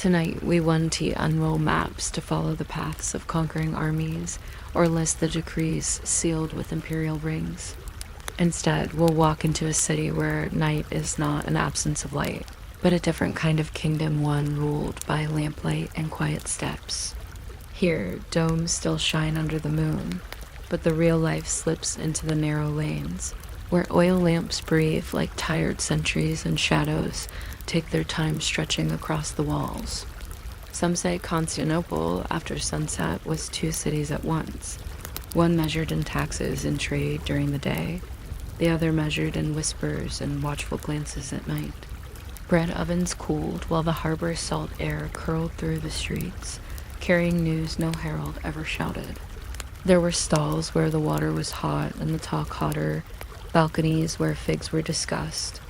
Tonight, we won't unroll maps to follow the paths of conquering armies or list the decrees sealed with imperial rings. Instead, we'll walk into a city where night is not an absence of light, but a different kind of kingdom, one ruled by lamplight and quiet steps. Here, domes still shine under the moon, but the real life slips into the narrow lanes, where oil lamps breathe like tired sentries and shadows take their time stretching across the walls. Some say Constantinople, after sunset, was two cities at once, one measured in taxes and trade during the day, the other measured in whispers and watchful glances at night. Bread ovens cooled while the harbor's salt air curled through the streets, carrying news no herald ever shouted. There were stalls where the water was hot and the talk hotter, balconies where figs were discussed,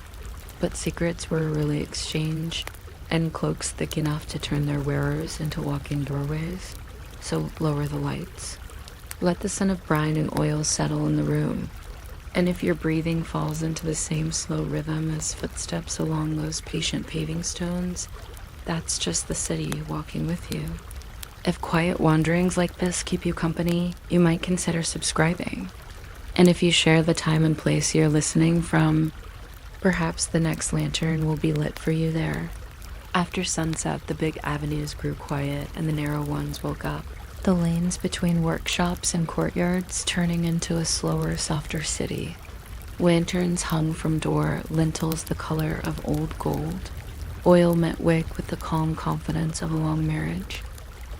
but secrets were really exchanged, and cloaks thick enough to turn their wearers into walking doorways. So lower the lights. Let the scent of brine and oil settle in the room, and if your breathing falls into the same slow rhythm as footsteps along those patient paving stones, that's just the city walking with you. If quiet wanderings like this keep you company, you might consider subscribing. And if you share the time and place you're listening from, perhaps the next lantern will be lit for you there. After sunset, the big avenues grew quiet and the narrow ones woke up, the lanes between workshops and courtyards turning into a slower, softer city. Lanterns hung from door, lintels the color of old gold. Oil met wick with the calm confidence of a long marriage.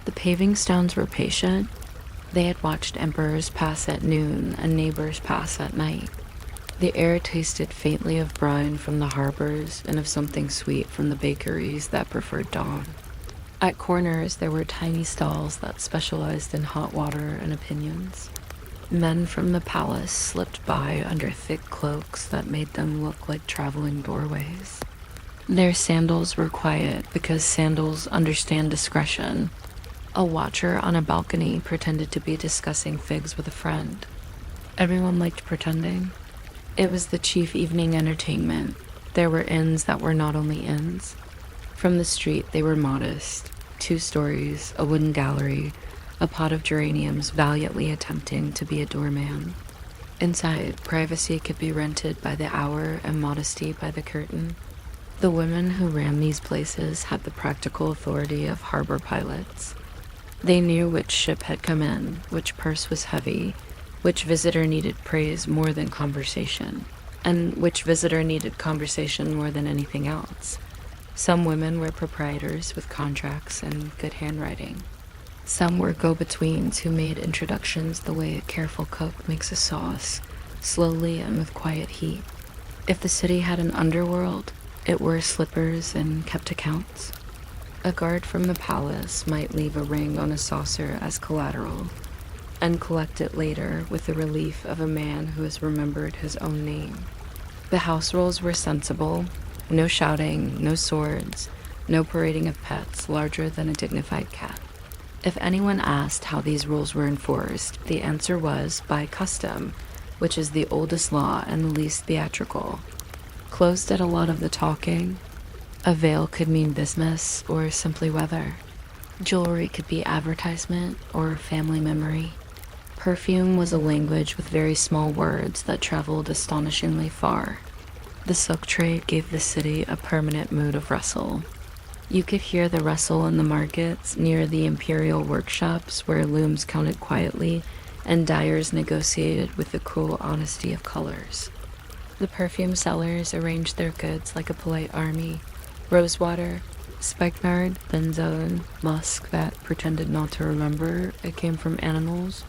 The paving stones were patient. They had watched emperors pass at noon and neighbors pass at night. The air tasted faintly of brine from the harbors and of something sweet from the bakeries that preferred dawn. At corners, there were tiny stalls that specialized in hot water and opinions. Men from the palace slipped by under thick cloaks that made them look like traveling doorways. Their sandals were quiet because sandals understand discretion. A watcher on a balcony pretended to be discussing figs with a friend. Everyone liked pretending. It was the chief evening entertainment. There were inns that were not only inns. From the street, they were modest. 2 stories, a wooden gallery, a pot of geraniums valiantly attempting to be a doorman. Inside, privacy could be rented by the hour and modesty by the curtain. The women who ran these places had the practical authority of harbor pilots. They knew which ship had come in, which purse was heavy, which visitor needed praise more than conversation, and which visitor needed conversation more than anything else. Some women were proprietors with contracts and good handwriting. Some were go-betweens who made introductions the way a careful cook makes a sauce, slowly and with quiet heat. If the city had an underworld, it wore slippers and kept accounts. A guard from the palace might leave a ring on a saucer as collateral, and collect it later with the relief of a man who has remembered his own name. The house rules were sensible. No shouting, no swords, no parading of pets larger than a dignified cat. If anyone asked how these rules were enforced, the answer was by custom, which is the oldest law and the least theatrical. Clothes did a lot of the talking. A veil could mean business or simply weather. Jewelry could be advertisement or family memory. Perfume was a language with very small words that traveled astonishingly far. The silk trade gave the city a permanent mood of rustle. You could hear the rustle in the markets near the imperial workshops where looms counted quietly and dyers negotiated with the cruel honesty of colors. The perfume sellers arranged their goods like a polite army. Rosewater, spikenard, benzoin, musk that pretended not to remember it came from animals,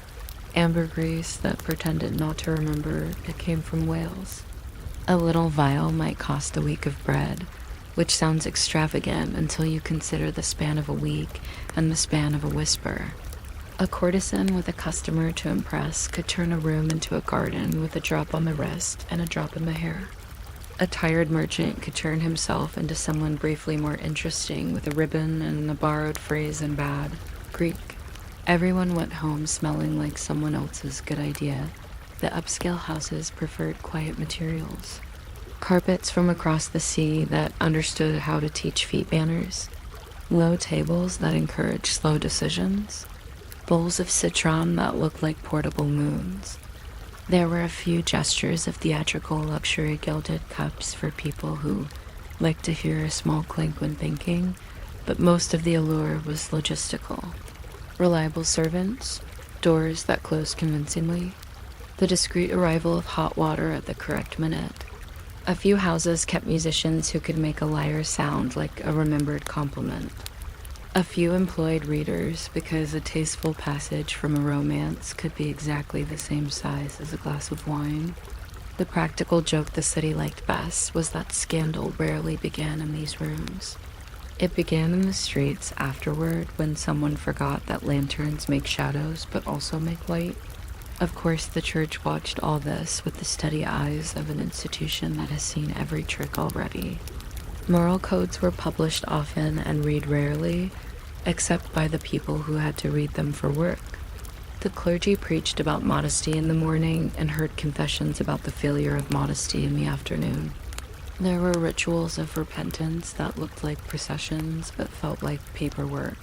ambergris that pretended not to remember it came from whales. A little vial might cost a week of bread, which sounds extravagant until you consider the span of a week and the span of a whisper. A courtesan with a customer to impress could turn a room into a garden with a drop on the wrist and a drop in the hair. A tired merchant could turn himself into someone briefly more interesting with a ribbon and a borrowed phrase in bad Greek. Everyone went home smelling like someone else's good idea. The upscale houses preferred quiet materials. Carpets from across the sea that understood how to teach feet manners. low tables that encourage slow decisions, bowls of citron that looked like portable moons. There were a few gestures of theatrical luxury gilded cups for people who like to hear a small clink when thinking, but most of the allure was logistical. Reliable servants, doors that closed convincingly, the discreet arrival of hot water at the correct minute. A few houses kept musicians who could make a lyre sound like a remembered compliment. A few employed readers because a tasteful passage from a romance could be exactly the same size as a glass of wine. The practical joke the city liked best was that scandal rarely began in these rooms. It began in the streets afterward when someone forgot that lanterns make shadows but also make light. Of course, the church watched all this with the steady eyes of an institution that has seen every trick already. Moral codes were published often and read rarely, except by the people who had to read them for work. The clergy preached about modesty in the morning and heard confessions about the failure of modesty in the afternoon. There were rituals of repentance that looked like processions but felt like paperwork.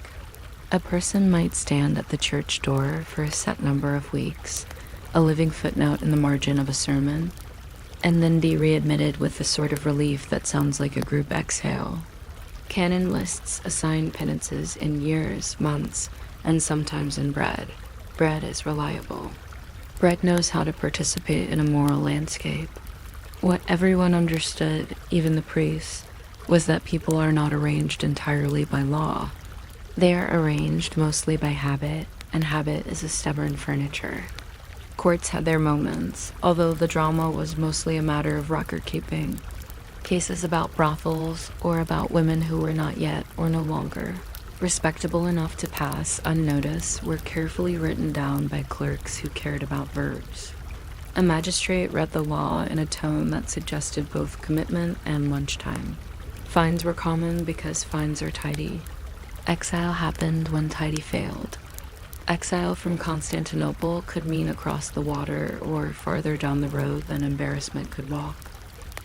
A person might stand at the church door for a set number of weeks, a living footnote in the margin of a sermon, and then be readmitted with the sort of relief that sounds like a group exhale. Canon lists assign penances in years, months, and sometimes in bread. Bread is reliable. Bread knows how to participate in a moral landscape. What everyone understood, even the priests, was that people are not arranged entirely by law. They are arranged mostly by habit, and habit is a stubborn furniture. Courts had their moments, although the drama was mostly a matter of record-keeping. Cases about brothels, or about women who were not yet, or no longer, respectable enough to pass unnoticed, were carefully written down by clerks who cared about verbs. A magistrate read the law in a tone that suggested both commitment and lunchtime. Fines were common because fines are tidy. Exile happened when tidy failed. Exile from Constantinople could mean across the water or farther down the road than embarrassment could walk.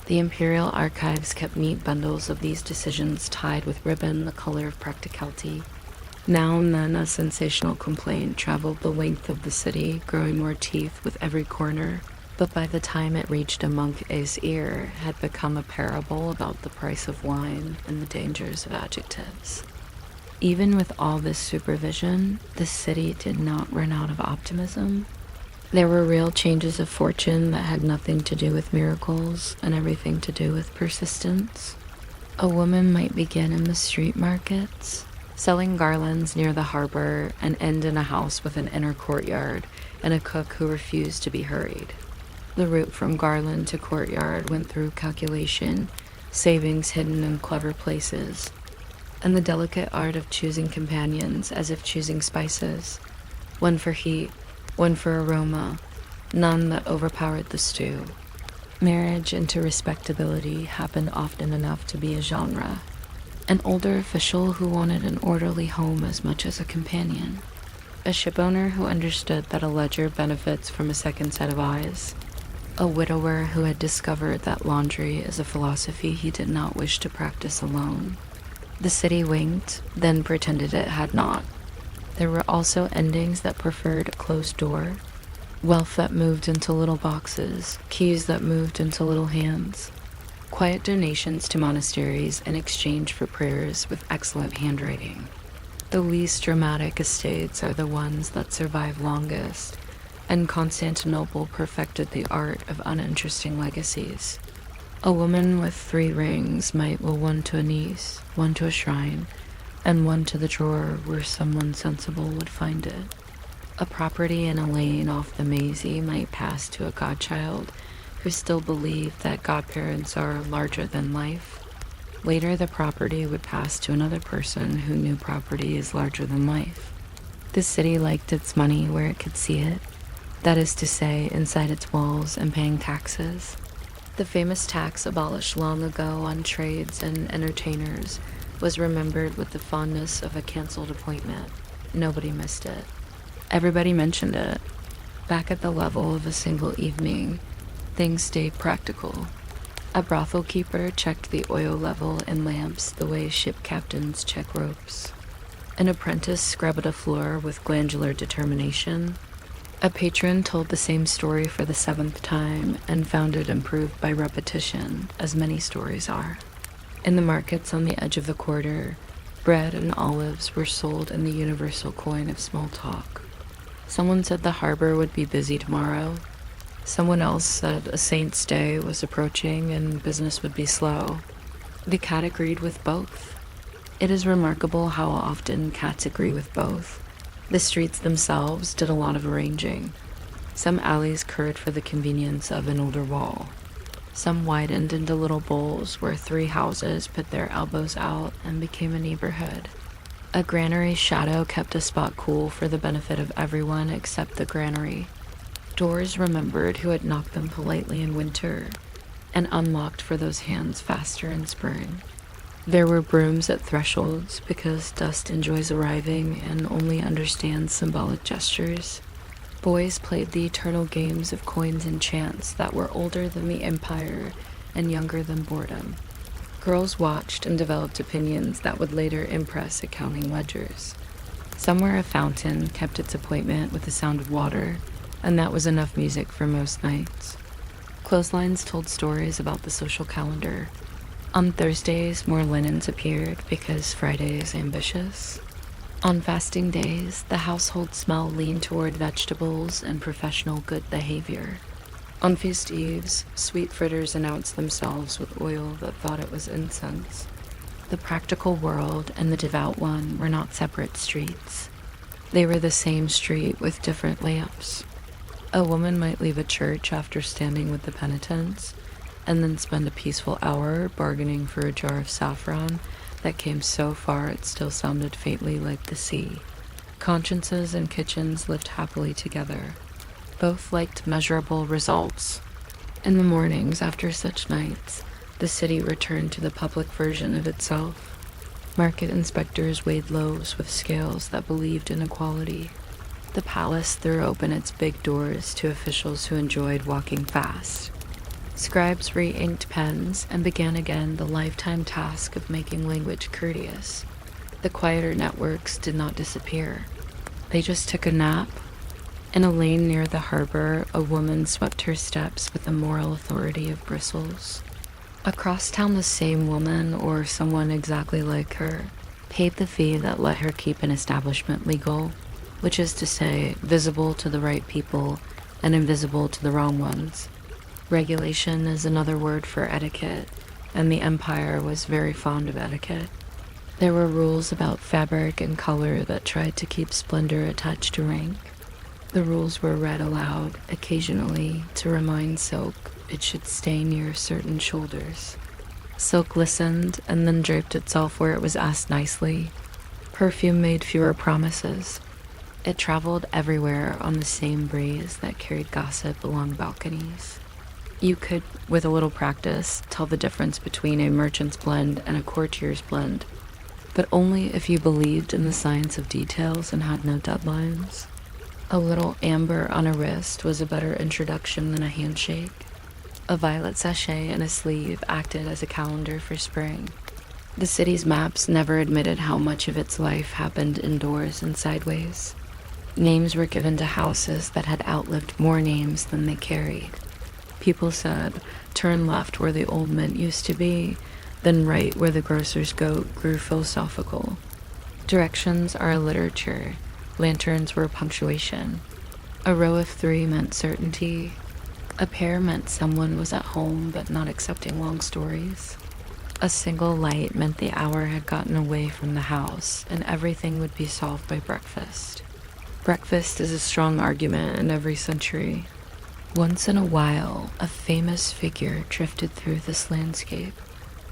The imperial archives kept neat bundles of these decisions tied with ribbon the color of practicality. Now and then a sensational complaint traveled the length of the city, growing more teeth with every corner, but by the time it reached a monk's ear, had become a parable about the price of wine and the dangers of adjectives. Even with all this supervision, the city did not run out of optimism. There were real changes of fortune that had nothing to do with miracles and everything to do with persistence. A woman might begin in the street markets, selling garlands near the harbor, and end in a house with an inner courtyard and a cook who refused to be hurried. The route from garland to courtyard went through calculation, savings hidden in clever places, and the delicate art of choosing companions as if choosing spices, one for heat, one for aroma, none that overpowered the stew. Marriage into respectability happened often enough to be a genre. An older official who wanted an orderly home as much as a companion. A shipowner who understood that a ledger benefits from a second set of eyes. A widower who had discovered that laundry is a philosophy he did not wish to practice alone. The city winked, then pretended it had not. There were also endings that preferred a closed door, wealth that moved into little boxes, keys that moved into little hands, quiet donations to monasteries in exchange for prayers with excellent handwriting. The least dramatic estates are the ones that survive longest, and Constantinople perfected the art of uninteresting legacies. A woman with 3 rings might will one to a niece, one to a shrine, and one to the drawer where someone sensible would find it. A property in a lane off the Maisie might pass to a godchild who still believed that godparents are larger than life. Later, the property would pass to another person who knew property is larger than life. The city liked its money where it could see it, that is to say, inside its walls and paying taxes. The famous tax abolished long ago on trades and entertainers was remembered with the fondness of a cancelled appointment. Nobody missed it. Everybody mentioned it. Back at the level of a single evening, things stayed practical. A brothel keeper checked the oil level in lamps the way ship captains check ropes. An apprentice scrubbed a floor with glandular determination. A patron told the same story for the 7th time and found it improved by repetition, as many stories are. In the markets on the edge of the quarter, bread and olives were sold in the universal coin of small talk. Someone said the harbor would be busy tomorrow. Someone else said a saint's day was approaching and business would be slow. The cat agreed with both. It is remarkable how often cats agree with both. The streets themselves did a lot of arranging. Some alleys curved for the convenience of an older wall. Some widened into little bowls where 3 houses put their elbows out and became a neighborhood. A granary shadow kept a spot cool for the benefit of everyone except the granary. Doors remembered who had knocked them politely in winter and unlocked for those hands faster in spring. There were brooms at thresholds because dust enjoys arriving and only understands symbolic gestures. Boys played the eternal games of coins and chance that were older than the empire and younger than boredom. Girls watched and developed opinions that would later impress accounting ledgers. Somewhere a fountain kept its appointment with the sound of water, and that was enough music for most nights. Clotheslines told stories about the social calendar. On Thursdays, more linens appeared because Friday is ambitious. On fasting days, the household smell leaned toward vegetables and professional good behavior. On feast eves, sweet fritters announced themselves with oil that thought it was incense. The practical world and the devout one were not separate streets. They were the same street with different lamps. A woman might leave a church after standing with the penitents, and then spend a peaceful hour bargaining for a jar of saffron that came so far it still sounded faintly like the sea. Consciences and kitchens lived happily together. Both liked measurable results. In the mornings after such nights, the city returned to the public version of itself. Market inspectors weighed loaves with scales that believed in equality. The palace threw open its big doors to officials who enjoyed walking fast. Scribes re-inked pens and began again the lifetime task of making language courteous. The quieter networks did not disappear. They just took a nap. In a lane near the harbor, a woman swept her steps with the moral authority of bristles. Across town, the same woman, or someone exactly like her, paid the fee that let her keep an establishment legal, which is to say, visible to the right people and invisible to the wrong ones. Regulation is another word for etiquette, and the empire was very fond of etiquette. There were rules about fabric and color that tried to keep splendor attached to rank. The rules were read aloud, occasionally, to remind silk it should stay near certain shoulders. Silk listened and then draped itself where it was asked nicely. Perfume made fewer promises. It traveled everywhere on the same breeze that carried gossip along balconies. You could, with a little practice, tell the difference between a merchant's blend and a courtier's blend, but only if you believed in the science of details and had no deadlines. A little amber on a wrist was a better introduction than a handshake. A violet sachet in a sleeve acted as a calendar for spring. The city's maps never admitted how much of its life happened indoors and sideways. Names were given to houses that had outlived more names than they carried. People said, turn left where the old mint used to be, then right where the grocer's goat grew philosophical. Directions are a literature. Lanterns were punctuation. A row of 3 meant certainty. A pair meant someone was at home but not accepting long stories. A single light meant the hour had gotten away from the house and everything would be solved by breakfast. Breakfast is a strong argument in every century. Once in a while, a famous figure drifted through this landscape.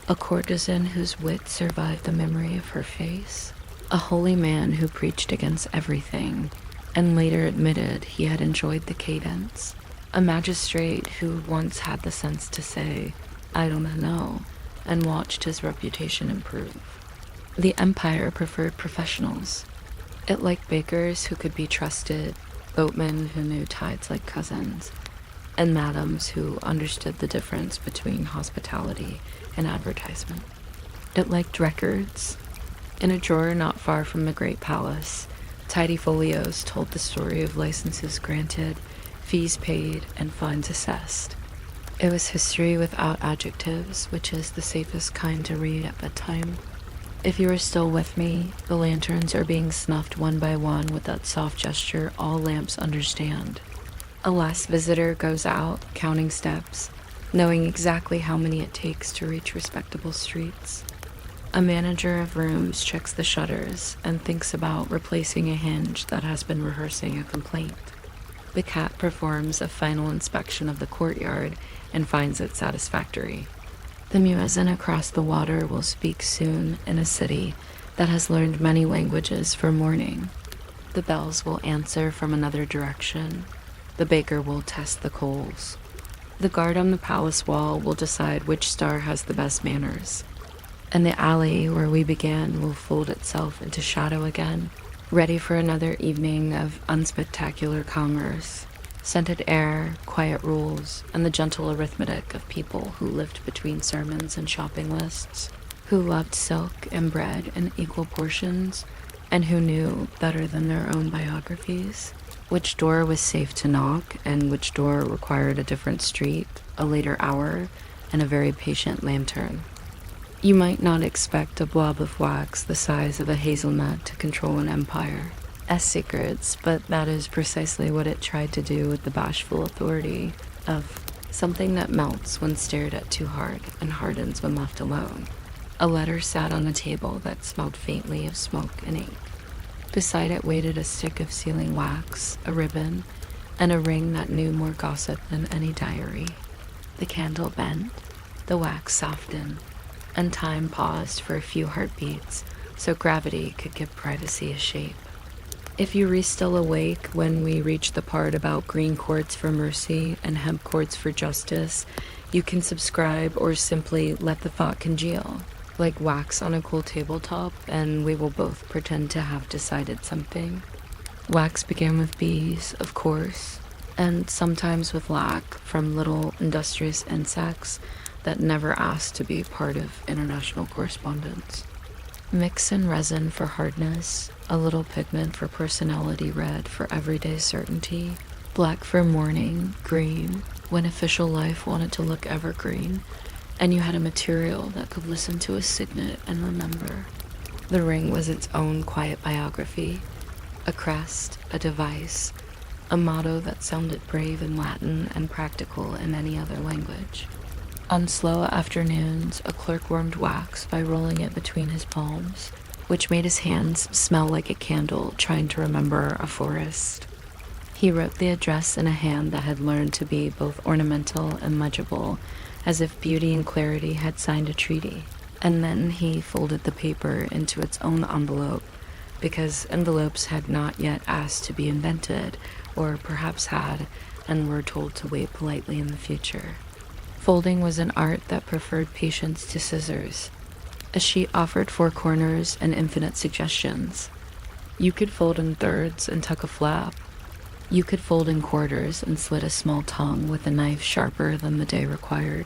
A courtesan whose wit survived the memory of her face. A holy man who preached against everything, and later admitted he had enjoyed the cadence. A magistrate who once had the sense to say, I don't know, and watched his reputation improve. The empire preferred professionals. It liked bakers who could be trusted, boatmen who knew tides like cousins, and madams who understood the difference between hospitality and advertisement. It liked records. In a drawer not far from the Great Palace, tidy folios told the story of licenses granted, fees paid, and fines assessed. It was history without adjectives, which is the safest kind to read at bedtime. If you are still with me, the lanterns are being snuffed one by one with that soft gesture all lamps understand. A last visitor goes out, counting steps, knowing exactly how many it takes to reach respectable streets. A manager of rooms checks the shutters and thinks about replacing a hinge that has been rehearsing a complaint. The cat performs a final inspection of the courtyard and finds it satisfactory. The muezzin across the water will speak soon in a city that has learned many languages for mourning. The bells will answer from another direction. The baker will test the coals. The guard on the palace wall will decide which star has the best manners. And the alley where we began will fold itself into shadow again, ready for another evening of unspectacular commerce, scented air, quiet rules, and the gentle arithmetic of people who lived between sermons and shopping lists, who loved silk and bread in equal portions, and who knew, better than their own biographies, which door was safe to knock and which door required a different street, a later hour, and a very patient lantern. You might not expect a blob of wax the size of a hazelnut to control an empire as secrets, but that is precisely what it tried to do with the bashful authority of something that melts when stared at too hard and hardens when left alone. A letter sat on a table that smelled faintly of smoke and ink. Beside it waited a stick of sealing wax, a ribbon, and a ring that knew more gossip than any diary. The candle bent, the wax softened, and time paused for a few heartbeats so gravity could give privacy a shape. If you were still awake when we reached the part about green cords for mercy and hemp cords for justice, you can subscribe or simply let the thought congeal, like wax on a cool tabletop, and we will both pretend to have decided something. Wax began with bees, of course, and sometimes with lac from little industrious insects that never asked to be part of international correspondence. Mix in resin for hardness, a little pigment for personality red for everyday certainty, black for mourning, green when official life wanted to look evergreen, and you had a material that could listen to a signet and remember. The ring was its own quiet biography, a crest, a device, a motto that sounded brave in Latin and practical in any other language. On slow afternoons, a clerk warmed wax by rolling it between his palms, which made his hands smell like a candle trying to remember a forest. He wrote the address in a hand that had learned to be both ornamental and legible, as if beauty and clarity had signed a treaty. And then he folded the paper into its own envelope, because envelopes had not yet asked to be invented, or perhaps had, and were told to wait politely in the future. Folding was an art that preferred patience to scissors. A sheet offered 4 corners and infinite suggestions. You could fold in thirds and tuck a flap. You could fold in quarters and slit a small tongue with a knife sharper than the day required.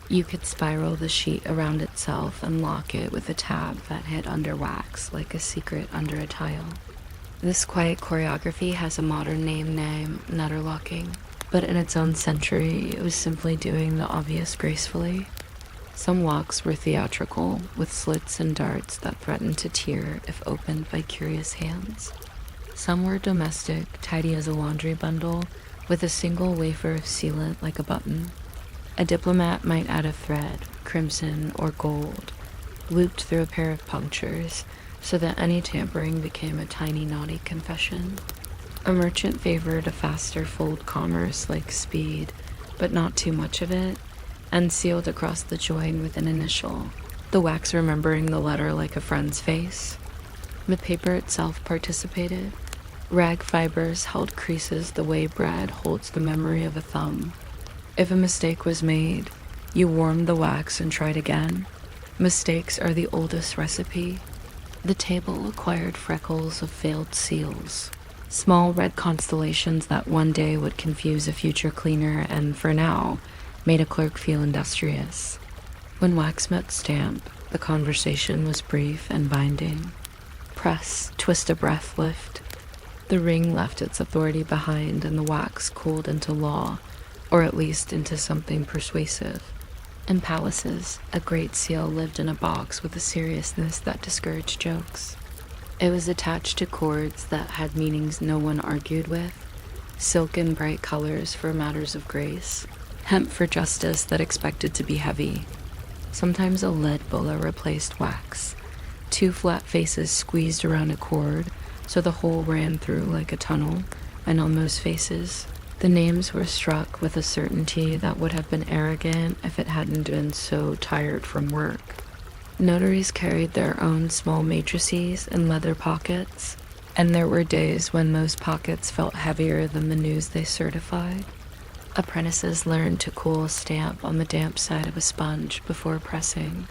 You could spiral the sheet around itself and lock it with a tab that hid under wax like a secret under a tile. This quiet choreography has a modern name Nutterlocking, but in its own century, it was simply doing the obvious gracefully. Some walks were theatrical, with slits and darts that threatened to tear if opened by curious hands. Some were domestic, tidy as a laundry bundle, with a single wafer of sealant like a button. A diplomat might add a thread, crimson or gold, looped through a pair of punctures, so that any tampering became a tiny naughty confession. A merchant favored a faster fold commerce like speed, but not too much of it, and sealed across the join with an initial, the wax remembering the letter like a friend's face. The paper itself participated. Rag fibers held creases the way bread holds the memory of a thumb. If a mistake was made, you warmed the wax and tried again. Mistakes are the oldest recipe. The table acquired freckles of failed seals. Small red constellations that one day would confuse a future cleaner and, for now, made a clerk feel industrious. When wax met stamp, the conversation was brief and binding. Press, twist a breath, lift. The ring left its authority behind and the wax cooled into law, or at least into something persuasive. In palaces, a great seal lived in a box with a seriousness that discouraged jokes. It was attached to cords that had meanings no one argued with, silk in bright colors for matters of grace, hemp for justice that expected to be heavy. Sometimes a lead bulla replaced wax, 2 flat faces squeezed around a cord so the hole ran through like a tunnel, and on those faces, the names were struck with a certainty that would have been arrogant if it hadn't been so tired from work. Notaries carried their own small matrices in leather pockets, and there were days when those pockets felt heavier than the news they certified. Apprentices learned to cool a stamp on the damp side of a sponge before pressing.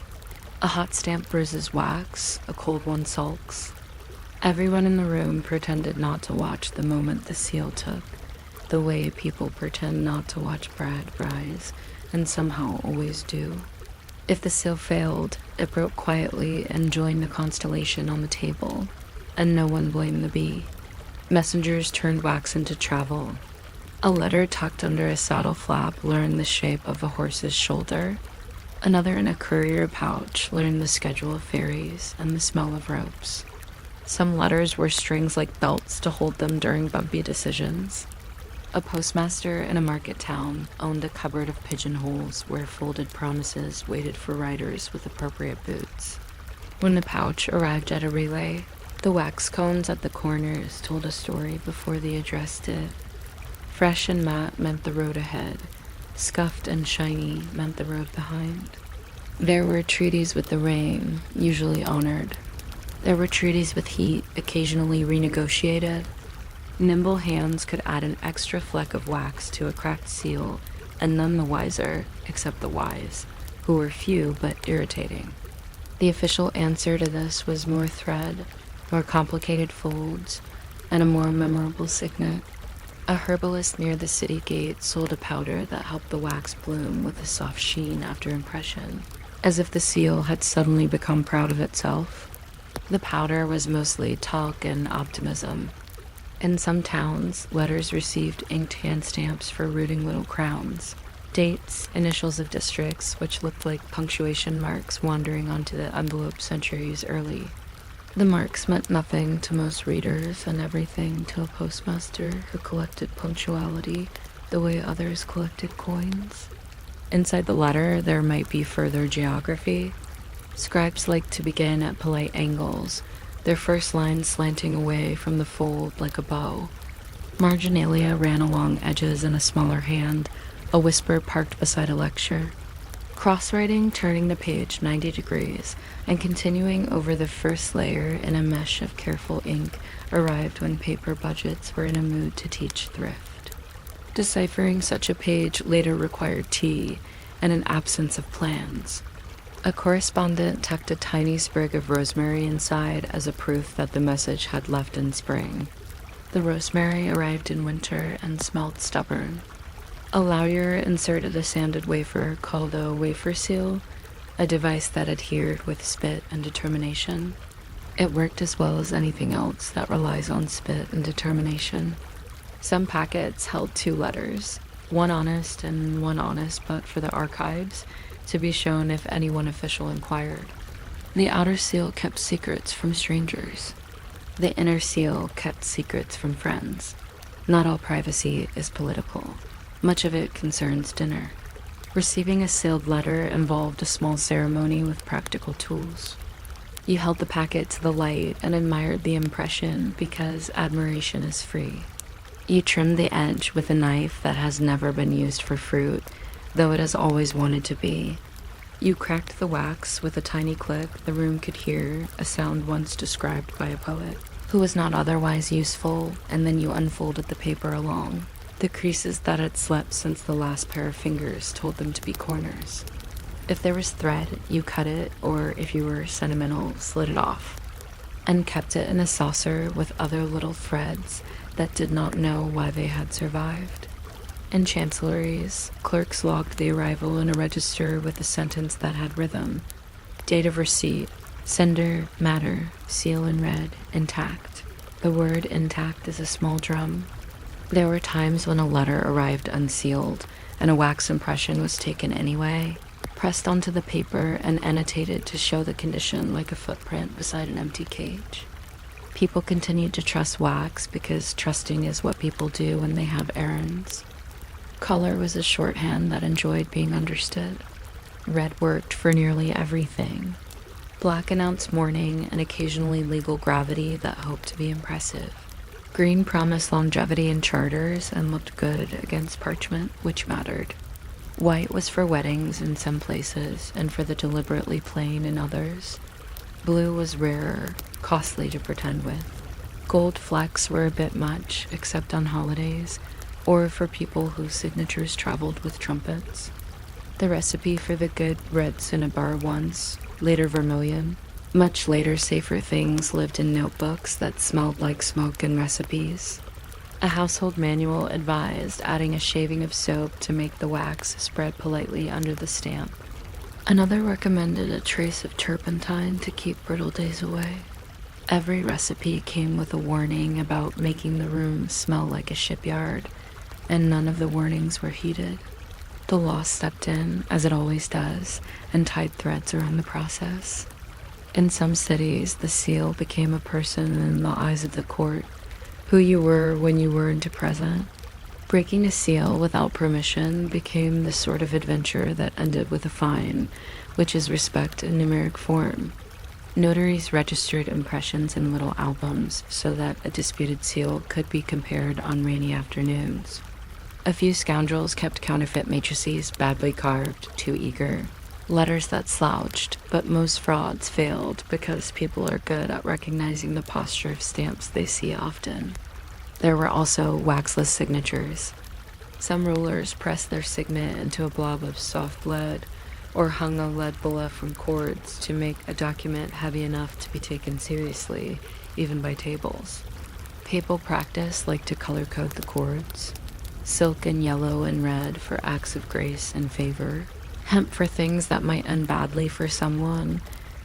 A hot stamp bruises wax, a cold one sulks. Everyone in the room pretended not to watch the moment the seal took, the way people pretend not to watch Brad rise, and somehow always do. If the seal failed, it broke quietly and joined the constellation on the table, and no one blamed the bee. Messengers turned wax into travel. A letter tucked under a saddle flap learned the shape of a horse's shoulder. Another in a courier pouch learned the schedule of ferries and the smell of ropes. Some letters wore strings like belts to hold them during bumpy decisions. A postmaster in a market town owned a cupboard of pigeonholes where folded promises waited for riders with appropriate boots. When the pouch arrived at a relay, the wax cones at the corners told a story before the address did. Fresh and matte meant the road ahead. Scuffed and shiny meant the road behind. There were treaties with the rain, usually honored. There were treaties with heat, occasionally renegotiated. Nimble hands could add an extra fleck of wax to a cracked seal, and none the wiser, except the wise, who were few but irritating. The official answer to this was more thread, more complicated folds, and a more memorable signet. A herbalist near the city gate sold a powder that helped the wax bloom with a soft sheen after impression, as if the seal had suddenly become proud of itself. The powder was mostly talk and optimism. In some towns, letters received inked hand stamps for rooting little crowns, dates, initials of districts, which looked like punctuation marks wandering onto the envelope centuries early. The marks meant nothing to most readers and everything to a postmaster who collected punctuality the way others collected coins. Inside the letter, there might be further geography. Scribes liked to begin at polite angles, their first line slanting away from the fold like a bow. Marginalia ran along edges in a smaller hand, a whisper parked beside a lecture. Crosswriting turning the page 90 degrees and continuing over the first layer in a mesh of careful ink arrived when paper budgets were in a mood to teach thrift. Deciphering such a page later required tea and an absence of plans. A correspondent tucked a tiny sprig of rosemary inside as a proof that the message had left in spring. The rosemary arrived in winter and smelled stubborn. A lawyer inserted a sanded wafer called a wafer seal, a device that adhered with spit and determination. It worked as well as anything else that relies on spit and determination. Some packets held 2 letters, one honest and one honest but for the archives, to be shown if anyone official inquired. The outer seal kept secrets from strangers. The inner seal kept secrets from friends. Not all privacy is political. Much of it concerns dinner. Receiving a sealed letter involved a small ceremony with practical tools. You held the packet to the light and admired the impression because admiration is free. You trimmed the edge with a knife that has never been used for fruit, though it has always wanted to be. You cracked the wax with a tiny click the room could hear, a sound once described by a poet, who was not otherwise useful, and then you unfolded the paper along. The creases that had slept since the last pair of fingers told them to be corners. If there was thread, you cut it, or if you were sentimental, slid it off. and kept it in a saucer with other little threads that did not know why they had survived. In chancelleries, clerks logged the arrival in a register with a sentence that had rhythm. Date of receipt, sender, matter, seal in red, intact. The word intact is a small drum. There were times when a letter arrived unsealed, and a wax impression was taken anyway, pressed onto the paper and annotated to show the condition like a footprint beside an empty cage. People continued to trust wax because trusting is what people do when they have errands. Color was a shorthand that enjoyed being understood. Red worked for nearly everything. Black announced mourning and occasionally legal gravity that hoped to be impressive. Green promised longevity in charters and looked good against parchment, which mattered. White was for weddings in some places and for the deliberately plain in others. Blue was rarer, costly to pretend with. Gold flecks were a bit much, except on holidays, or for people whose signatures traveled with trumpets. The recipe for the good red cinnabar once, later vermilion. Much later, safer things lived in notebooks that smelled like smoke and recipes. A household manual advised adding a shaving of soap to make the wax spread politely under the stamp. Another recommended a trace of turpentine to keep brittle days away. Every recipe came with a warning about making the room smell like a shipyard, and none of the warnings were heeded. The law stepped in, as it always does, and tied threads around the process. In some cities, the seal became a person in the eyes of the court, who you were when you weren't present. Breaking a seal without permission became the sort of adventure that ended with a fine, which is respect in numeric form. Notaries registered impressions in little albums so that a disputed seal could be compared on rainy afternoons. A few scoundrels kept counterfeit matrices badly carved, too eager. Letters that slouched, but most frauds failed because people are good at recognizing the posture of stamps they see often. There were also waxless signatures. Some rulers pressed their signet into a blob of soft lead, or hung a lead bulla from cords to make a document heavy enough to be taken seriously, even by tables. Papal practice liked to color-code the cords. Silk and yellow and red for acts of grace and favor. Hemp for things that might end badly for someone,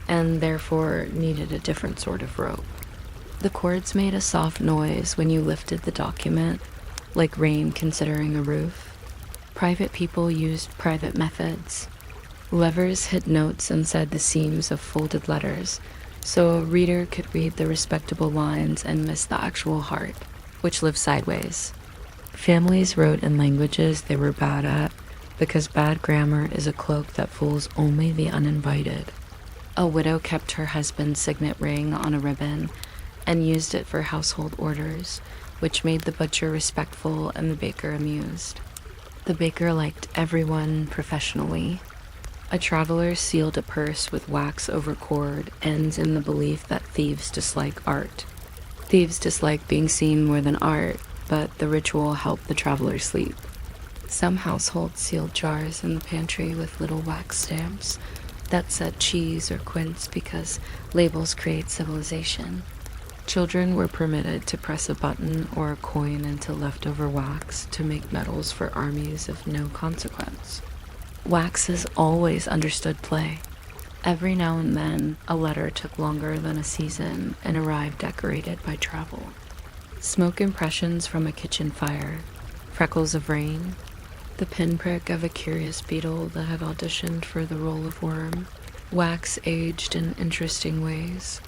and therefore needed a different sort of rope. The cords made a soft noise when you lifted the document, like rain considering a roof. Private people used private methods. Levers hid notes inside the seams of folded letters, so a reader could read the respectable lines and miss the actual heart, which lived sideways. Families wrote in languages they were bad at, because bad grammar is a cloak that fools only the uninvited. A widow kept her husband's signet ring on a ribbon and used it for household orders, which made the butcher respectful and the baker amused. The baker liked everyone professionally. A traveler sealed a purse with wax over cord ends in the belief that thieves dislike art. Thieves dislike being seen more than art, but the ritual helped the traveler sleep. Some households sealed jars in the pantry with little wax stamps that said cheese or quince because labels create civilization. Children were permitted to press a button or a coin into leftover wax to make medals for armies of no consequence. Waxes always understood play. Every now and then, a letter took longer than a season and arrived decorated by travel. Smoke impressions from a kitchen fire, freckles of rain, the pinprick of a curious beetle that had auditioned for the role of worm. Wax aged in interesting ways.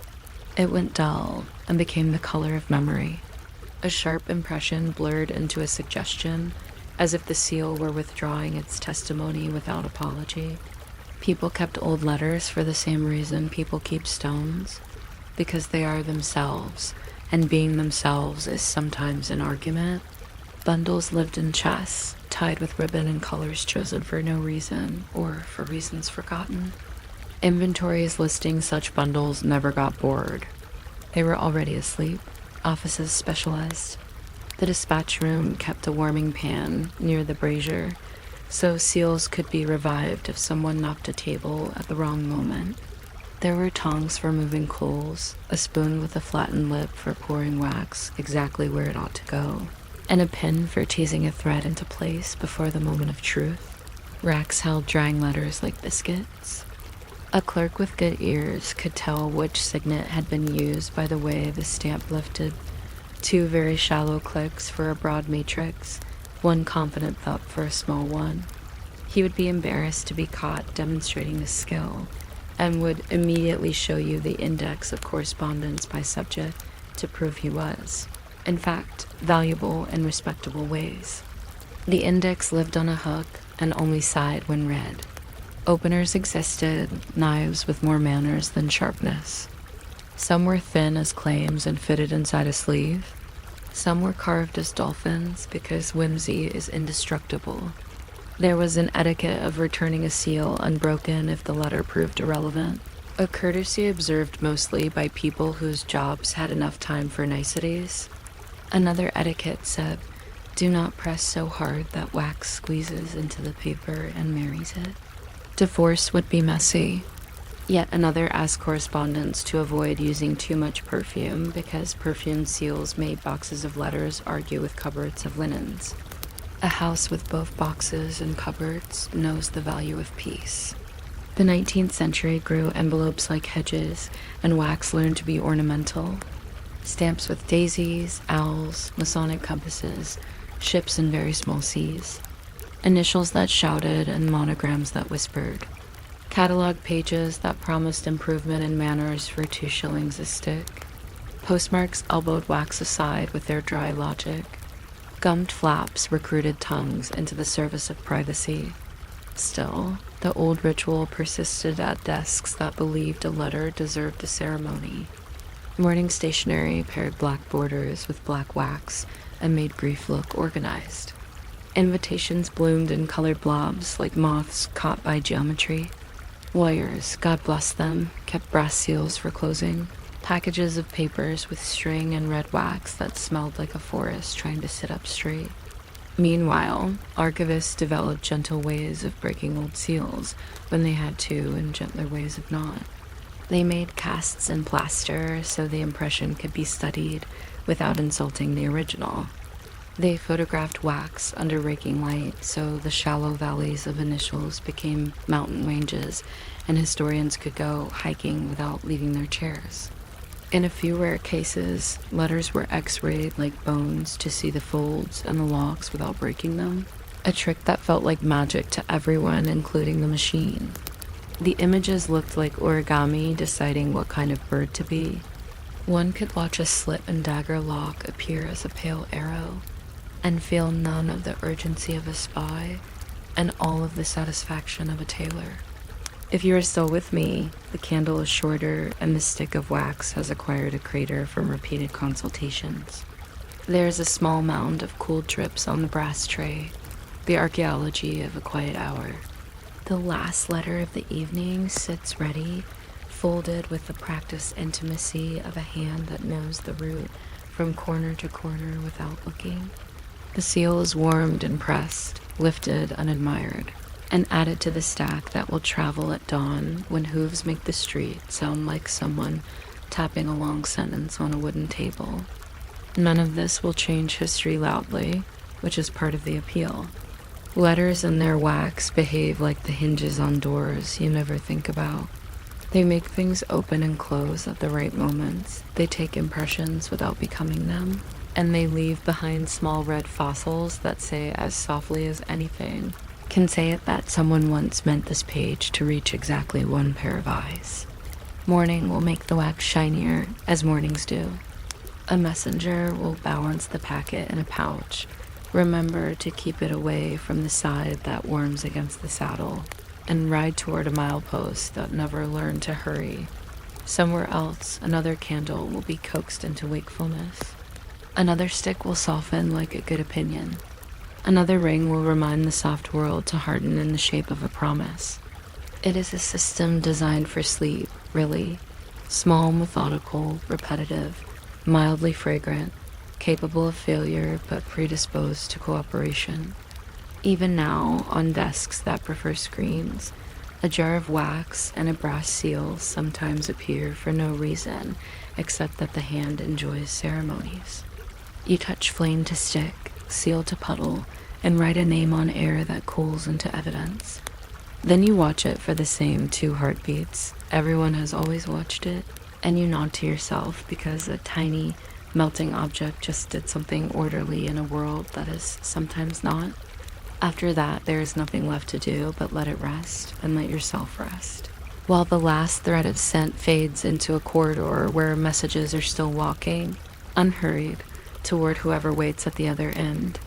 It went dull and became the color of memory. A sharp impression blurred into a suggestion, as if the seal were withdrawing its testimony without apology. People kept old letters for the same reason people keep stones, because they are themselves, and being themselves is sometimes an argument. Bundles lived in chests, tied with ribbon and colors chosen for no reason, or for reasons forgotten. Inventories listing such bundles never got bored. They were already asleep. Offices specialized. The dispatch room kept a warming pan near the brazier, so seals could be revived if someone knocked a table at the wrong moment. There were tongs for moving coals, a spoon with a flattened lip for pouring wax exactly where it ought to go, and a pin for teasing a thread into place before the moment of truth. Racks held drying letters like biscuits. A clerk with good ears could tell which signet had been used by the way the stamp lifted. 2 very shallow clicks for a broad matrix, 1 confident thump for a small one. He would be embarrassed to be caught demonstrating his skill, and would immediately show you the index of correspondence by subject to prove he was, in fact, valuable in respectable ways. The index lived on a hook and only sighed when read. Openers existed, knives with more manners than sharpness. Some were thin as claims and fitted inside a sleeve. Some were carved as dolphins because whimsy is indestructible. There was an etiquette of returning a seal unbroken if the letter proved irrelevant, a courtesy observed mostly by people whose jobs had enough time for niceties. Another etiquette said, do not press so hard that wax squeezes into the paper and marries it. Divorce would be messy. Yet another asked correspondents to avoid using too much perfume because perfumed seals made boxes of letters argue with cupboards of linens. A house with both boxes and cupboards knows the value of peace. The 19th century grew envelopes like hedges, and wax learned to be ornamental. Stamps with daisies, owls, Masonic compasses, ships in very small seas. Initials that shouted and monograms that whispered. Catalog pages that promised improvement in manners for 2 shillings a stick. Postmarks elbowed wax aside with their dry logic. Gummed flaps recruited tongues into the service of privacy. Still, the old ritual persisted at desks that believed a letter deserved a ceremony. Morning stationery paired black borders with black wax and made grief look organized. Invitations bloomed in colored blobs like moths caught by geometry. Lawyers, God bless them, kept brass seals for closing. Packages of papers with string and red wax that smelled like a forest trying to sit up straight. Meanwhile, archivists developed gentle ways of breaking old seals when they had to and gentler ways of not. They made casts in plaster so the impression could be studied without insulting the original. They photographed wax under raking light so the shallow valleys of initials became mountain ranges and historians could go hiking without leaving their chairs. In a few rare cases, letters were x-rayed like bones to see the folds and the locks without breaking them, a trick that felt like magic to everyone, including the machine. The images looked like origami deciding what kind of bird to be. One could watch a slit and dagger lock appear as a pale arrow, and feel none of the urgency of a spy, and all of the satisfaction of a tailor. If you are still with me, the candle is shorter and the stick of wax has acquired a crater from repeated consultations. There is a small mound of cooled drips on the brass tray, the archaeology of a quiet hour. The last letter of the evening sits ready, folded with the practiced intimacy of a hand that knows the route from corner to corner without looking. The seal is warmed and pressed, lifted and admired, and added to the stack that will travel at dawn when hooves make the street sound like someone tapping a long sentence on a wooden table. None of this will change history loudly, which is part of the appeal. Letters and their wax behave like the hinges on doors you never think about. They make things open and close at the right moments. They take impressions without becoming them. And they leave behind small red fossils that say as softly as anything can say it that someone once meant this page to reach exactly 1 pair of eyes. Morning will make the wax shinier, as mornings do. A messenger will balance the packet in a pouch. Remember to keep it away from the side that warms against the saddle, and ride toward a milepost that never learned to hurry. Somewhere else, another candle will be coaxed into wakefulness. Another stick will soften like a good opinion. Another ring will remind the soft world to harden in the shape of a promise. It is a system designed for sleep, really. Small, methodical, repetitive, mildly fragrant, capable of failure but predisposed to cooperation. Even now, on desks that prefer screens, A jar of wax and a brass seal sometimes appear for no reason except that the hand enjoys ceremonies. You touch flame to stick, seal to puddle, and write a name on air that cools into evidence. Then you watch it for the same 2 heartbeats. Everyone has always watched it, and you nod to yourself because a tiny, melting object just did something orderly in a world that is sometimes not. After that, there is nothing left to do but let it rest and let yourself rest. While the last thread of scent fades into a corridor where messages are still walking, unhurried, toward whoever waits at the other end.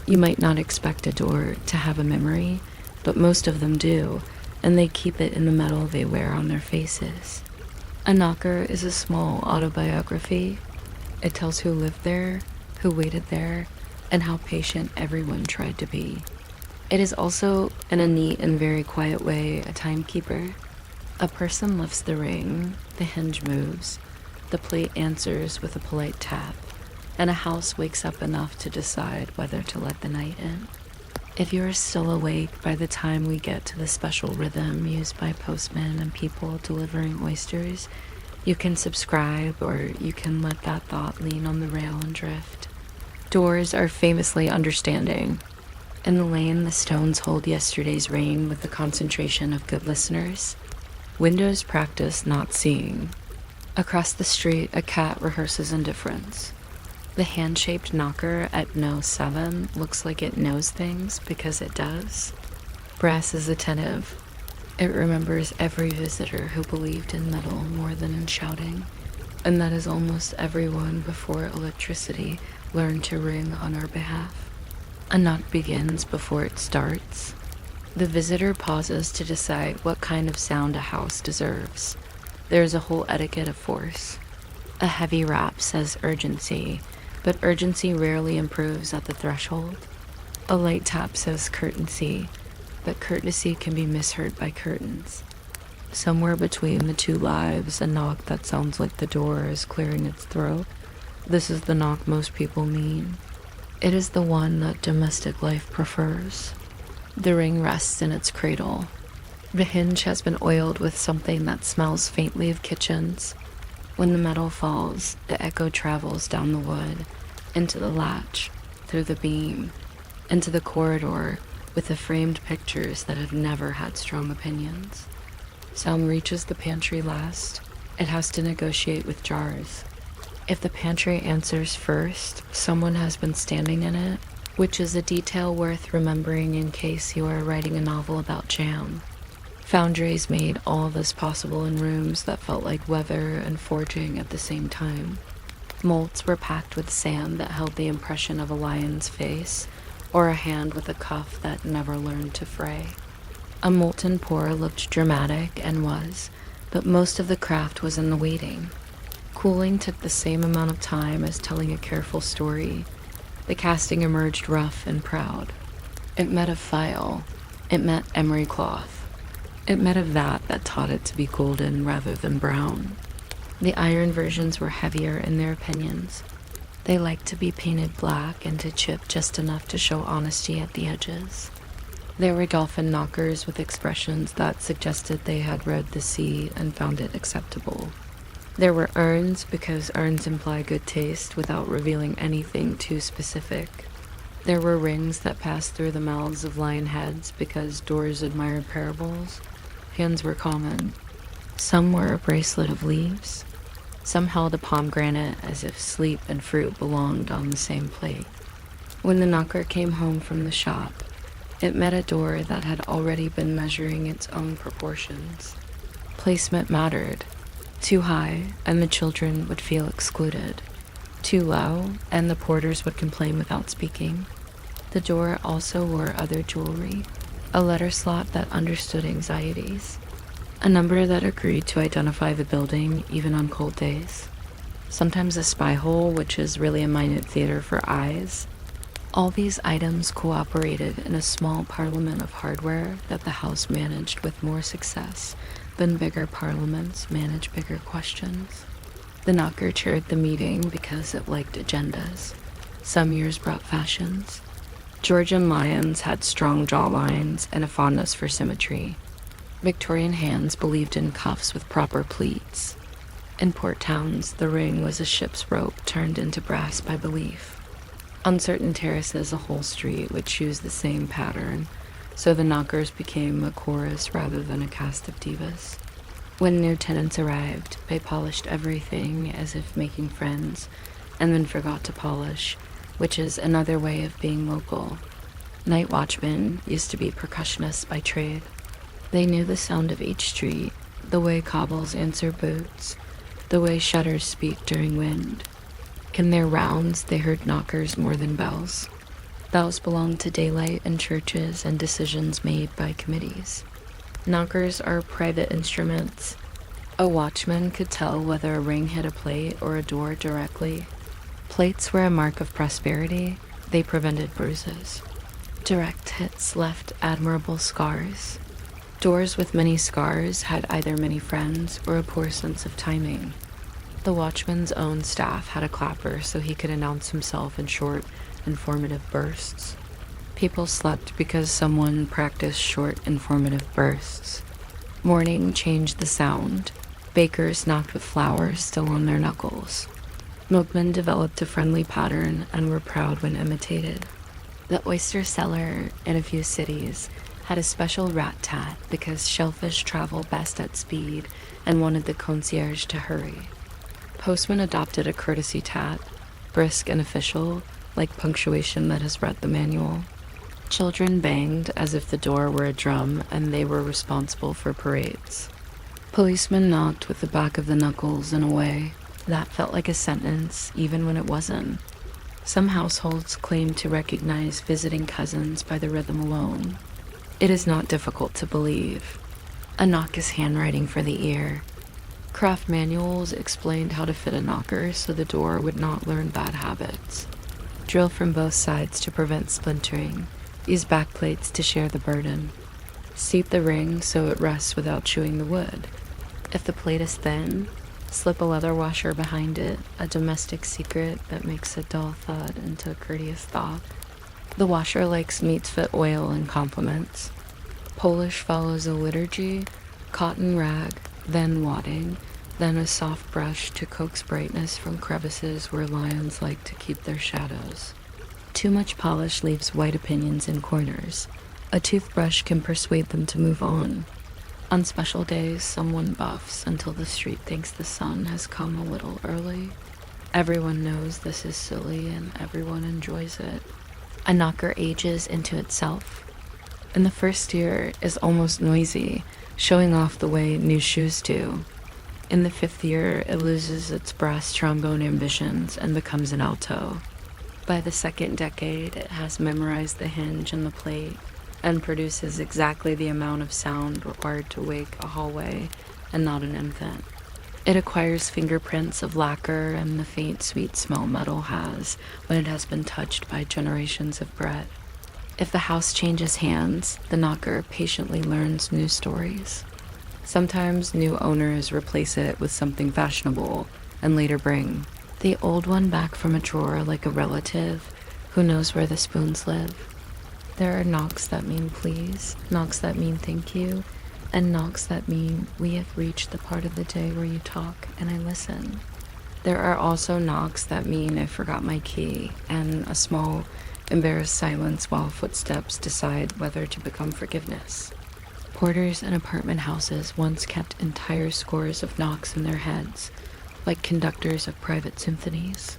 You might not expect a door to have a memory, but most of them do, and they keep it in the metal they wear on their faces. A knocker is a small autobiography. It tells who lived there, who waited there, and how patient everyone tried to be. It is also, in a neat and very quiet way, a timekeeper. A person lifts the ring, the hinge moves, the plate answers with a polite tap, and a house wakes up enough to decide whether to let the night in. If you are still awake by the time we get to the special rhythm used by postmen and people delivering oysters, you can subscribe, or you can let that thought lean on the rail and drift. Doors are famously understanding. In the lane, the stones hold yesterday's rain with the concentration of good listeners. Windows practice not seeing. Across the street, a cat rehearses indifference. The hand-shaped knocker at No. 7 looks like it knows things because it does. Brass is attentive. It remembers every visitor who believed in metal more than in shouting, and that is almost everyone before electricity learned to ring on our behalf. A knock begins before it starts. The visitor pauses to decide what kind of sound a house deserves. There is a whole etiquette of force. A heavy rap says urgency, but urgency rarely improves at the threshold. A light tap says courtesy, but courtesy can be misheard by curtains. Somewhere between the 2 lives, a knock that sounds like the door is clearing its throat. This is the knock most people mean. It is the one that domestic life prefers. The ring rests in its cradle. The hinge has been oiled with something that smells faintly of kitchens. When the metal falls, the echo travels down the wood, into the latch, through the beam, into the corridor with the framed pictures that have never had strong opinions. Sound reaches the pantry last. It has to negotiate with jars. If the pantry answers first, someone has been standing in it, which is a detail worth remembering in case you are writing a novel about jam. Foundries made all this possible in rooms that felt like weather and forging at the same time. Molds were packed with sand that held the impression of a lion's face, or a hand with a cuff that never learned to fray. A molten pour looked dramatic and was, but most of the craft was in the waiting. Cooling took the same amount of time as telling a careful story. The casting emerged rough and proud. It met a file. It met emery cloth. It met a vat that taught it to be golden rather than brown. The iron versions were heavier in their opinions. They liked to be painted black and to chip just enough to show honesty at the edges. There were dolphin knockers with expressions that suggested they had read the sea and found it acceptable. There were urns because urns imply good taste without revealing anything too specific. There were rings that passed through the mouths of lion heads because doors admired parables. Hands were common. Some were a bracelet of leaves. Some held a pomegranate as if sleep and fruit belonged on the same plate. When the knocker came home from the shop, it met a door that had already been measuring its own proportions. Placement mattered. Too high, and the children would feel excluded. Too low, and the porters would complain without speaking. The door also wore other jewelry, a letter slot that understood anxieties, a number that agreed to identify the building even on cold days, sometimes a spy hole, which is really a minute theater for eyes. All these items cooperated in a small parliament of hardware that the house managed with more success than bigger parliaments manage bigger questions. The knocker chaired the meeting because it liked agendas. Some years brought fashions. Georgian lions had strong jawlines and a fondness for symmetry. Victorian hands believed in cuffs with proper pleats. In port towns, the ring was a ship's rope turned into brass by belief. On certain terraces, a whole street would choose the same pattern, so the knockers became a chorus rather than a cast of divas. When new tenants arrived, they polished everything as if making friends, and then forgot to polish, which is another way of being local. Night watchmen used to be percussionists by trade. They knew the sound of each street, the way cobbles answer boots, the way shutters speak during wind. In their rounds, they heard knockers more than bells. Bells belonged to daylight and churches and decisions made by committees. Knockers are private instruments. A watchman could tell whether a ring hit a plate or a door directly. Plates were a mark of prosperity. They prevented bruises. Direct hits left admirable scars. Doors with many scars had either many friends or a poor sense of timing. The watchman's own staff had a clapper so he could announce himself in short, informative bursts. People slept because someone practiced short, informative bursts. Morning changed the sound. Bakers knocked with flour still on their knuckles. Milkmen developed a friendly pattern and were proud when imitated. The oyster cellar in a few cities had a special rat-tat because shellfish travel best at speed and wanted the concierge to hurry. Postmen adopted a courtesy tat, brisk and official, like punctuation that has read the manual. Children banged as if the door were a drum and they were responsible for parades. Policemen knocked with the back of the knuckles in a way that felt like a sentence even when it wasn't. Some households claimed to recognize visiting cousins by the rhythm alone. It is not difficult to believe. A knock is handwriting for the ear. Craft manuals explained how to fit a knocker so the door would not learn bad habits. Drill from both sides to prevent splintering. Use backplates to share the burden. Seat the ring so it rests without chewing the wood. If the plate is thin, slip a leather washer behind it, a domestic secret that makes a dull thud into a courteous thought. The washer likes meats fit oil and compliments. Polish follows a liturgy, cotton rag, then wadding, then a soft brush to coax brightness from crevices where lions like to keep their shadows. Too much polish leaves white opinions in corners. A toothbrush can persuade them to move on. On special days, someone buffs until the street thinks the sun has come a little early. Everyone knows this is silly and everyone enjoys it. A knocker ages into itself. In the first year is almost noisy, showing off the way new shoes do. In the 5th year, it loses its brass trombone ambitions and becomes an alto. By the 2nd decade, it has memorized the hinge and the plate and produces exactly the amount of sound required to wake a hallway and not an infant. It acquires fingerprints of lacquer and the faint sweet smell metal has when it has been touched by generations of bread. If the house changes hands, the knocker patiently learns new stories. Sometimes new owners replace it with something fashionable and later bring the old one back from a drawer like a relative who knows where the spoons live. There are knocks that mean please, knocks that mean thank you, and knocks that mean we have reached the part of the day where you talk and I listen. There are also knocks that mean I forgot my key, and a small, embarrassed silence while footsteps decide whether to become forgiveness. Porters in apartment houses once kept entire scores of knocks in their heads, like conductors of private symphonies.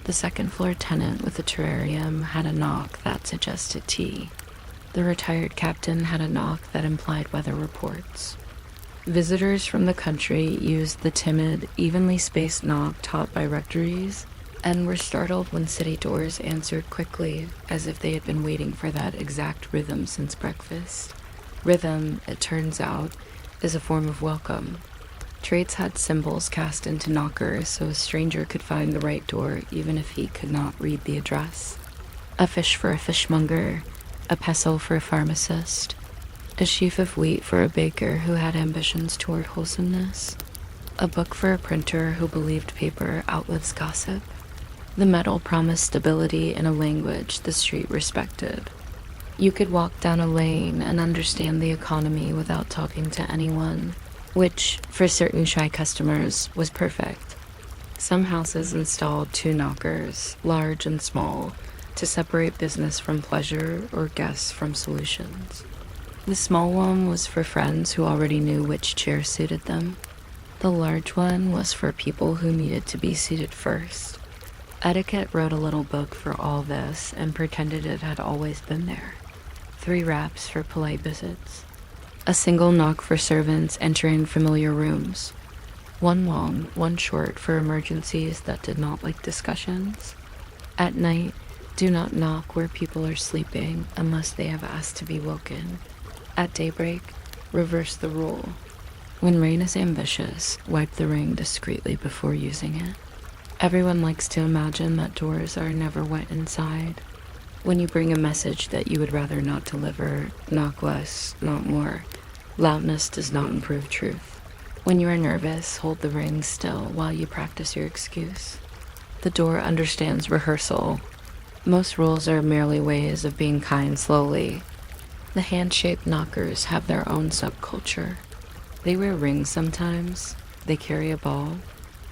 The second-floor tenant with a terrarium had a knock that suggested tea. The retired captain had a knock that implied weather reports. Visitors from the country used the timid, evenly spaced knock taught by rectories, and were startled when city doors answered quickly, as if they had been waiting for that exact rhythm since breakfast. Rhythm, it turns out, is a form of welcome. Trades had symbols cast into knockers so a stranger could find the right door even if he could not read the address. A fish for a fishmonger, a pestle for a pharmacist, a sheaf of wheat for a baker who had ambitions toward wholesomeness, a book for a printer who believed paper outlives gossip. The metal promised stability in a language the street respected. You could walk down a lane and understand the economy without talking to anyone, which, for certain shy customers, was perfect. Some houses installed 2 knockers, large and small, to separate business from pleasure or guests from solutions. The small one was for friends who already knew which chair suited them. The large one was for people who needed to be seated first. Etiquette wrote a little book for all this and pretended it had always been there. 3 raps for polite visits. A single knock for servants entering familiar rooms. 1 long, 1 short for emergencies that did not like discussions. At night, do not knock where people are sleeping unless they have asked to be woken. At daybreak, reverse the rule. When rain is ambitious, wipe the ring discreetly before using it. Everyone likes to imagine that doors are never wet inside. When you bring a message that you would rather not deliver, knock less, not more. Loudness does not improve truth. When you are nervous, hold the ring still while you practice your excuse. The door understands rehearsal. Most rules are merely ways of being kind slowly. The hand-shaped knockers have their own subculture. They wear rings sometimes. They carry a ball.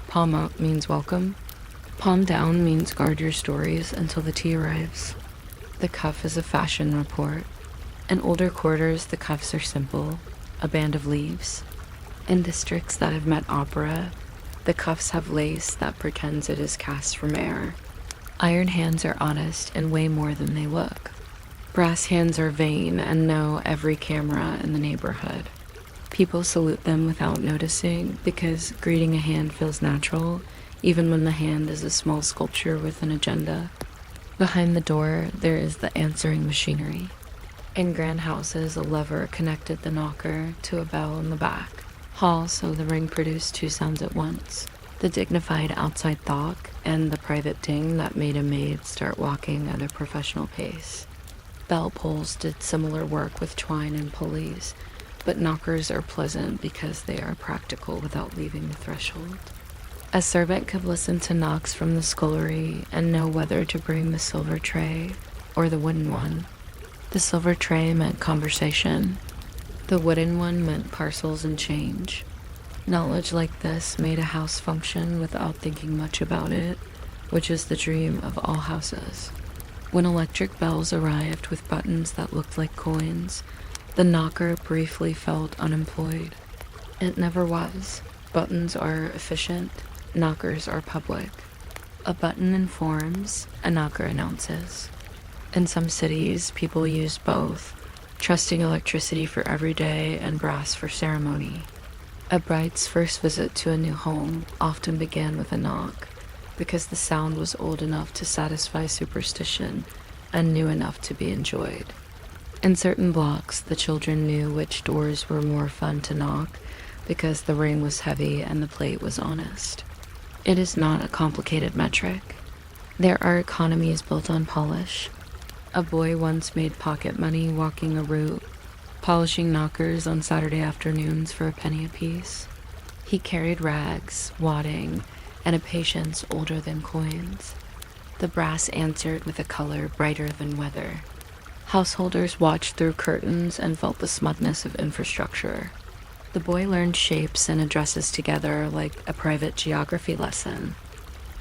Palm up means welcome. Palm down means guard your stories until the tea arrives. The cuff is a fashion report. In older quarters, the cuffs are simple, a band of leaves. In districts that have met opera, the cuffs have lace that pretends it is cast from air. Iron hands are honest and weigh more than they look. Brass hands are vain and know every camera in the neighborhood. People salute them without noticing because greeting a hand feels natural, even when the hand is a small sculpture with an agenda. Behind the door, there is the answering machinery. In grand houses, a lever connected the knocker to a bell in the back. Hall, so the ring produced 2 sounds at once. The dignified outside thok and the private ding that made a maid start walking at a professional pace. Bell pulls did similar work with twine and pulleys, but knockers are pleasant because they are practical without leaving the threshold. A servant could listen to knocks from the scullery and know whether to bring the silver tray or the wooden one. The silver tray meant conversation. The wooden one meant parcels and change. Knowledge like this made a house function without thinking much about it, which is the dream of all houses. When electric bells arrived with buttons that looked like coins, the knocker briefly felt unemployed. It never was. Buttons are efficient. Knockers are public. A button informs, a knocker announces. In some cities, people use both, trusting electricity for everyday and brass for ceremony. A bride's first visit to a new home often began with a knock, because the sound was old enough to satisfy superstition and new enough to be enjoyed. In certain blocks, the children knew which doors were more fun to knock because the ring was heavy and the plate was honest. It is not a complicated metric. There are economies built on polish. A boy once made pocket money walking a route, polishing knockers on Saturday afternoons for a penny apiece. He carried rags, wadding, and a patience older than coins. The brass answered with a color brighter than weather. Householders watched through curtains and felt the smugness of infrastructure. The boy learned shapes and addresses together like a private geography lesson.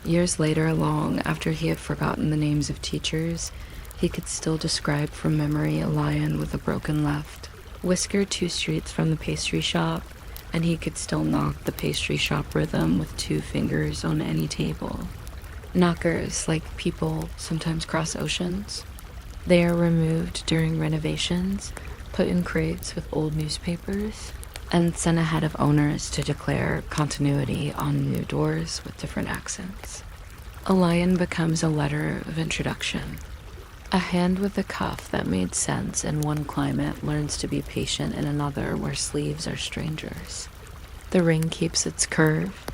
Years later, long after he had forgotten the names of teachers, he could still describe from memory a lion with a broken left. Whisker 2 streets from the pastry shop, and he could still knock the pastry shop rhythm with 2 fingers on any table. Knockers, like people, sometimes cross oceans. They are removed during renovations, put in crates with old newspapers, and sent ahead of owners to declare continuity on new doors with different accents. A lion becomes a letter of introduction. A hand with a cuff that made sense in one climate learns to be patient in another where sleeves are strangers. The ring keeps its curve.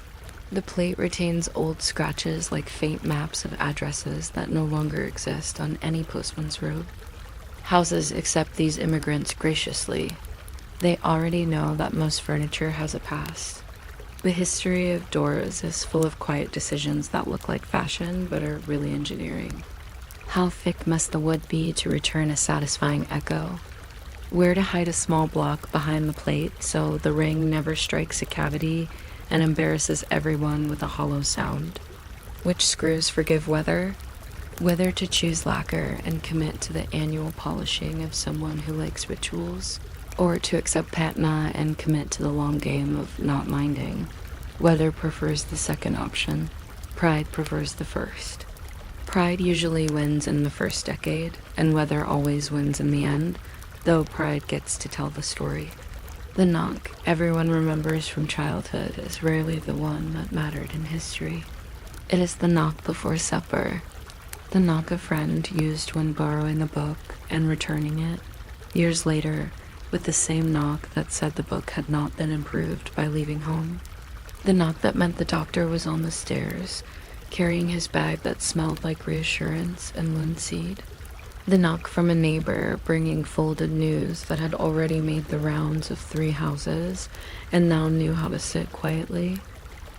The plate retains old scratches like faint maps of addresses that no longer exist on any postman's route. Houses accept these immigrants graciously. They already know that most furniture has a past. The history of doors is full of quiet decisions that look like fashion but are really engineering. How thick must the wood be to return a satisfying echo? Where to hide a small block behind the plate so the ring never strikes a cavity and embarrasses everyone with a hollow sound? Which screws forgive weather? Whether to choose lacquer and commit to the annual polishing of someone who likes rituals, or to accept patina and commit to the long game of not minding. Weather prefers the second option. Pride prefers the first. Pride usually wins in the first decade, and weather always wins in the end, though pride gets to tell the story. The knock everyone remembers from childhood is rarely the one that mattered in history. It is the knock before supper, the knock a friend used when borrowing a book and returning it, years later, with the same knock that said the book had not been improved by leaving home. The knock that meant the doctor was on the stairs, carrying his bag that smelled like reassurance and linseed. The knock from a neighbor bringing folded news that had already made the rounds of 3 houses and now knew how to sit quietly.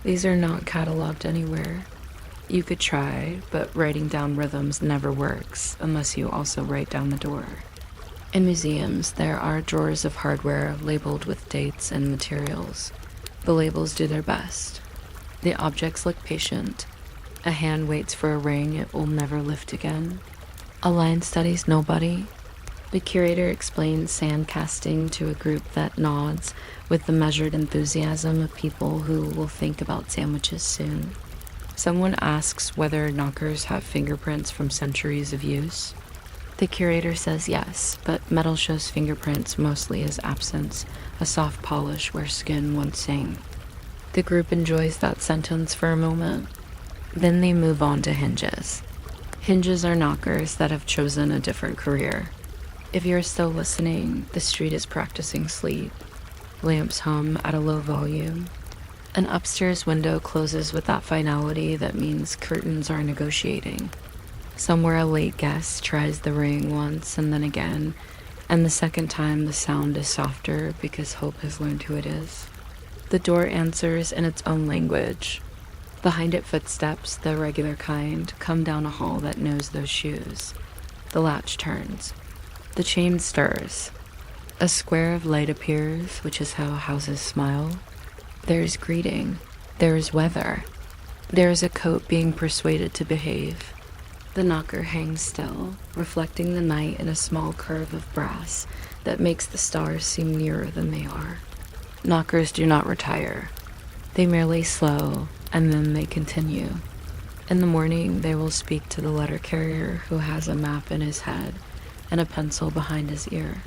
These are not cataloged anywhere. You could try, but writing down rhythms never works unless you also write down the door. In museums, there are drawers of hardware labeled with dates and materials. The labels do their best. The objects look patient. A hand waits for a ring it will never lift again. A line studies nobody. The curator explains sand casting to a group that nods with the measured enthusiasm of people who will think about sandwiches soon. Someone asks whether knockers have fingerprints from centuries of use. The curator says yes, but metal shows fingerprints mostly as absence, a soft polish where skin once sang. The group enjoys that sentence for a moment. Then they move on to hinges. Hinges are knockers that have chosen a different career. If you're still listening, the street is practicing sleep. Lamps hum at a low volume. An upstairs window closes with that finality that means curtains are negotiating. Somewhere a late guest tries the ring once and then again, and the second time the sound is softer because hope has learned who it is. The door answers in its own language. Behind it, footsteps, the regular kind, come down a hall that knows those shoes. The latch turns. The chain stirs. A square of light appears, which is how houses smile. There is greeting. There is weather. There is a coat being persuaded to behave. The knocker hangs still, reflecting the night in a small curve of brass that makes the stars seem nearer than they are. Knockers do not retire. They merely slow, and then they continue. In the morning, they will speak to the letter carrier who has a map in his head and a pencil behind his ear.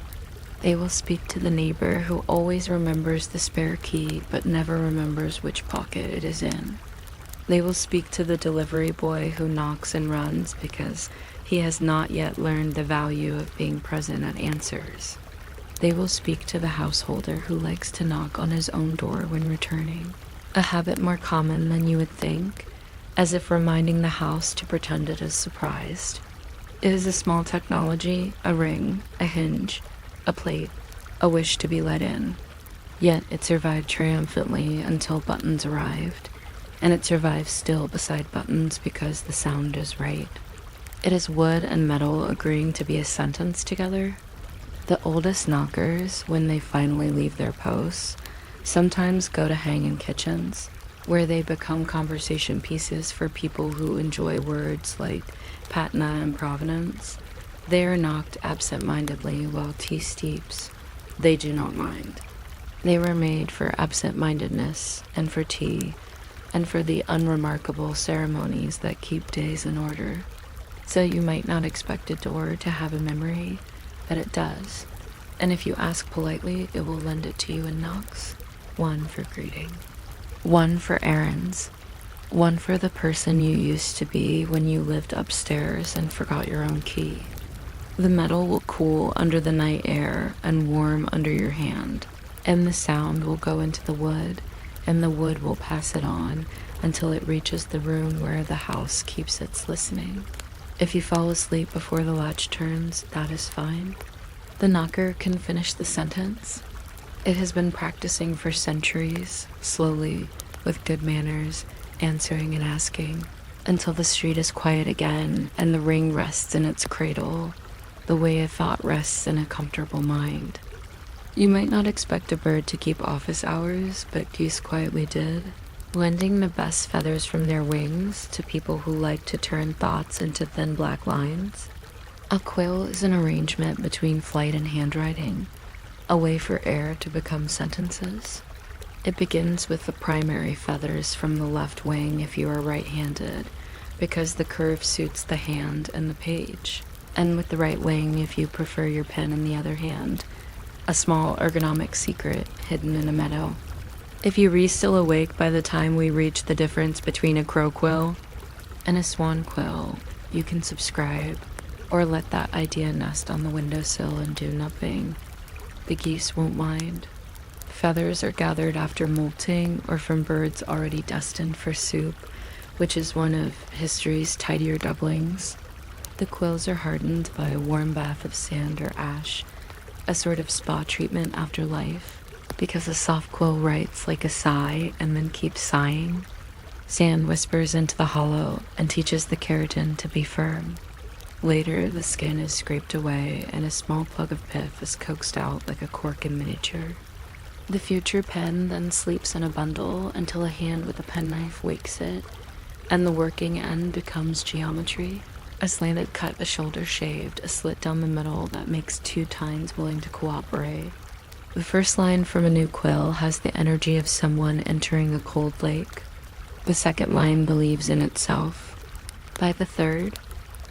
They will speak to the neighbor who always remembers the spare key but never remembers which pocket it is in. They will speak to the delivery boy who knocks and runs because he has not yet learned the value of being present at answers. They will speak to the householder who likes to knock on his own door when returning, a habit more common than you would think, as if reminding the house to pretend it is surprised. It is a small technology, a ring, a hinge, a plate, a wish to be let in. Yet it survived triumphantly until buttons arrived, and it survives still beside buttons because the sound is right. It is wood and metal agreeing to be a sentence together. The oldest knockers, when they finally leave their posts, sometimes go to hang in kitchens, where they become conversation pieces for people who enjoy words like patina and provenance. They are knocked absent-mindedly while tea steeps. They do not mind. They were made for absent-mindedness and for tea and for the unremarkable ceremonies that keep days in order. So you might not expect a door to have a memory, but it does. And if you ask politely, it will lend it to you in knocks. One for greeting. One for errands. One for the person you used to be when you lived upstairs and forgot your own key. The metal will cool under the night air and warm under your hand, and the sound will go into the wood, and the wood will pass it on until it reaches the room where the house keeps its listening. If you fall asleep before the latch turns, that is fine. The knocker can finish the sentence. It has been practicing for centuries, slowly, with good manners, answering and asking. until the street is quiet again and the ring rests in its cradle, the way a thought rests in a comfortable mind. You might not expect a bird to keep office hours, but geese quietly did, lending the best feathers from their wings to people who like to turn thoughts into thin black lines. A quill is an arrangement between flight and handwriting, a way for air to become sentences. It begins with the primary feathers from the left wing if you are right-handed, because the curve suits the hand and the page, and with the right wing if you prefer your pen in the other hand, a small ergonomic secret hidden in a meadow. If you re still awake by the time we reach the difference between a crow quill and a swan quill, you can subscribe, or let that idea nest on the windowsill and do nothing. The geese won't mind. Feathers are gathered after molting or from birds already destined for soup, which is one of history's tidier doublings. The quills are hardened by a warm bath of sand or ash, a sort of spa treatment after life, because a soft quill writes like a sigh and then keeps sighing. Sand whispers into the hollow and teaches the keratin to be firm. Later, the skin is scraped away and a small plug of pith is coaxed out like a cork in miniature. The future pen then sleeps in a bundle until a hand with a penknife wakes it, and the working end becomes geometry. A slanted cut, a shoulder shaved, a slit down the middle that makes two tines willing to cooperate. The first line from a new quill has the energy of someone entering a cold lake. The second line believes in itself. By the third,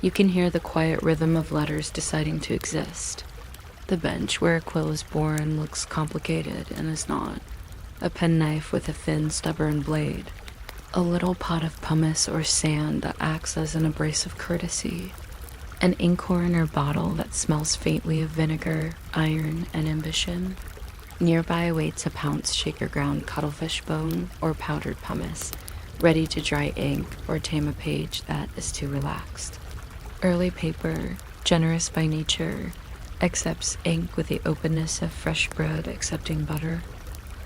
you can hear the quiet rhythm of letters deciding to exist. The bench where a quill is born looks complicated and is not. A penknife with a thin, stubborn blade. A little pot of pumice or sand that acts as an abrasive courtesy. An inkhorn or bottle that smells faintly of vinegar, iron, and ambition. Nearby waits a pounce shaker ground cuttlefish bone or powdered pumice, ready to dry ink or tame a page that is too relaxed. Early paper, generous by nature, accepts ink with the openness of fresh bread accepting butter.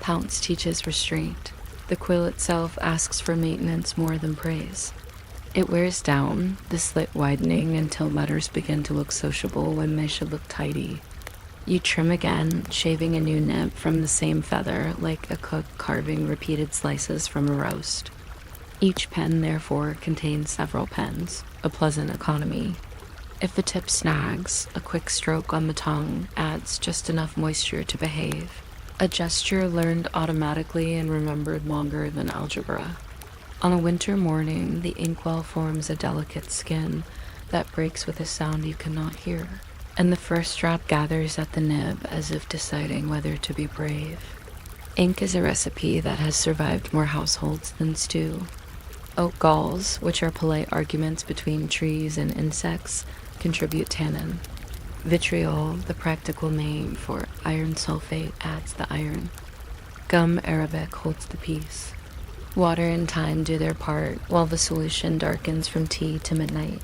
Pounce teaches restraint. The quill itself asks for maintenance more than praise. It wears down, the slit widening until letters begin to look sociable when they should look tidy. You trim again, shaving a new nib from the same feather like a cook carving repeated slices from a roast. Each pen, therefore, contains several pens, a pleasant economy. If the tip snags, a quick stroke on the tongue adds just enough moisture to behave. A gesture learned automatically and remembered longer than algebra. On a winter morning, the inkwell forms a delicate skin that breaks with a sound you cannot hear, and the first drop gathers at the nib as if deciding whether to be brave. Ink is a recipe that has survived more households than stew. Oak galls, which are polite arguments between trees and insects, contribute tannin. Vitriol, the practical name for iron sulfate, adds the iron. Gum arabic holds the peace. Water and time do their part, while the solution darkens from tea to midnight.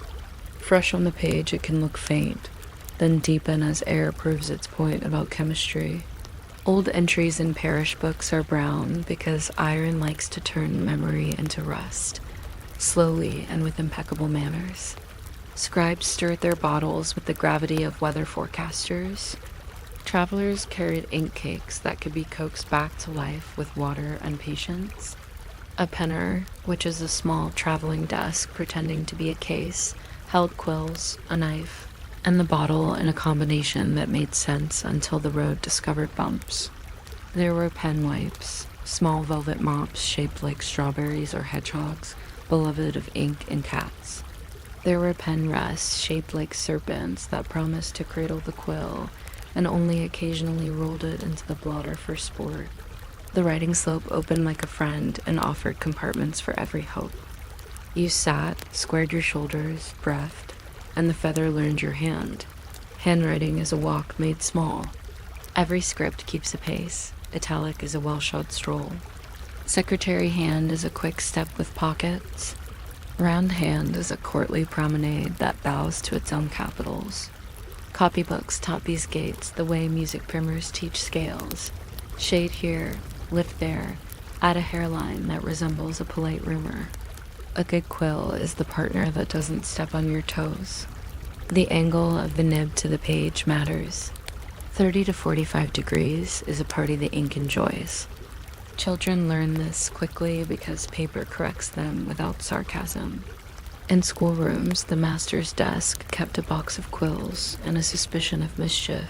Fresh on the page, it can look faint, then deepen as air proves its point about chemistry. Old entries in parish books are brown because iron likes to turn memory into rust, slowly and with impeccable manners. Scribes stirred their bottles with the gravity of weather forecasters. Travelers carried ink cakes that could be coaxed back to life with water and patience. A penner, which is a small traveling desk pretending to be a case, held quills, a knife, and the bottle in a combination that made sense until the road discovered bumps. There were pen wipes, small velvet mops shaped like strawberries or hedgehogs, beloved of ink and cats. There were pen rests shaped like serpents that promised to cradle the quill and only occasionally rolled it into the blotter for sport. The writing slope opened like a friend and offered compartments for every hope. You sat, squared your shoulders, breathed, and the feather learned your hand. Handwriting is a walk made small. Every script keeps a pace. Italic is a well-shod stroll. Secretary hand is a quick step with pockets. Round hand is a courtly promenade that bows to its own capitals. Copybooks taught these gates the way music primers teach scales. Shade here, lift there, add a hairline that resembles a polite rumor. A good quill is the partner that doesn't step on your toes. The angle of the nib to the page matters. 30 to 45 degrees is a party the ink enjoys. Children learn this quickly because paper corrects them without sarcasm. In schoolrooms, the master's desk kept a box of quills and a suspicion of mischief.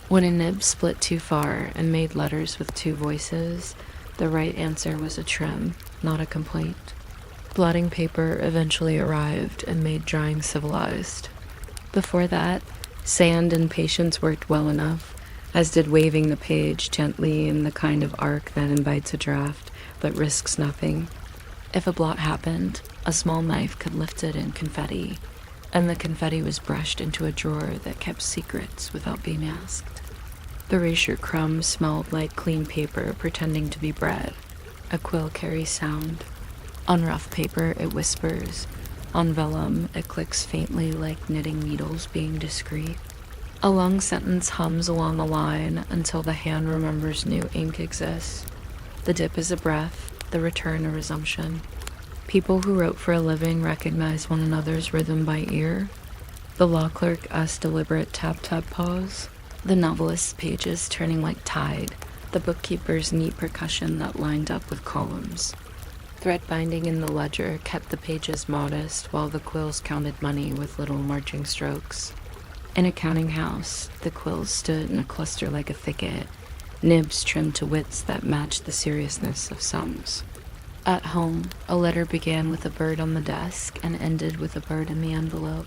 When a nib split too far and made letters with two voices, the right answer was a trim, not a complaint. Blotting paper eventually arrived and made drawing civilized. Before that, sand and patience worked well enough, as did waving the page gently in the kind of arc that invites a draft but risks nothing. If a blot happened, a small knife could lift it in confetti, and the confetti was brushed into a drawer that kept secrets without being asked. The erasure crumbs smelled like clean paper pretending to be bread. A quill carries sound. On rough paper, it whispers. On vellum, it clicks faintly like knitting needles being discreet. A long sentence hums along a line until the hand remembers new ink exists. The dip is a breath, the return a resumption. People who wrote for a living recognize one another's rhythm by ear. The law clerk asks deliberate tap-tap pause. The novelist's pages turning like tide. The bookkeeper's neat percussion that lined up with columns. Thread binding in the ledger kept the pages modest while the quills counted money with little marching strokes. In a counting house, the quills stood in a cluster like a thicket, nibs trimmed to widths that matched the seriousness of sums. At home, a letter began with a bird on the desk and ended with a bird in the envelope.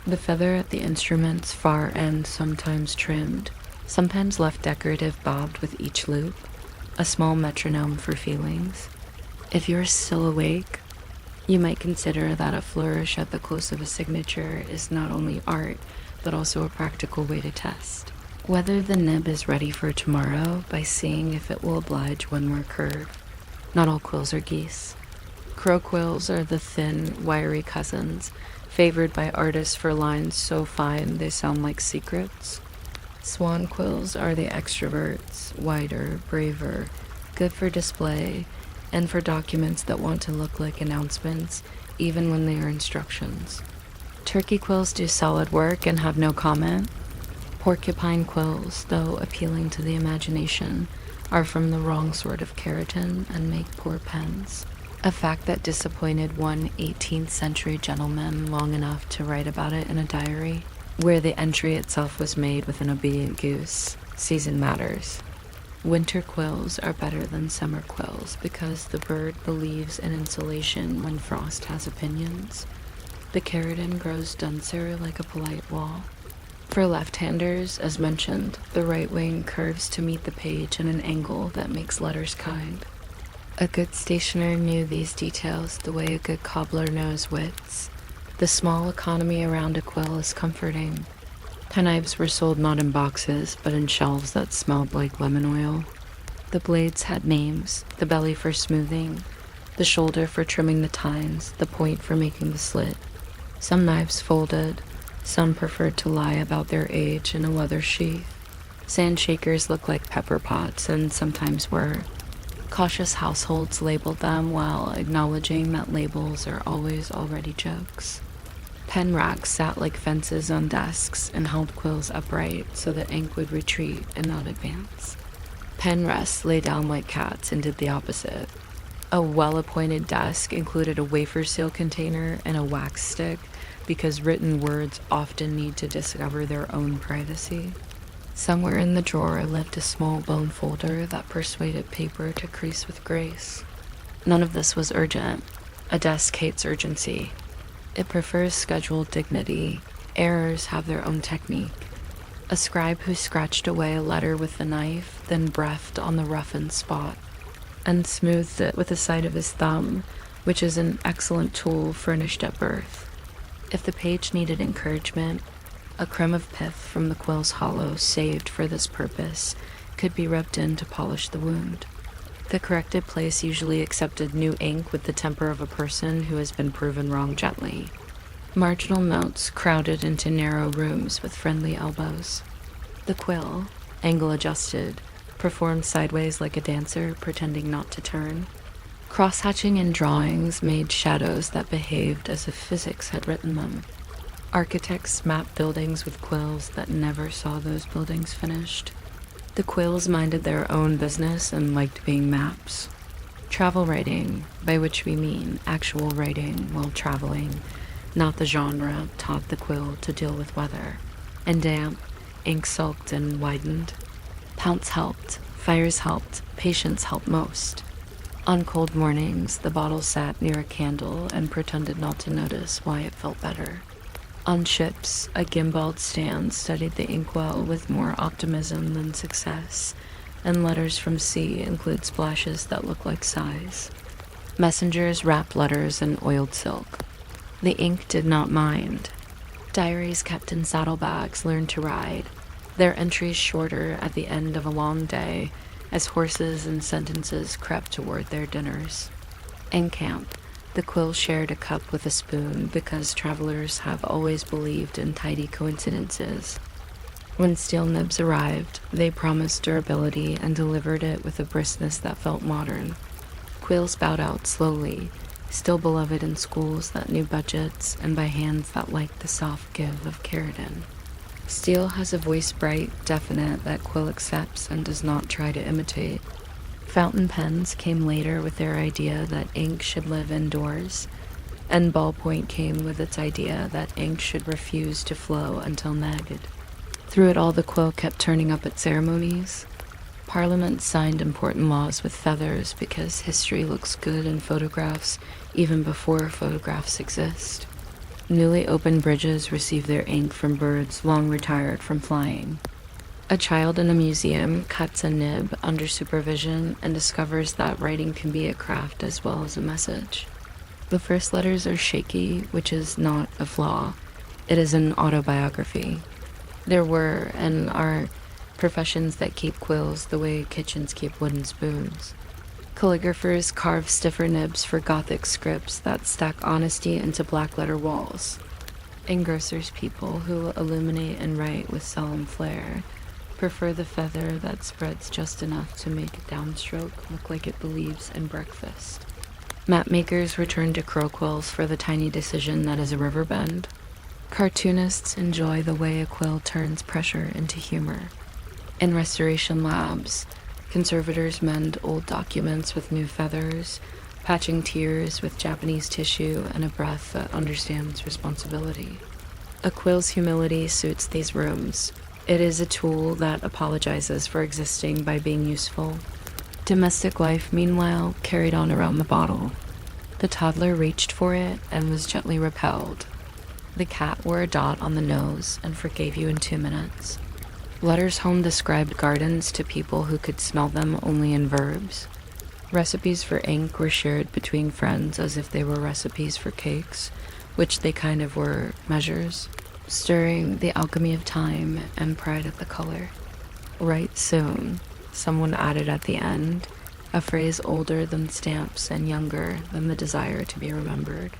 The feather at the instrument's far end sometimes trimmed, sometimes left decorative bobbed with each loop, a small metronome for feelings. If you're still awake, you might consider that a flourish at the close of a signature is not only art, but also a practical way to test whether the nib is ready for tomorrow by seeing if it will oblige one more curve. Not all quills are geese. Crow quills are the thin, wiry cousins, favored by artists for lines so fine they sound like secrets. Swan quills are the extroverts, wider, braver, good for display, and for documents that want to look like announcements, even when they are instructions. Turkey quills do solid work and have no comment. Porcupine quills, though appealing to the imagination, are from the wrong sort of keratin and make poor pens. A fact that disappointed one 18th century gentleman long enough to write about it in a diary, where the entry itself was made with an obedient goose. Season matters. Winter quills are better than summer quills because the bird believes in insulation when frost has opinions. The keratin grows denser like a polite wall. For left-handers, as mentioned, the right wing curves to meet the page at an angle that makes letters kind. A good stationer knew these details the way a good cobbler knows wits. The small economy around a quill is comforting. Penknives were sold not in boxes, but in shelves that smelled like lemon oil. The blades had names, the belly for smoothing, the shoulder for trimming the tines, the point for making the slit. Some knives folded, some preferred to lie about their age in a leather sheath. Sand shakers looked like pepper pots, and sometimes were. Cautious households labeled them while acknowledging that labels are always already jokes. Pen racks sat like fences on desks and held quills upright so that ink would retreat and not advance. Pen rests lay down like cats and did the opposite. A well-appointed desk included a wafer seal container and a wax stick because written words often need to discover their own privacy. Somewhere in the drawer lived a small bone folder that persuaded paper to crease with grace. None of this was urgent. A desk hates urgency. It prefers scheduled dignity. Errors have their own technique. A scribe who scratched away a letter with a knife, then breathed on the roughened spot, and smoothed it with the side of his thumb, which is an excellent tool furnished at birth. If the page needed encouragement, a crumb of pith from the quill's hollow saved for this purpose could be rubbed in to polish the wound. The corrected place usually accepted new ink with the temper of a person who has been proven wrong gently. Marginal notes crowded into narrow rooms with friendly elbows. The quill, angle adjusted, performed sideways like a dancer pretending not to turn. Cross-hatching in drawings made shadows that behaved as if physics had written them. Architects mapped buildings with quills that never saw those buildings finished. The quills minded their own business and liked being maps. Travel writing, by which we mean actual writing while traveling, not the genre, taught the quill to deal with weather. And damp, ink sulked and widened. Pounce helped, fires helped, patience helped most. On cold mornings, the bottle sat near a candle and pretended not to notice why it felt better. On ships, a gimbaled stand studied the inkwell with more optimism than success, and letters from sea include splashes that look like sighs. Messengers wrapped letters in oiled silk. The ink did not mind. Diaries kept in saddlebags learned to ride, their entries shorter at the end of a long day as horses and sentences crept toward their dinners. In camp, the quill shared a cup with a spoon because travelers have always believed in tidy coincidences. When steel nibs arrived, they promised durability and delivered it with a briskness that felt modern. Quills bowed out slowly, still beloved in schools that knew budgets and by hands that liked the soft give of keratin. Steel has a voice bright, definite that quill accepts and does not try to imitate. Fountain pens came later with their idea that ink should live indoors, and ballpoint came with its idea that ink should refuse to flow until nagged. Through it all, the quill kept turning up at ceremonies. Parliament signed important laws with feathers because history looks good in photographs even before photographs exist. Newly opened bridges receive their ink from birds long retired from flying. A child in a museum cuts a nib under supervision and discovers that writing can be a craft as well as a message. The first letters are shaky, which is not a flaw. It is an autobiography. There were and are professions that keep quills the way kitchens keep wooden spoons. Calligraphers carve stiffer nibs for Gothic scripts that stack honesty into black-letter walls. Engrossers people who illuminate and write with solemn flair prefer the feather that spreads just enough to make a downstroke look like it believes in breakfast. Mapmakers return to crow quills for the tiny decision that is a river bend. Cartoonists enjoy the way a quill turns pressure into humor. In restoration labs, conservators mend old documents with new feathers, patching tears with Japanese tissue and a breath that understands responsibility. A quill's humility suits these rooms. It is a tool that apologizes for existing by being useful. Domestic life, meanwhile, carried on around the bottle. The toddler reached for it and was gently repelled. The cat wore a dot on the nose and forgave you in 2 minutes. Letters home described gardens to people who could smell them only in verbs. Recipes for ink were shared between friends as if they were recipes for cakes, which they kind of were measures, stirring the alchemy of time and pride of the color. Write soon, someone added at the end, a phrase older than stamps and younger than the desire to be remembered.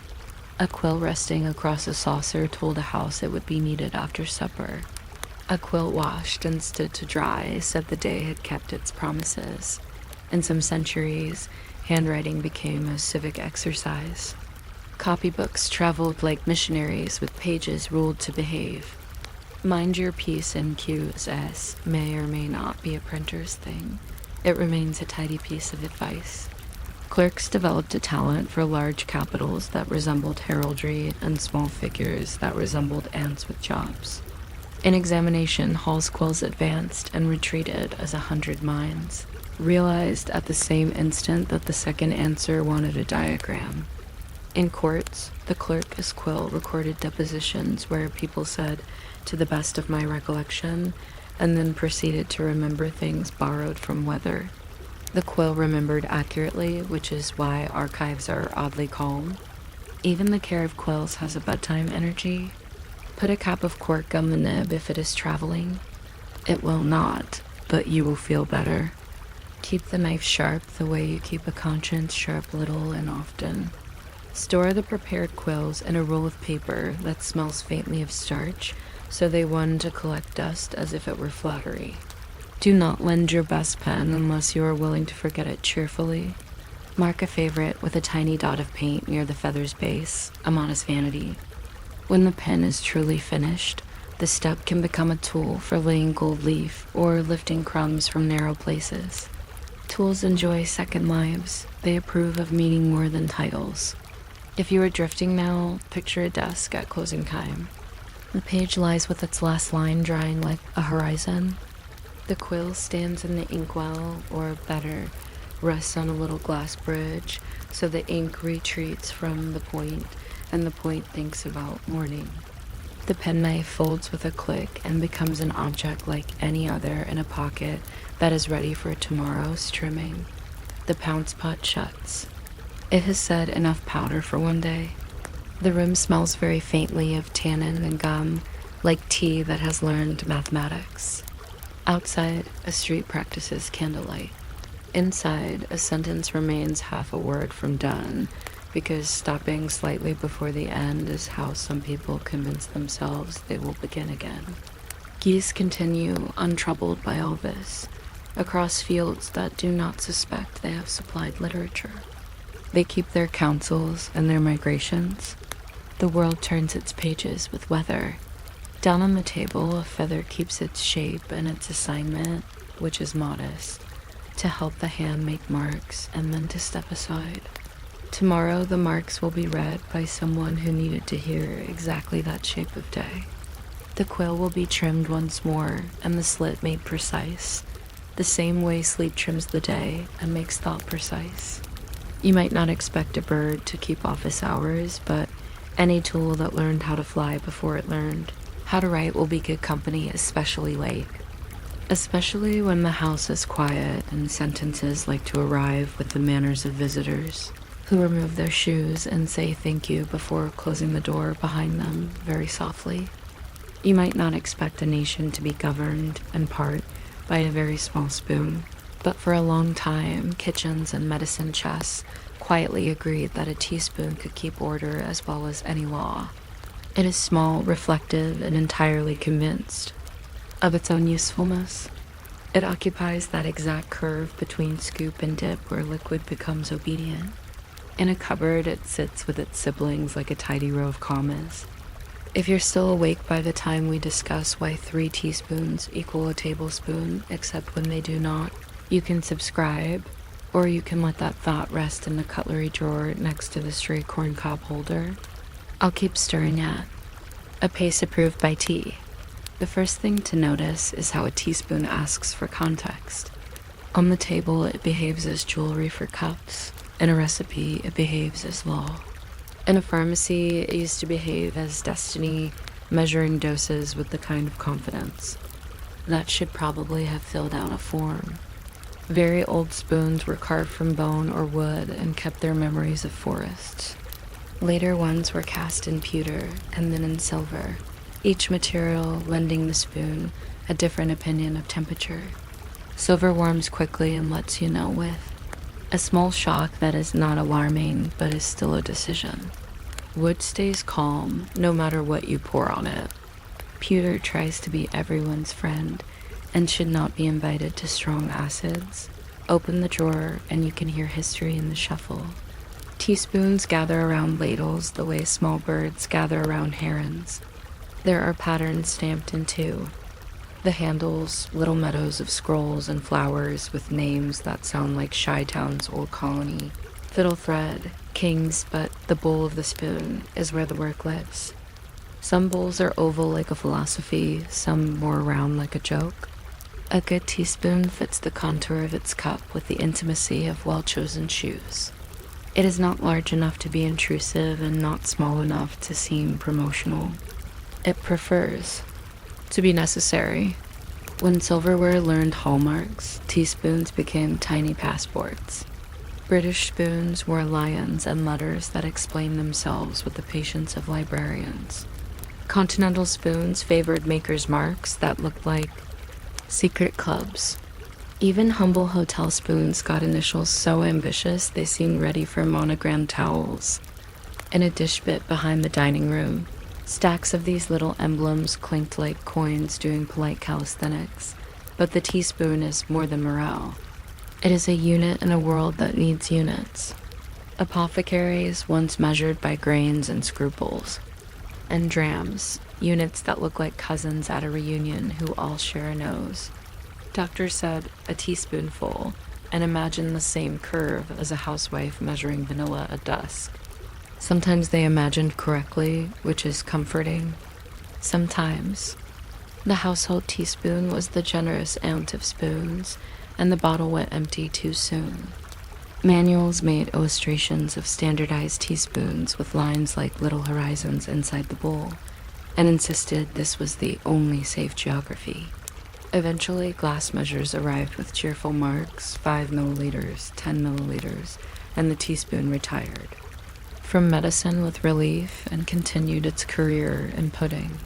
A quill resting across a saucer told a house it would be needed after supper. A quill washed and stood to dry said the day had kept its promises. In some centuries, handwriting became a civic exercise. Copybooks traveled like missionaries with pages ruled to behave. Mind your piece in QS may or may not be a printer's thing. It remains a tidy piece of advice. Clerks developed a talent for large capitals that resembled heraldry and small figures that resembled ants with jobs. In examination, Hall's quills advanced and retreated as 100 minds, realized at the same instant that the second answer wanted a diagram. In courts, the clerk's quill recorded depositions where people said, "to the best of my recollection," and then proceeded to remember things borrowed from weather. The quill remembered accurately, which is why archives are oddly calm. Even the care of quills has a bedtime energy. Put a cap of cork on the nib if it is traveling. It will not, but you will feel better. Keep the knife sharp the way you keep a conscience sharp little and often. Store the prepared quills in a roll of paper that smells faintly of starch, so they run to collect dust as if it were flattery. Do not lend your best pen unless you are willing to forget it cheerfully. Mark a favorite with a tiny dot of paint near the feather's base, a modest vanity. When the pen is truly finished, the step can become a tool for laying gold leaf or lifting crumbs from narrow places. Tools enjoy second lives. They approve of meaning more than titles. If you are drifting now, picture a desk at closing time. The page lies with its last line drying like a horizon. The quill stands in the inkwell, or better, rests on a little glass bridge, so the ink retreats from the point, and the point thinks about morning. The penknife folds with a click and becomes an object like any other in a pocket that is ready for tomorrow's trimming. The pounce pot shuts. It has said enough powder for one day. The room smells very faintly of tannin and gum, like tea that has learned mathematics. Outside, a street practices candlelight. Inside, a sentence remains half a word from done, because stopping slightly before the end is how some people convince themselves they will begin again. Geese continue, untroubled by all this, across fields that do not suspect they have supplied literature. They keep their counsels and their migrations. The world turns its pages with weather. Down on the table, a feather keeps its shape and its assignment, which is modest, to help the hand make marks and then to step aside. Tomorrow, the marks will be read by someone who needed to hear exactly that shape of day. The quill will be trimmed once more, and the slit made precise, the same way sleep trims the day and makes thought precise. You might not expect a bird to keep office hours, but any tool that learned how to fly before it learned how to write will be good company, especially late. Especially when the house is quiet and sentences like to arrive with the manners of visitors, who remove their shoes and say thank you before closing the door behind them very softly. You might not expect a nation to be governed, in part, by a very small spoon, but for a long time, kitchens and medicine chests quietly agreed that a teaspoon could keep order as well as any law. It is small, reflective, and entirely convinced of its own usefulness. It occupies that exact curve between scoop and dip where liquid becomes obedient. In a cupboard, it sits with its siblings like a tidy row of commas. If you're still awake by the time we discuss why 3 teaspoons equal a tablespoon, except when they do not, you can subscribe, or you can let that thought rest in the cutlery drawer next to the stray corn cob holder. I'll keep stirring at a pace approved by tea. The first thing to notice is how a teaspoon asks for context. On the table, it behaves as jewelry for cups. In a recipe, it behaves as law. In a pharmacy, it used to behave as destiny, measuring doses with the kind of confidence that should probably have filled out a form. Very old spoons were carved from bone or wood and kept their memories of forests. Later ones were cast in pewter and then in silver, each material lending the spoon a different opinion of temperature. Silver warms quickly and lets you know with a small shock that is not alarming, but is still a decision. Wood stays calm, no matter what you pour on it. Pewter tries to be everyone's friend, and should not be invited to strong acids. Open the drawer, and you can hear history in the shuffle. Teaspoons gather around ladles the way small birds gather around herons. There are patterns stamped in two. The handles, little meadows of scrolls and flowers with names that sound like Chi-Town's old colony. Fiddle thread, kings, but the bowl of the spoon is where the work lives. Some bowls are oval like a philosophy, some more round like a joke. A good teaspoon fits the contour of its cup with the intimacy of well-chosen shoes. It is not large enough to be intrusive and not small enough to seem promotional. It prefers to be necessary. When silverware learned hallmarks, teaspoons became tiny passports. British spoons wore lions and letters that explained themselves with the patience of librarians. Continental spoons favored makers' marks that looked like secret clubs. Even humble hotel spoons got initials so ambitious they seemed ready for monogrammed towels. In a dish bit behind the dining room, stacks of these little emblems clinked like coins doing polite calisthenics, but the teaspoon is more than morale. It is a unit in a world that needs units. Apothecaries, once measured by grains and scruples. And drams, units that look like cousins at a reunion who all share a nose. Doctors said a teaspoonful, and imagine the same curve as a housewife measuring vanilla at dusk. Sometimes they imagined correctly, which is comforting. Sometimes. The household teaspoon was the generous aunt of spoons, and the bottle went empty too soon. Manuals made illustrations of standardized teaspoons with lines like little horizons inside the bowl, and insisted this was the only safe geography. Eventually, glass measures arrived with cheerful marks, 5 milliliters, 10 milliliters, and the teaspoon retired. From medicine with relief and continued its career in pudding.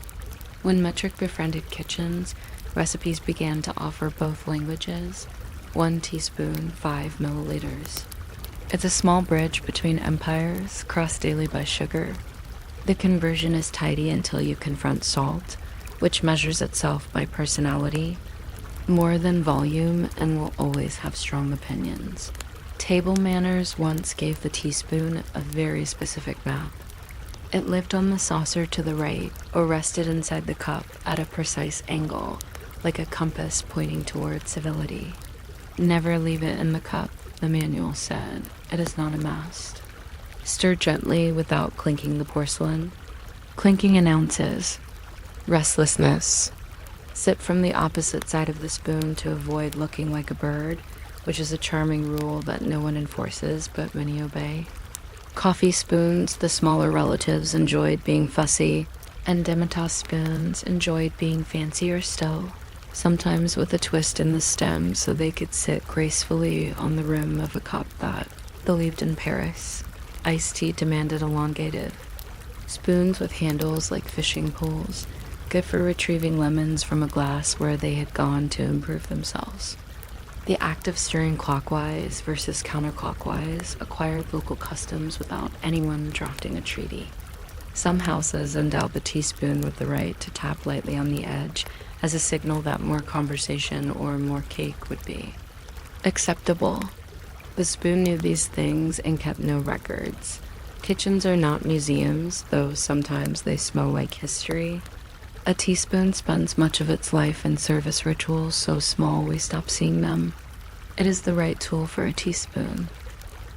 When metric befriended kitchens, recipes began to offer both languages, 1 teaspoon, 5 milliliters. It's a small bridge between empires, crossed daily by sugar. The conversion is tidy until you confront salt, which measures itself by personality, more than volume, and will always have strong opinions. Table manners once gave the teaspoon a very specific map. It lived on the saucer to the right, or rested inside the cup at a precise angle, like a compass pointing toward civility. Never leave it in the cup, the manual said. It is not a mast. Stir gently without clinking the porcelain. Clinking announces restlessness. Sip from the opposite side of the spoon to avoid looking like a bird, which is a charming rule that no one enforces but many obey. Coffee spoons, the smaller relatives, enjoyed being fussy, and demitasse spoons enjoyed being fancier still, sometimes with a twist in the stem so they could sit gracefully on the rim of a cup that believed in Paris. Iced tea demanded elongated. Spoons with handles like fishing poles, good for retrieving lemons from a glass where they had gone to improve themselves. The act of stirring clockwise versus counterclockwise acquired local customs without anyone drafting a treaty. Some houses endowed the teaspoon with the right to tap lightly on the edge as a signal that more conversation or more cake would be acceptable. The spoon knew these things and kept no records. Kitchens are not museums, though sometimes they smell like history. A teaspoon spends much of its life in service rituals so small we stop seeing them. It is the right tool for a teaspoon.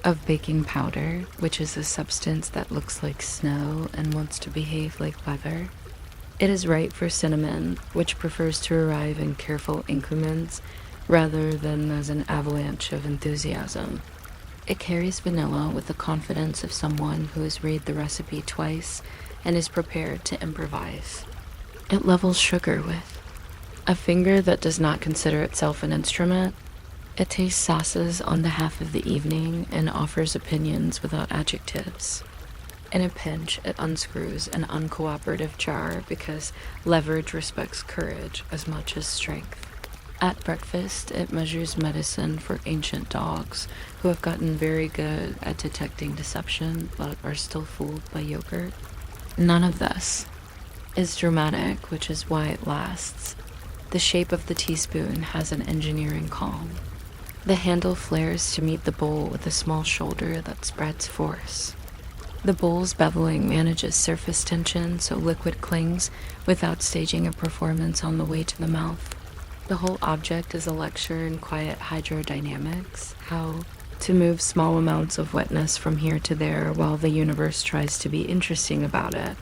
Of baking powder, which is a substance that looks like snow and wants to behave like weather. It is right for cinnamon, which prefers to arrive in careful increments rather than as an avalanche of enthusiasm. It carries vanilla with the confidence of someone who has read the recipe twice and is prepared to improvise. It levels sugar with a finger that does not consider itself an instrument. It tastes sauces on the half of the evening and offers opinions without adjectives. In a pinch, it unscrews an uncooperative jar because leverage respects courage as much as strength. At breakfast, it measures medicine for ancient dogs who have gotten very good at detecting deception but are still fooled by yogurt. None of this is dramatic, which is why it lasts. The shape of the teaspoon has an engineering calm. The handle flares to meet the bowl with a small shoulder that spreads force. The bowl's beveling manages surface tension so liquid clings without staging a performance on the way to the mouth. The whole object is a lecture in quiet hydrodynamics, how to move small amounts of wetness from here to there while the universe tries to be interesting about it.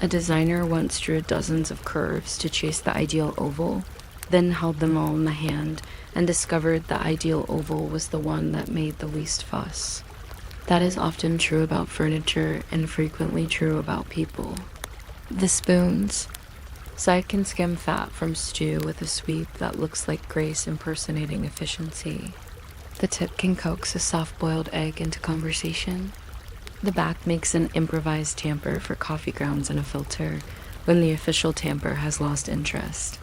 A designer once drew dozens of curves to chase the ideal oval, then held them all in the hand and discovered the ideal oval was the one that made the least fuss. That is often true about furniture and frequently true about people. The spoons. Side can skim fat from stew with a sweep that looks like grace impersonating efficiency. The tip can coax a soft-boiled egg into conversation. The back makes an improvised tamper for coffee grounds in a filter when the official tamper has lost interest.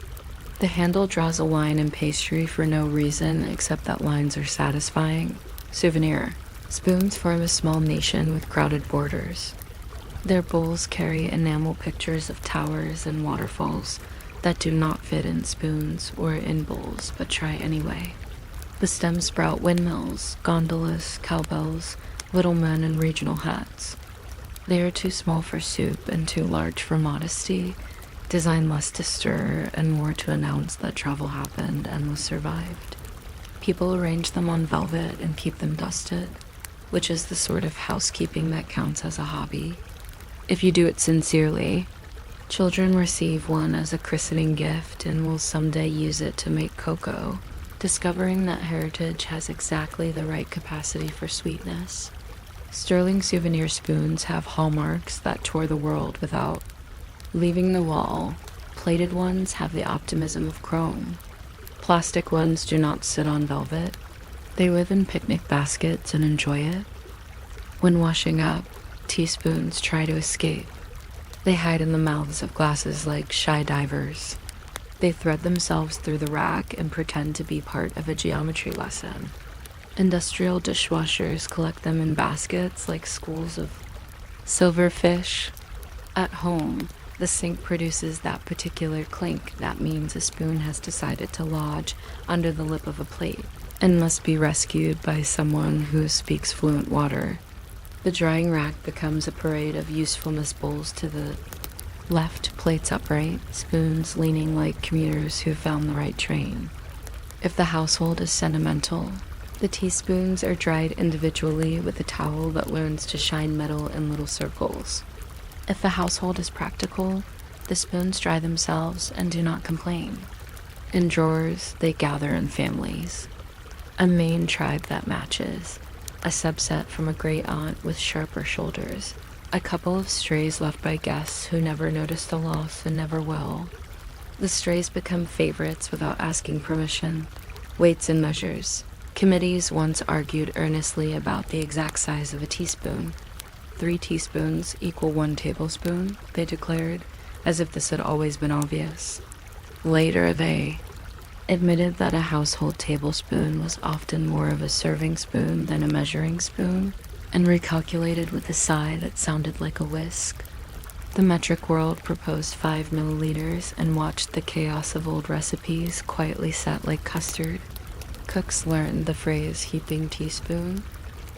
The handle draws a line in pastry for no reason except that lines are satisfying. Souvenir. Spoons form a small nation with crowded borders. Their bowls carry enamel pictures of towers and waterfalls that do not fit in spoons or in bowls but try anyway. The stems sprout windmills, gondolas, cowbells, little men in regional hats. They are too small for soup and too large for modesty, designed less to stir and more to announce that travel happened and was survived. People arrange them on velvet and keep them dusted, which is the sort of housekeeping that counts as a hobby. If you do it sincerely, children receive one as a christening gift and will someday use it to make cocoa, discovering that heritage has exactly the right capacity for sweetness. Sterling souvenir spoons have hallmarks that tour the world without leaving the wall. Plated ones have the optimism of chrome. Plastic ones do not sit on velvet. They live in picnic baskets and enjoy it. When washing up, teaspoons try to escape. They hide in the mouths of glasses like shy divers. They thread themselves through the rack and pretend to be part of a geometry lesson. Industrial dishwashers collect them in baskets like schools of silver fish. At home, the sink produces that particular clink that means a spoon has decided to lodge under the lip of a plate and must be rescued by someone who speaks fluent water. The drying rack becomes a parade of usefulness bowls to the left, plates upright, spoons leaning like commuters who found the right train. If the household is sentimental, the teaspoons are dried individually with a towel that learns to shine metal in little circles. If the household is practical, the spoons dry themselves and do not complain. In drawers, they gather in families. A main tribe that matches, a subset from a great aunt with sharper shoulders, a couple of strays left by guests who never noticed the loss and never will. The strays become favorites without asking permission. Weights and measures. Committees once argued earnestly about the exact size of a teaspoon. 3 teaspoons equal 1 tablespoon, they declared, as if this had always been obvious. Later, they admitted that a household tablespoon was often more of a serving spoon than a measuring spoon, and recalculated with a sigh that sounded like a whisk. The metric world proposed 5 milliliters and watched the chaos of old recipes quietly set like custard. Cooks learned the phrase heaping teaspoon,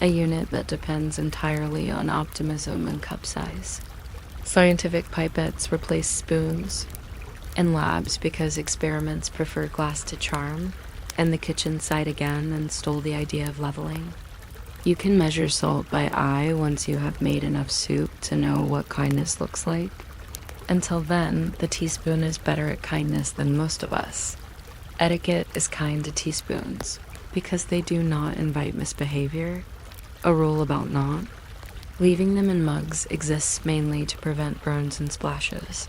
a unit that depends entirely on optimism and cup size. Scientific pipettes replaced spoons in labs because experiments preferred glass to charm, and the kitchen sighed again and stole the idea of leveling. You can measure salt by eye once you have made enough soup to know what kindness looks like. Until then, the teaspoon is better at kindness than most of us. Etiquette is kind to teaspoons because they do not invite misbehavior, a rule about not. Leaving them in mugs exists mainly to prevent burns and splashes.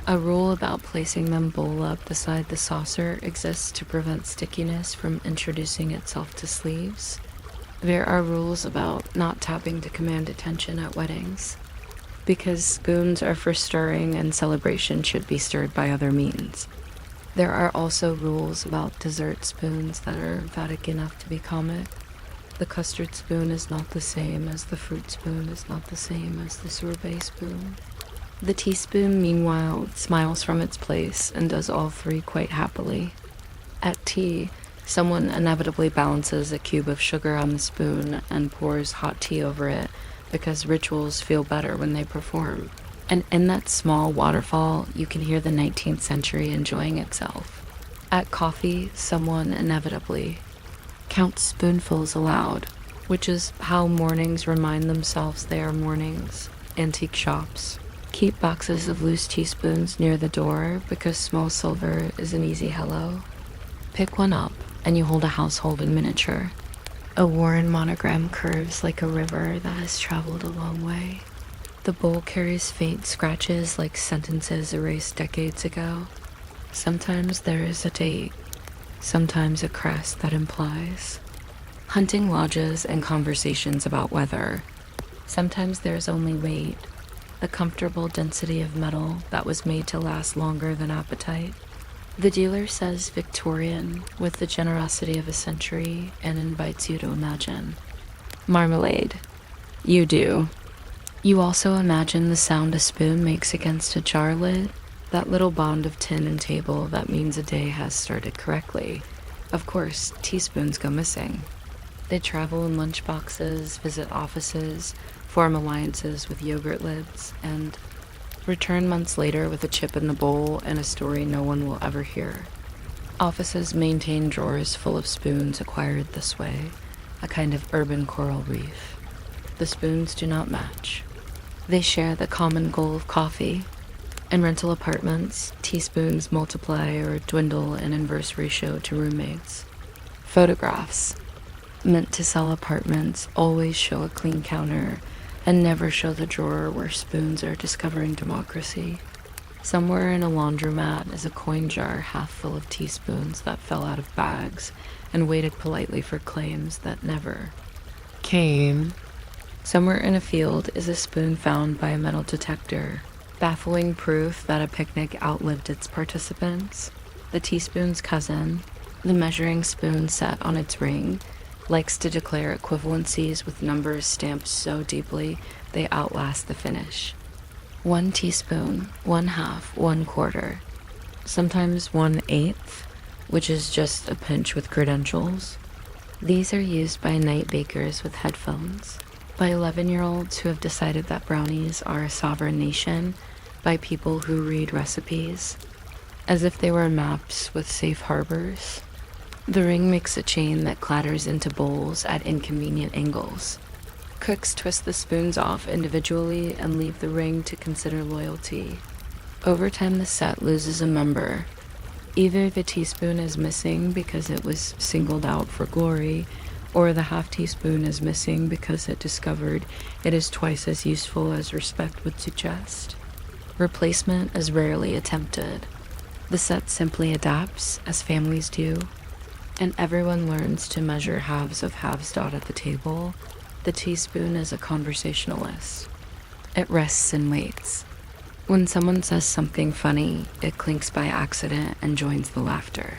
A rule about placing them bowl up beside the saucer exists to prevent stickiness from introducing itself to sleeves. There are rules about not tapping to command attention at weddings, because spoons are for stirring and celebration should be stirred by other means. There are also rules about dessert spoons that are emphatic enough to be comic. The custard spoon is not the same as the fruit spoon is not the same as the sorbet spoon. The teaspoon, meanwhile, smiles from its place and does all 3 quite happily. At tea, someone inevitably balances a cube of sugar on the spoon and pours hot tea over it because rituals feel better when they perform. And in that small waterfall, you can hear the 19th century enjoying itself. At coffee, someone inevitably counts spoonfuls aloud, which is how mornings remind themselves they are mornings. Antique shops keep boxes of loose teaspoons near the door because small silver is an easy hello. Pick one up, and you hold a household in miniature. A Warren monogram curves like a river that has traveled a long way. The bowl carries faint scratches like sentences erased decades ago. Sometimes there is a date, sometimes a crest that implies. Hunting lodges and conversations about weather. Sometimes there is only weight, the comfortable density of metal that was made to last longer than appetite. The dealer says Victorian with the generosity of a century and invites you to imagine. Marmalade. You do. You also imagine the sound a spoon makes against a jar lid, that little bond of tin and table that means a day has started correctly. Of course, teaspoons go missing. They travel in lunchboxes, visit offices, form alliances with yogurt lids, and return months later with a chip in the bowl and a story no one will ever hear. Offices maintain drawers full of spoons acquired this way, a kind of urban coral reef. The spoons do not match. They share the common goal of coffee. In rental apartments, teaspoons multiply or dwindle in inverse ratio to roommates. Photographs, meant to sell apartments, always show a clean counter and never show the drawer where spoons are discovering democracy. Somewhere in a laundromat is a coin jar half full of teaspoons that fell out of bags and waited politely for claims that never came. Somewhere in a field is a spoon found by a metal detector, baffling proof that a picnic outlived its participants. The teaspoon's cousin, the measuring spoon set on its ring, likes to declare equivalencies with numbers stamped so deeply they outlast the finish. 1 teaspoon, 1/2, 1/4, sometimes 1/8, which is just a pinch with credentials. These are used by night bakers with headphones, by 11-year-olds who have decided that brownies are a sovereign nation, by people who read recipes, as if they were maps with safe harbors. The ring makes a chain that clatters into bowls at inconvenient angles. Cooks twist the spoons off individually and leave the ring to consider loyalty. Over time, the set loses a member. Either the teaspoon is missing because it was singled out for glory, or the half teaspoon is missing because it discovered it is twice as useful as respect would suggest. Replacement is rarely attempted. The set simply adapts, as families do, and everyone learns to measure halves of halves dot at the table. The teaspoon is a conversationalist. It rests and waits. When someone says something funny, it clinks by accident and joins the laughter.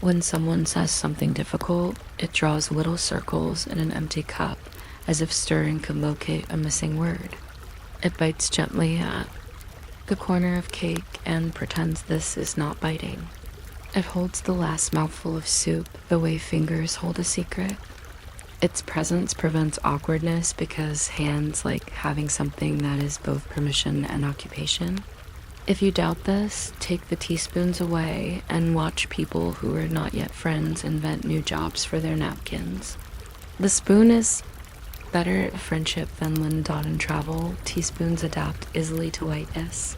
When someone says something difficult, it draws little circles in an empty cup, as if stirring could locate a missing word. It bites gently at the corner of cake and pretends this is not biting. It holds the last mouthful of soup the way fingers hold a secret. Its presence prevents awkwardness because hands like having something that is both permission and occupation. If you doubt this, take the teaspoons away and watch people who are not yet friends invent new jobs for their napkins. The spoon is better at friendship than Lynn Dot in travel. Teaspoons adapt easily to lightness.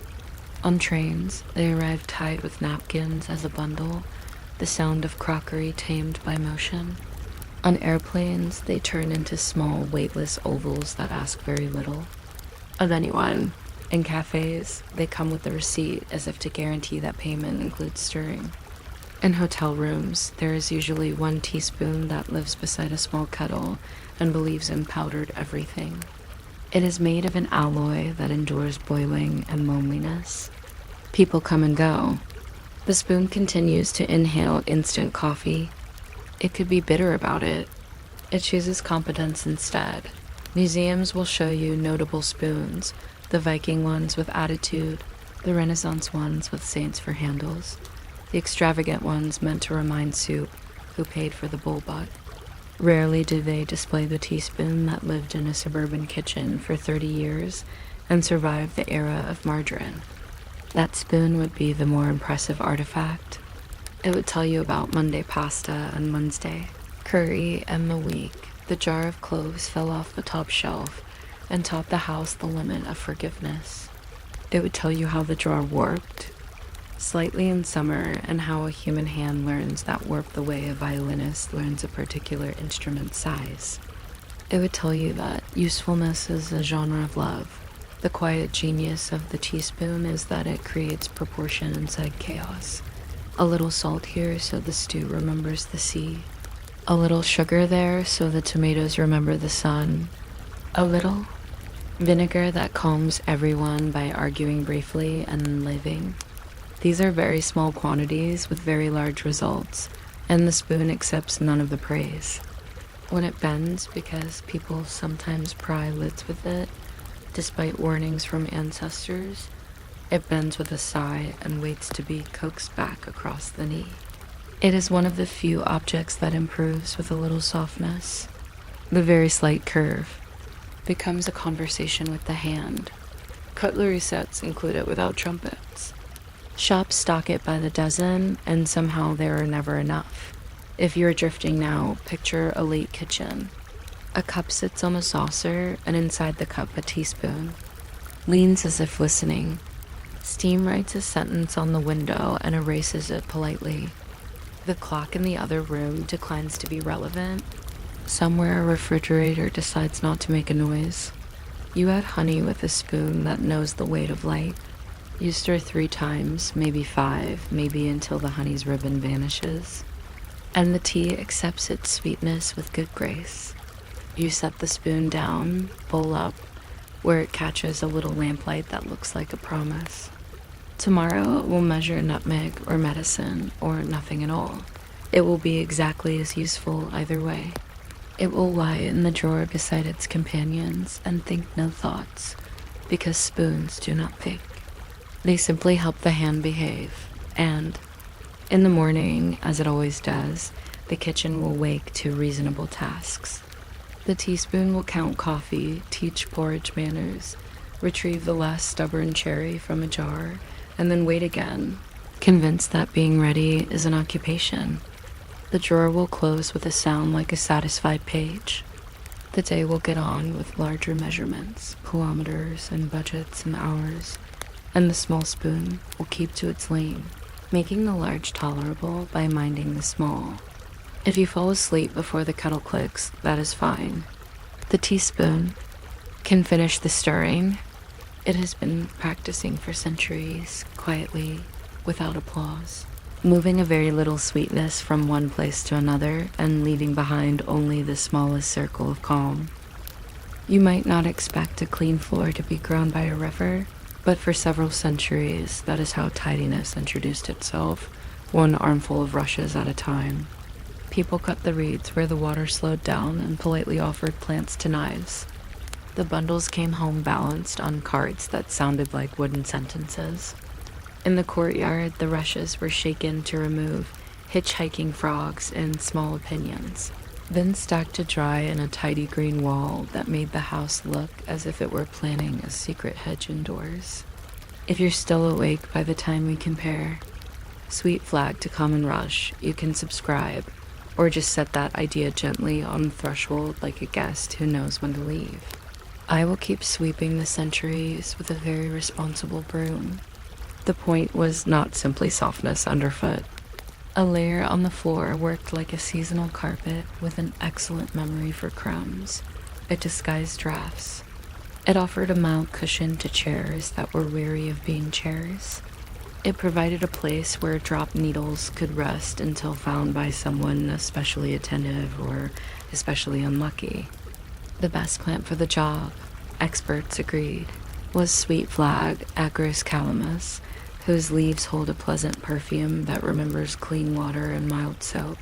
On trains, they arrive tied with napkins as a bundle, the sound of crockery tamed by motion. On airplanes, they turn into small, weightless ovals that ask very little of anyone. In cafes, they come with a receipt as if to guarantee that payment includes stirring. In hotel rooms, there is usually 1 teaspoon that lives beside a small kettle and believes in powdered everything. It is made of an alloy that endures boiling and loneliness. People come and go. The spoon continues to inhale instant coffee. It could be bitter about it. It chooses competence instead. Museums will show you notable spoons, the Viking ones with attitude, the Renaissance ones with saints for handles, the extravagant ones meant to remind soup who paid for the bowl butt. Rarely do they display the teaspoon that lived in a suburban kitchen for 30 years and survived the era of margarine. That spoon would be the more impressive artifact. It would tell you about Monday pasta on Wednesday, curry and the week. The jar of cloves fell off the top shelf and taught the house the limit of forgiveness. It would tell you how the drawer warped slightly in summer and how a human hand learns that warp the way a violinist learns a particular instrument's size. It would tell you that usefulness is a genre of love. The quiet genius of the teaspoon is that it creates proportion inside chaos. A little salt here so the stew remembers the sea. A little sugar there so the tomatoes remember the sun. A little vinegar that calms everyone by arguing briefly and then leaving. These are very small quantities with very large results, and the spoon accepts none of the praise. When it bends, because people sometimes pry lids with it, despite warnings from ancestors, it bends with a sigh and waits to be coaxed back across the knee. It is one of the few objects that improves with a little softness. The very slight curve becomes a conversation with the hand. Cutlery sets include it without trumpets. Shops stock it by the dozen, and somehow there are never enough. If you're drifting now, picture a late kitchen. A cup sits on a saucer, and inside the cup a teaspoon. Leans as if listening. Steam writes a sentence on the window and erases it politely. The clock in the other room declines to be relevant. Somewhere a refrigerator decides not to make a noise. You add honey with a spoon that knows the weight of light. You stir 3 times, maybe 5, maybe until the honey's ribbon vanishes. And the tea accepts its sweetness with good grace. You set the spoon down, bowl up, where it catches a little lamplight that looks like a promise. Tomorrow it will measure nutmeg or medicine, or nothing at all. It will be exactly as useful either way. It will lie in the drawer beside its companions and think no thoughts, because spoons do not think. They simply help the hand behave, and in the morning, as it always does, the kitchen will wake to reasonable tasks. The teaspoon will count coffee, teach porridge manners, retrieve the last stubborn cherry from a jar, and then wait again, convinced that being ready is an occupation. The drawer will close with a sound like a satisfied page. The day will get on with larger measurements, kilometers and budgets and hours, and the small spoon will keep to its lane, making the large tolerable by minding the small. If you fall asleep before the kettle clicks, that is fine. The teaspoon can finish the stirring. It has been practicing for centuries, quietly, without applause, moving a very little sweetness from one place to another and leaving behind only the smallest circle of calm. You might not expect a clean floor to be grown by a river, but for several centuries, that is how tidiness introduced itself, one armful of rushes at a time. People cut the reeds where the water slowed down and politely offered plants to knives. The bundles came home balanced on carts that sounded like wooden sentences. In the courtyard, the rushes were shaken to remove hitchhiking frogs and small opinions, then stacked to dry in a tidy green wall that made the house look as if it were planning a secret hedge indoors. If you're still awake by the time we compare, sweet flag to common rush, you can subscribe, or just set that idea gently on the threshold like a guest who knows when to leave. I will keep sweeping the centuries with a very responsible broom. The point was not simply softness underfoot. A layer on the floor worked like a seasonal carpet with an excellent memory for crumbs. It disguised drafts. It offered a mild cushion to chairs that were weary of being chairs. It provided a place where dropped needles could rest until found by someone especially attentive or especially unlucky. The best plant for the job, experts agreed, was sweet flag Agarus calamus, whose leaves hold a pleasant perfume that remembers clean water and mild soap.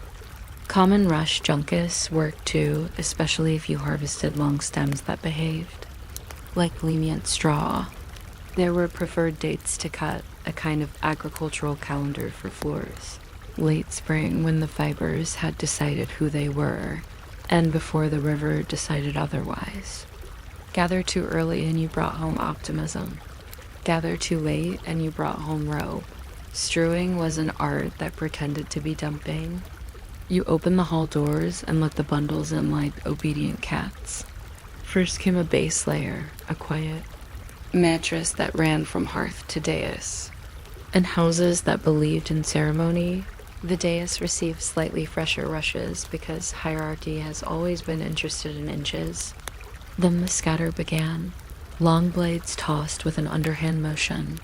Common rush juncus worked too, especially if you harvested long stems that behaved. Like lenient straw, there were preferred dates to cut, a kind of agricultural calendar for floors. Late spring, when the fibers had decided who they were, and before the river decided otherwise. Gather too early and you brought home optimism. Gather too late and you brought home robe. Strewing was an art that pretended to be dumping. You opened the hall doors and let the bundles in like obedient cats. First came a base layer, a quiet mattress that ran from hearth to dais. In houses that believed in ceremony, the dais received slightly fresher rushes because hierarchy has always been interested in inches. Then the scatter began, long blades tossed with an underhand motion,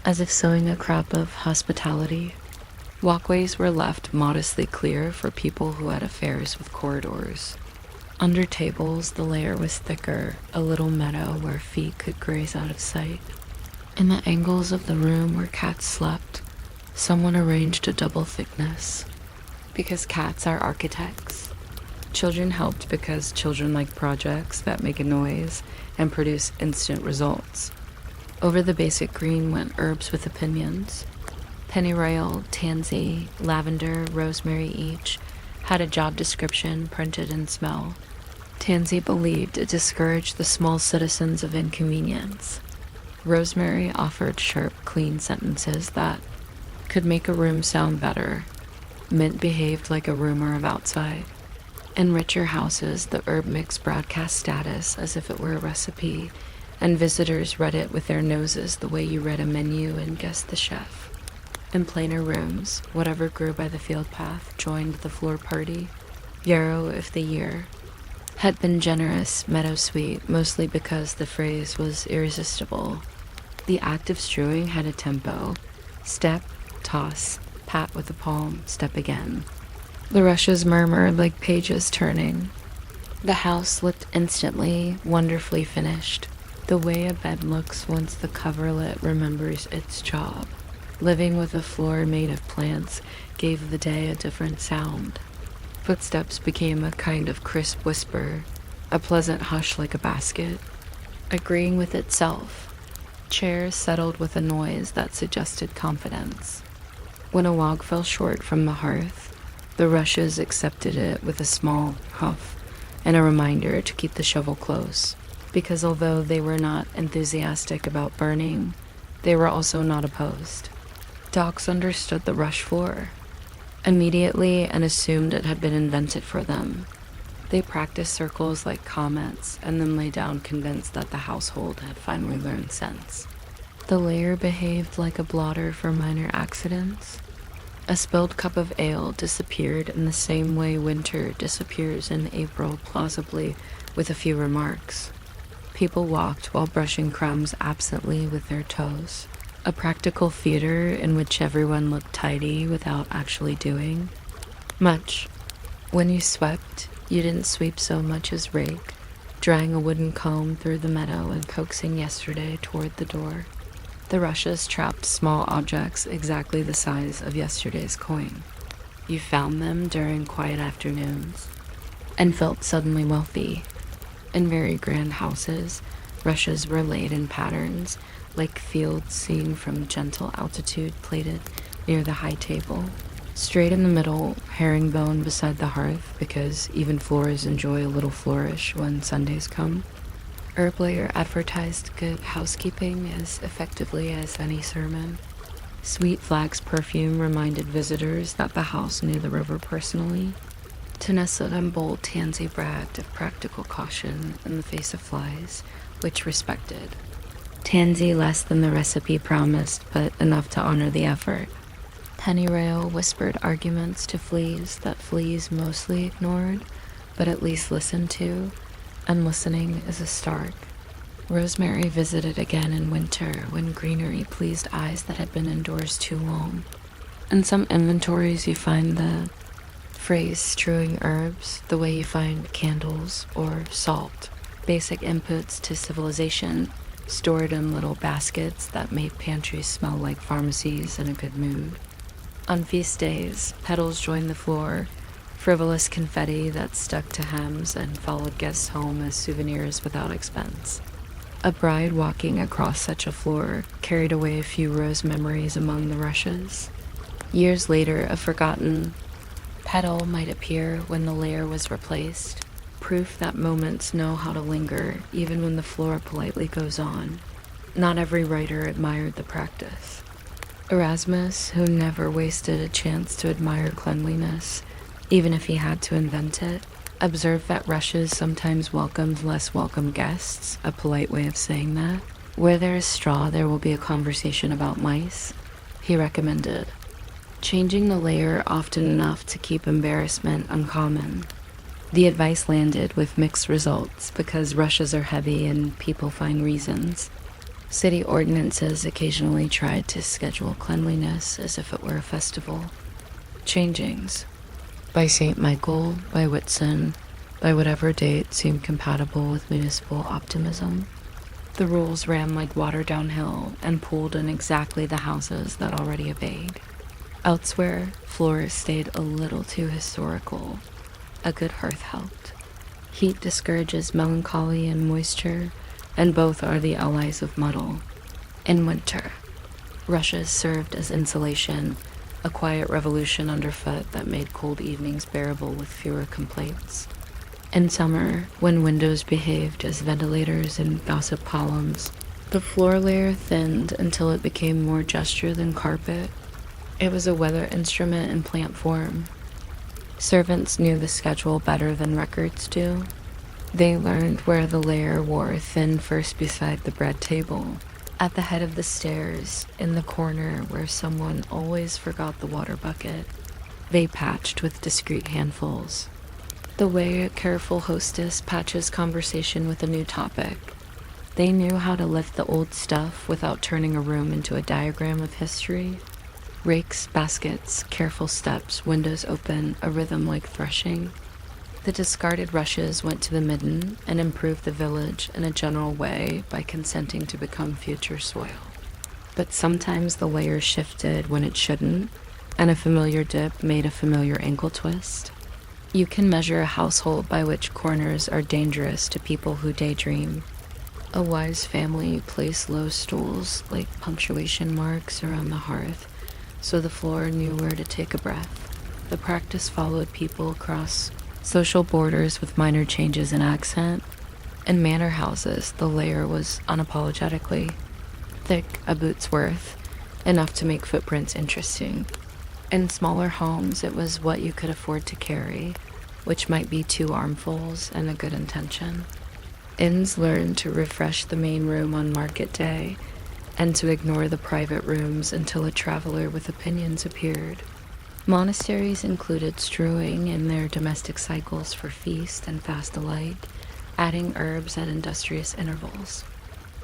as if sowing a crop of hospitality. Walkways were left modestly clear for people who had affairs with corridors. Under tables, the layer was thicker, a little meadow where feet could graze out of sight. In the angles of the room where cats slept, someone arranged a double thickness. Because cats are architects. Children helped because children like projects that make a noise and produce instant results. Over the basic green went herbs with opinions. Pennyroyal, tansy, lavender, rosemary each had a job description printed in smell. Tansy believed it discouraged the small citizens of inconvenience. Rosemary offered sharp, clean sentences that could make a room sound better. Mint behaved like a rumor of outside. In richer houses, the herb mix broadcast status as if it were a recipe, and visitors read it with their noses the way you read a menu and guessed the chef. In plainer rooms, whatever grew by the field path joined the floor party. Yarrow of the year had been generous, meadow sweet, mostly because the phrase was irresistible. The act of strewing had a tempo. Step, toss, pat with the palm, step again. The rushes murmured like pages turning. The house looked instantly, wonderfully finished, the way a bed looks once the coverlet remembers its job. Living with a floor made of plants gave the day a different sound. Footsteps became a kind of crisp whisper, a pleasant hush like a basket, agreeing with itself. Chairs settled with a noise that suggested confidence. When a log fell short from the hearth, the rushes accepted it with a small huff and a reminder to keep the shovel close, because although they were not enthusiastic about burning, they were also not opposed. Dogs understood the rush floor immediately and assumed it had been invented for them. They practiced circles like comets and then lay down convinced that the household had finally learned sense. The lair behaved like a blotter for minor accidents. A spilled cup of ale disappeared in the same way winter disappears in April, plausibly, with a few remarks. People walked while brushing crumbs absently with their toes. A practical theater in which everyone looked tidy without actually doing much. When you swept, you didn't sweep so much as rake, drying a wooden comb through the meadow and coaxing yesterday toward the door. The rushes trapped small objects exactly the size of yesterday's coin. You found them during quiet afternoons and felt suddenly wealthy. In very grand houses, rushes were laid in patterns, like fields seen from gentle altitude plated near the high table. Straight in the middle, herringbone beside the hearth, because even floors enjoy a little flourish when Sundays come. Herb layer advertised good housekeeping as effectively as any sermon. Sweet flax perfume reminded visitors that the house knew the river personally. Tennessee and bold Tansy bragged of practical caution in the face of flies, which respected. Tansy less than the recipe promised, but enough to honor the effort. Pennyroyal whispered arguments to fleas that fleas mostly ignored, but at least listened to, and listening is a start. Rosemary visited again in winter when greenery pleased eyes that had been indoors too long. In some inventories you find the phrase strewing herbs the way you find candles or salt, basic inputs to civilization, stored in little baskets that made pantries smell like pharmacies in a good mood. On feast days, petals joined the floor, frivolous confetti that stuck to hems and followed guests home as souvenirs without expense. A bride walking across such a floor carried away a few rose memories among the rushes. Years later, a forgotten petal might appear when the layer was replaced, proof that moments know how to linger even when the floor politely goes on. Not every writer admired the practice. Erasmus, who never wasted a chance to admire cleanliness, even if he had to invent it, observed that rushes sometimes welcomed less welcome guests, a polite way of saying that. Where there is straw, there will be a conversation about mice, he recommended, changing the layer often enough to keep embarrassment uncommon. The advice landed with mixed results because rushes are heavy and people find reasons. City ordinances occasionally tried to schedule cleanliness as if it were a festival. Changings. By St. Michael, by Whitsun, by whatever date seemed compatible with municipal optimism. The rules ran like water downhill and pooled in exactly the houses that already obeyed. Elsewhere, floors stayed a little too historical. A good hearth helped. Heat discourages melancholy and moisture, and both are the allies of muddle. In winter, Rushes served as insulation, a quiet revolution underfoot that made cold evenings bearable with fewer complaints. In summer, when windows behaved as ventilators and gossip columns, the floor layer thinned until it became more gesture than carpet. It was a weather instrument in plant form. Servants knew the schedule better than records do. They learned where the layer wore thin first beside the bread table, at the head of the stairs, in the corner where someone always forgot the water bucket. They patched with discreet handfuls. The way a careful hostess patches conversation with a new topic. They knew how to lift the old stuff without turning a room into a diagram of history. Rakes, baskets, careful steps, windows open, a rhythm like threshing. The discarded rushes went to the midden and improved the village in a general way by consenting to become future soil. But sometimes the layer shifted when it shouldn't, and a familiar dip made a familiar ankle twist. You can measure a household by which corners are dangerous to people who daydream. A wise family placed low stools like punctuation marks around the hearth, so the floor knew where to take a breath. The practice followed people across social borders with minor changes in accent. In manor houses, the layer was unapologetically thick, a boot's worth, enough to make footprints interesting. In smaller homes, it was what you could afford to carry, which might be 2 armfuls and a good intention. Inns learned to refresh the main room on market day, and to ignore the private rooms until a traveler with opinions appeared. Monasteries included strewing in their domestic cycles for feast and fast alike, adding herbs at industrious intervals,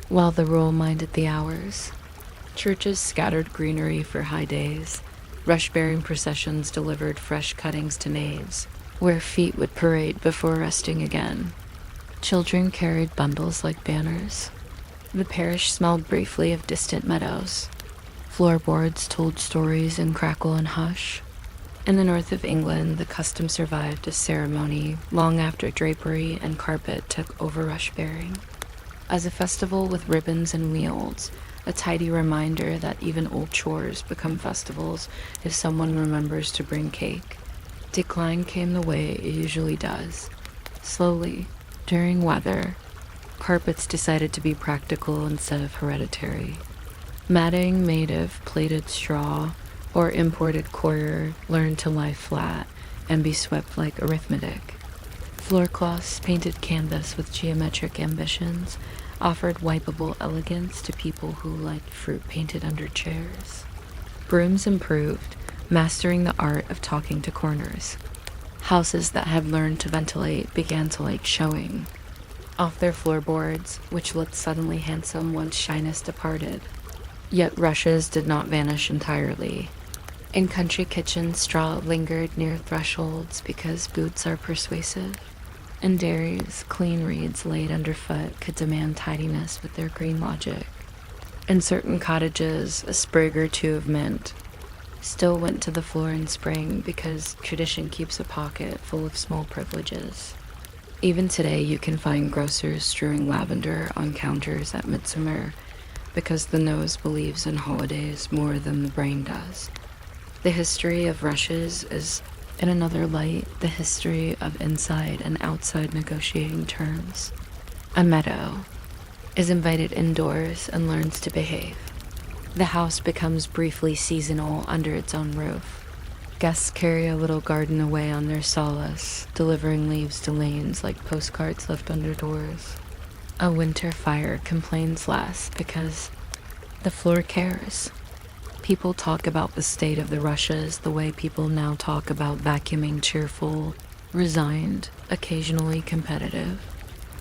while the rural minded the hours. Churches scattered greenery for high days. Rush-bearing processions delivered fresh cuttings to naves, where feet would parade before resting again. Children carried bundles like banners. The parish smelled briefly of distant meadows. Floorboards told stories in crackle and hush. In the north of England, the custom survived as ceremony long after drapery and carpet took over rush-bearing. As a festival with ribbons and wheels, a tidy reminder that even old chores become festivals if someone remembers to bring cake. Decline came the way it usually does. Slowly, during weather, carpets decided to be practical instead of hereditary. Matting made of plaited straw or imported coir learned to lie flat and be swept like arithmetic. Floorcloths painted canvas with geometric ambitions offered wipeable elegance to people who liked fruit painted under chairs. Brooms improved, mastering the art of talking to corners. Houses that had learned to ventilate began to like showing off their floorboards, which looked suddenly handsome once shyness departed. Yet rushes did not vanish entirely. In country kitchens, straw lingered near thresholds because boots are persuasive. In dairies, clean reeds laid underfoot could demand tidiness with their green logic. In certain cottages, a sprig or 2 of mint still went to the floor in spring because tradition keeps a pocket full of small privileges. Even today, you can find grocers strewing lavender on counters at midsummer because the nose believes in holidays more than the brain does. The history of rushes is, in another light, the history of inside and outside negotiating terms. A meadow is invited indoors and learns to behave. The house becomes briefly seasonal under its own roof. Guests carry a little garden away on their solace, delivering leaves to lanes like postcards left under doors. A winter fire complains less because the floor cares. People talk about the state of the rushes the way people now talk about vacuuming, cheerful, resigned, occasionally competitive.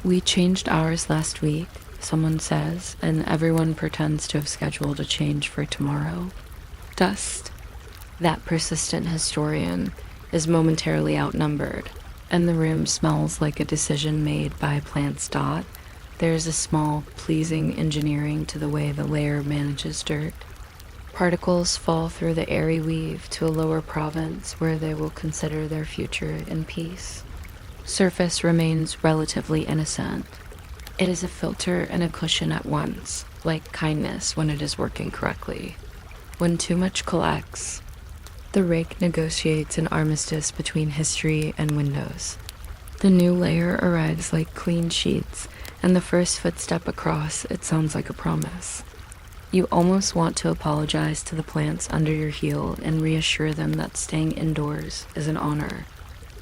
We changed ours last week, someone says, and everyone pretends to have scheduled a change for tomorrow. Dust, that persistent historian, is momentarily outnumbered, and the room smells like a decision made by plant's dot. There is a small, pleasing engineering to the way the layer manages dirt. Particles fall through the airy weave to a lower province where they will consider their future in peace. Surface remains relatively innocent. It is a filter and a cushion at once, like kindness when it is working correctly. When too much collects, the rake negotiates an armistice between history and windows. The new layer arrives like clean sheets, and the first footstep across, it sounds like a promise. You almost want to apologize to the plants under your heel and reassure them that staying indoors is an honor.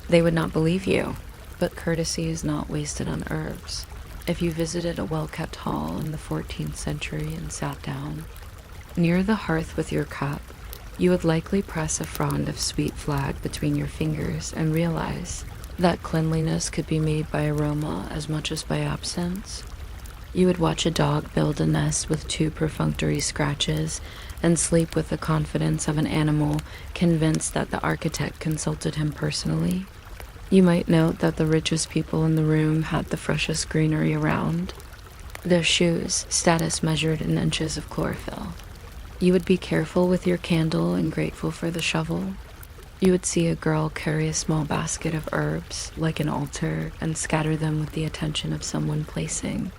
They would not believe you, but courtesy is not wasted on herbs. If you visited a well-kept hall in the 14th century and sat down near the hearth with your cup, you would likely press a frond of sweet flag between your fingers and realize that cleanliness could be made by aroma as much as by absence. You would watch a dog build a nest with 2 perfunctory scratches and sleep with the confidence of an animal convinced that the architect consulted him personally. You might note that the richest people in the room had the freshest greenery around. Their shoes, status measured in inches of chlorophyll. You would be careful with your candle and grateful for the shovel. You would see a girl carry a small basket of herbs, like an altar, and scatter them with the attention of someone placing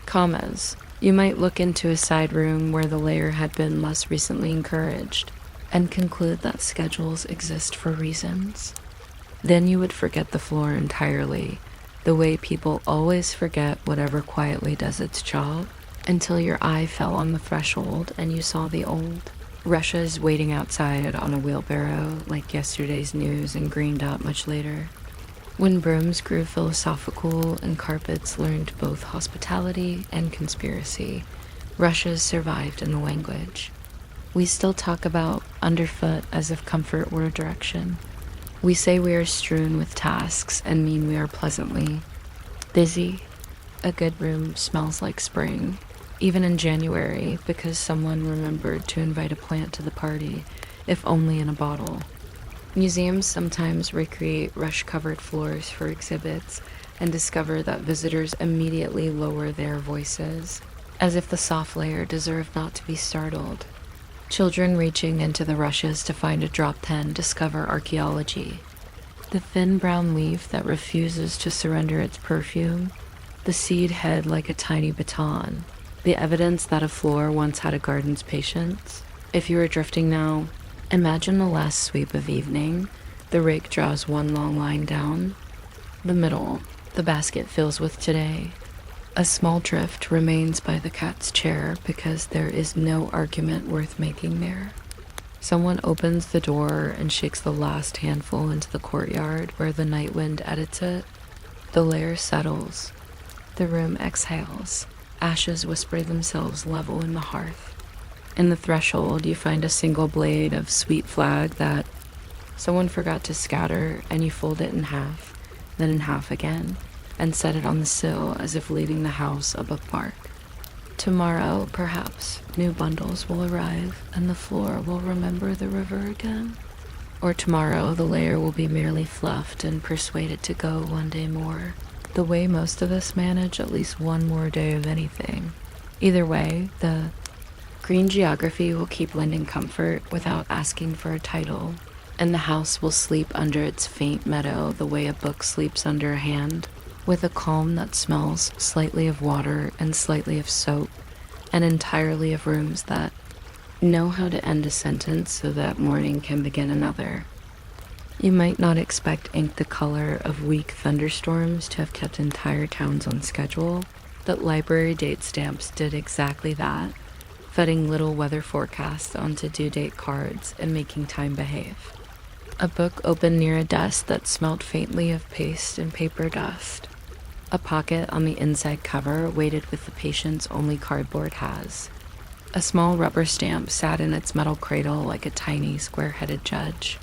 commas. You might look into a side room where the layer had been less recently encouraged, and conclude that schedules exist for reasons. Then you would forget the floor entirely, the way people always forget whatever quietly does its job, until your eye fell on the threshold and you saw the old Russia's waiting outside on a wheelbarrow like yesterday's news and greened up much later. When brooms grew philosophical and carpets learned both hospitality and conspiracy, Russia's survived in the language. We still talk about underfoot as if comfort were a direction. We say we are strewn with tasks and mean we are pleasantly busy. A good room smells like spring, even in January, because someone remembered to invite a plant to the party, if only in a bottle. Museums sometimes recreate rush-covered floors for exhibits and discover that visitors immediately lower their voices, as if the soft layer deserved not to be startled. Children reaching into the rushes to find a drop pen discover archaeology. The thin brown leaf that refuses to surrender its perfume, the seed head like a tiny baton, the evidence that a floor once had a garden's patience. If you are drifting now, imagine the last sweep of evening. The rake draws one long line down. The middle, the basket fills with today. A small drift remains by the cat's chair because there is no argument worth making there. Someone opens the door and shakes the last handful into the courtyard where the night wind edits it. The layer settles. The room exhales. Ashes whisper themselves level in the hearth. In the threshold, you find a single blade of sweet flag that someone forgot to scatter, and you fold it in half, then in half again, and set it on the sill as if leaving the house a bookmark. Tomorrow, perhaps, new bundles will arrive, and the floor will remember the river again. Or tomorrow, the layer will be merely fluffed and persuaded to go one day more, the way most of us manage at least one more day of anything. Either way, the green geography will keep lending comfort without asking for a title, and the house will sleep under its faint meadow the way a book sleeps under a hand, with a calm that smells slightly of water and slightly of soap, and entirely of rooms that know how to end a sentence so that morning can begin another. You might not expect ink the color of weak thunderstorms to have kept entire towns on schedule, but library date stamps did exactly that, fitting little weather forecasts onto due date cards and making time behave. A book open near a desk that smelled faintly of paste and paper dust. A pocket on the inside cover weighted with the patience only cardboard has. A small rubber stamp sat in its metal cradle like a tiny square-headed judge.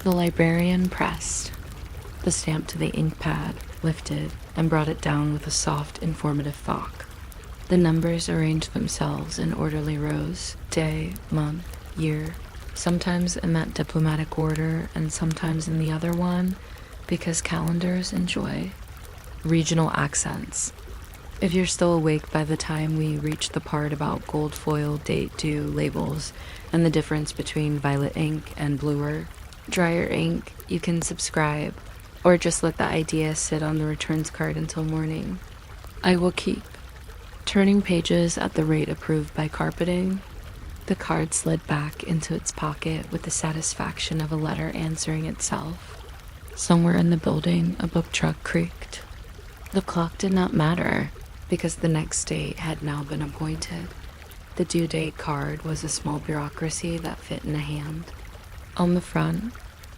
The librarian pressed the stamp to the ink pad, lifted, and brought it down with a soft, informative thok. The numbers arranged themselves in orderly rows, day, month, year, sometimes in that diplomatic order and sometimes in the other one, because calendars enjoy regional accents. If you're still awake by the time we reach the part about gold foil date due labels and the difference between violet ink and bluer, drier ink, you can subscribe, or just let the idea sit on the returns card until morning. I will keep turning pages at the rate approved by carpeting. The card slid back into its pocket with the satisfaction of a letter answering itself. Somewhere in the building, a book truck creaked. The clock did not matter, because the next date had now been appointed. The due date card was a small bureaucracy that fit in a hand. On the front,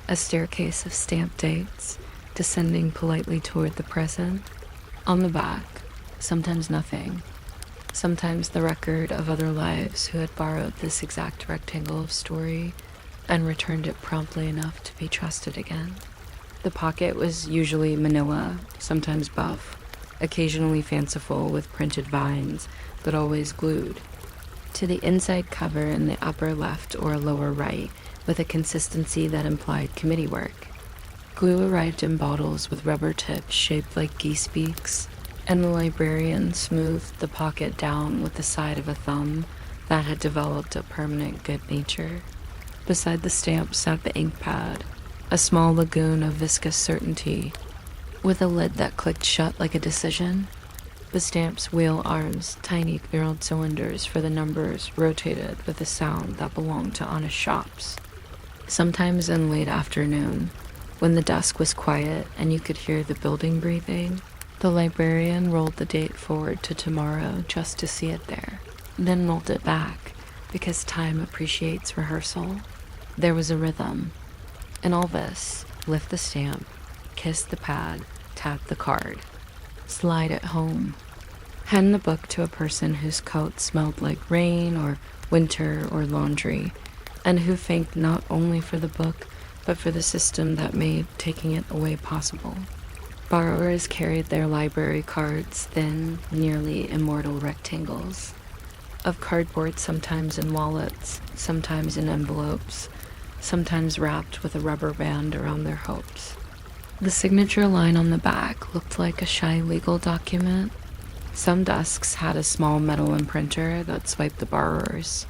a staircase of stamped dates, descending politely toward the present. On the back, sometimes nothing. Sometimes the record of other lives who had borrowed this exact rectangle of story and returned it promptly enough to be trusted again. The pocket was usually manila, sometimes buff, occasionally fanciful with printed vines, but always glued. To the inside cover in the upper left or lower right, with a consistency that implied committee work. Glue arrived in bottles with rubber tips shaped like geese beaks, and the librarian smoothed the pocket down with the side of a thumb that had developed a permanent good nature. Beside the stamp sat the ink pad, a small lagoon of viscous certainty, with a lid that clicked shut like a decision. The stamp's wheel arms, tiny knurled cylinders for the numbers, rotated with a sound that belonged to honest shops. Sometimes in late afternoon, when the desk was quiet and you could hear the building breathing, the librarian rolled the date forward to tomorrow just to see it there, then rolled it back because time appreciates rehearsal. There was a rhythm. In all this, lift the stamp, kiss the pad, tap the card, slide it home. Hand the book to a person whose coat smelled like rain or winter or laundry, and who thanked not only for the book, but for the system that made taking it away possible. Borrowers carried their library cards, thin, nearly immortal rectangles, of cardboard, sometimes in wallets, sometimes in envelopes, sometimes wrapped with a rubber band around their hopes. The signature line on the back looked like a shy legal document. Some desks had a small metal imprinter that swiped the borrower's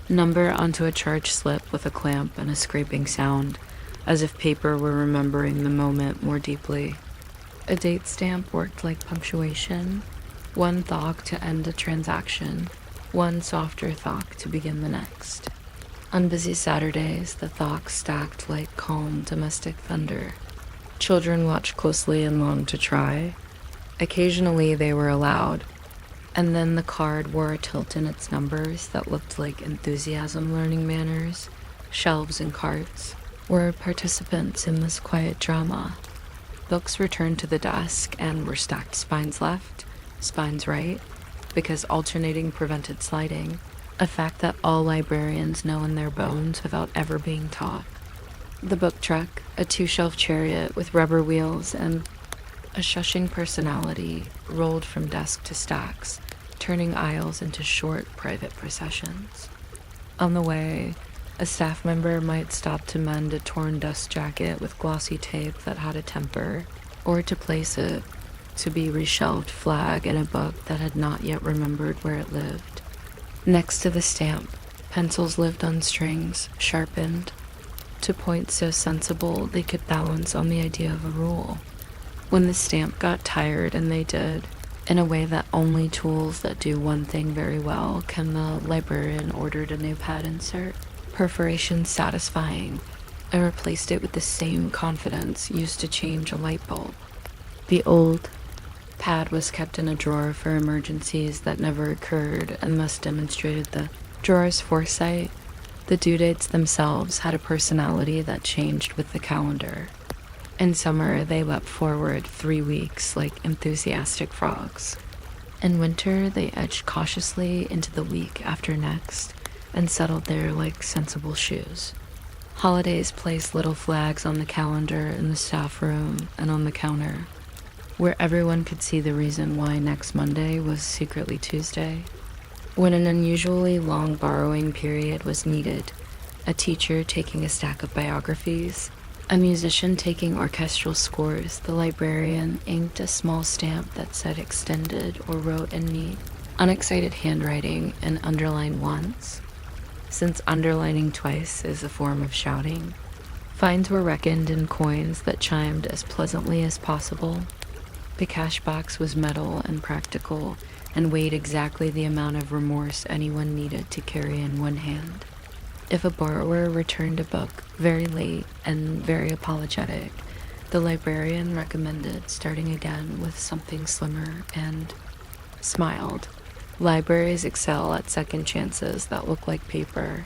number onto a charged slip with a clamp and a scraping sound, as if paper were remembering the moment more deeply. A date stamp worked like punctuation, one thok to end a transaction, one softer thok to begin the next. On busy Saturdays, the thoks stacked like calm domestic thunder. Children watched closely and longed to try. Occasionally they were allowed, and then the card wore a tilt in its numbers that looked like enthusiasm learning manners. Shelves and carts were participants in this quiet drama. Books returned to the desk and were stacked spines left, spines right, because alternating prevented sliding, a fact that all librarians know in their bones without ever being taught. The book truck, a two-shelf chariot with rubber wheels and a shushing personality, rolled from desk to stacks, turning aisles into short, private processions. On the way, a staff member might stop to mend a torn dust jacket with glossy tape that had a temper, or to place it, to be reshelved flag in a book that had not yet remembered where it lived. Next to the stamp, pencils lived on strings, sharpened, to points so sensible they could balance on the idea of a rule. When the stamp got tired, and they did, in a way that only tools that do one thing very well can, the librarian ordered a new pad insert. Perforation satisfying, I replaced it with the same confidence used to change a light bulb. The old pad was kept in a drawer for emergencies that never occurred and thus demonstrated the drawer's foresight. The due dates themselves had a personality that changed with the calendar. In summer, they leapt forward 3 weeks like enthusiastic frogs. In winter, they edged cautiously into the week after next and settled there like sensible shoes. Holidays placed little flags on the calendar in the staff room and on the counter, where everyone could see the reason why next Monday was secretly Tuesday. When an unusually long borrowing period was needed, a teacher taking a stack of biographies, a musician taking orchestral scores, the librarian inked a small stamp that said extended or wrote in neat, unexcited handwriting and underlined once, since underlining twice is a form of shouting. Fines were reckoned in coins that chimed as pleasantly as possible. The cash box was metal and practical, and weighed exactly the amount of remorse anyone needed to carry in one hand. If a borrower returned a book very late and very apologetic, the librarian recommended starting again with something slimmer and smiled. Libraries excel at second chances that look like paper.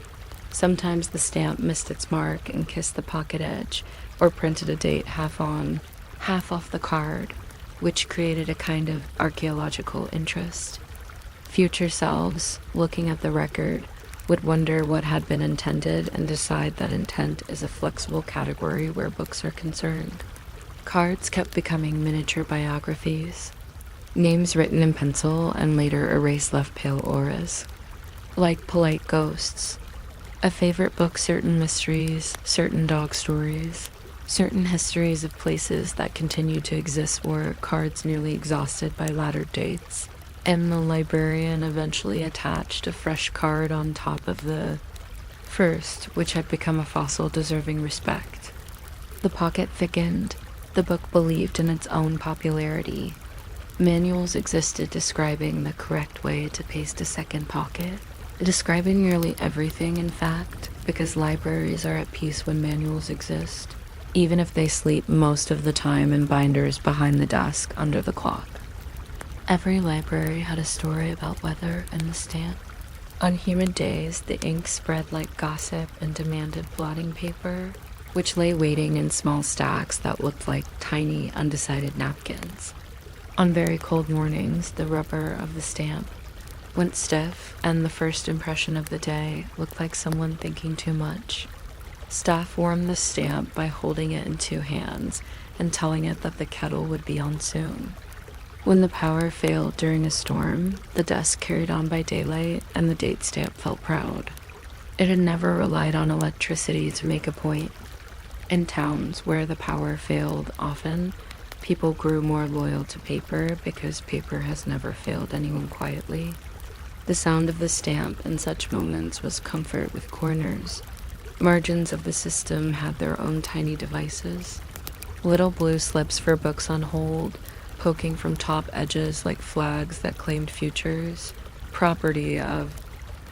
Sometimes the stamp missed its mark and kissed the pocket edge, or printed a date half on, half off the card, which created a kind of archaeological interest. Future selves, looking at the record, would wonder what had been intended and decide that intent is a flexible category where books are concerned. Cards kept becoming miniature biographies, names written in pencil and later erased left pale auras. Like polite ghosts. A favorite book, certain mysteries, certain dog stories, certain histories of places that continue to exist were cards nearly exhausted by latter dates, and the librarian eventually attached a fresh card on top of the first, which had become a fossil deserving respect. The pocket thickened. The book believed in its own popularity. Manuals existed describing the correct way to paste a second pocket. Describing nearly everything, in fact, because libraries are at peace when manuals exist, even if they sleep most of the time in binders behind the desk under the clock. Every library had a story about weather and the stamp. On humid days, the ink spread like gossip and demanded blotting paper, which lay waiting in small stacks that looked like tiny, undecided napkins. On very cold mornings, the rubber of the stamp went stiff, and the first impression of the day looked like someone thinking too much. Staff warmed the stamp by holding it in two hands and telling it that the kettle would be on soon. When the power failed during a storm, the desk carried on by daylight, and the date stamp felt proud. It had never relied on electricity to make a point. In towns where the power failed often, people grew more loyal to paper because paper has never failed anyone quietly. The sound of the stamp in such moments was comfort with corners. Margins of the system had their own tiny devices. Little blue slips for books on hold, poking from top edges like flags that claimed futures. Property of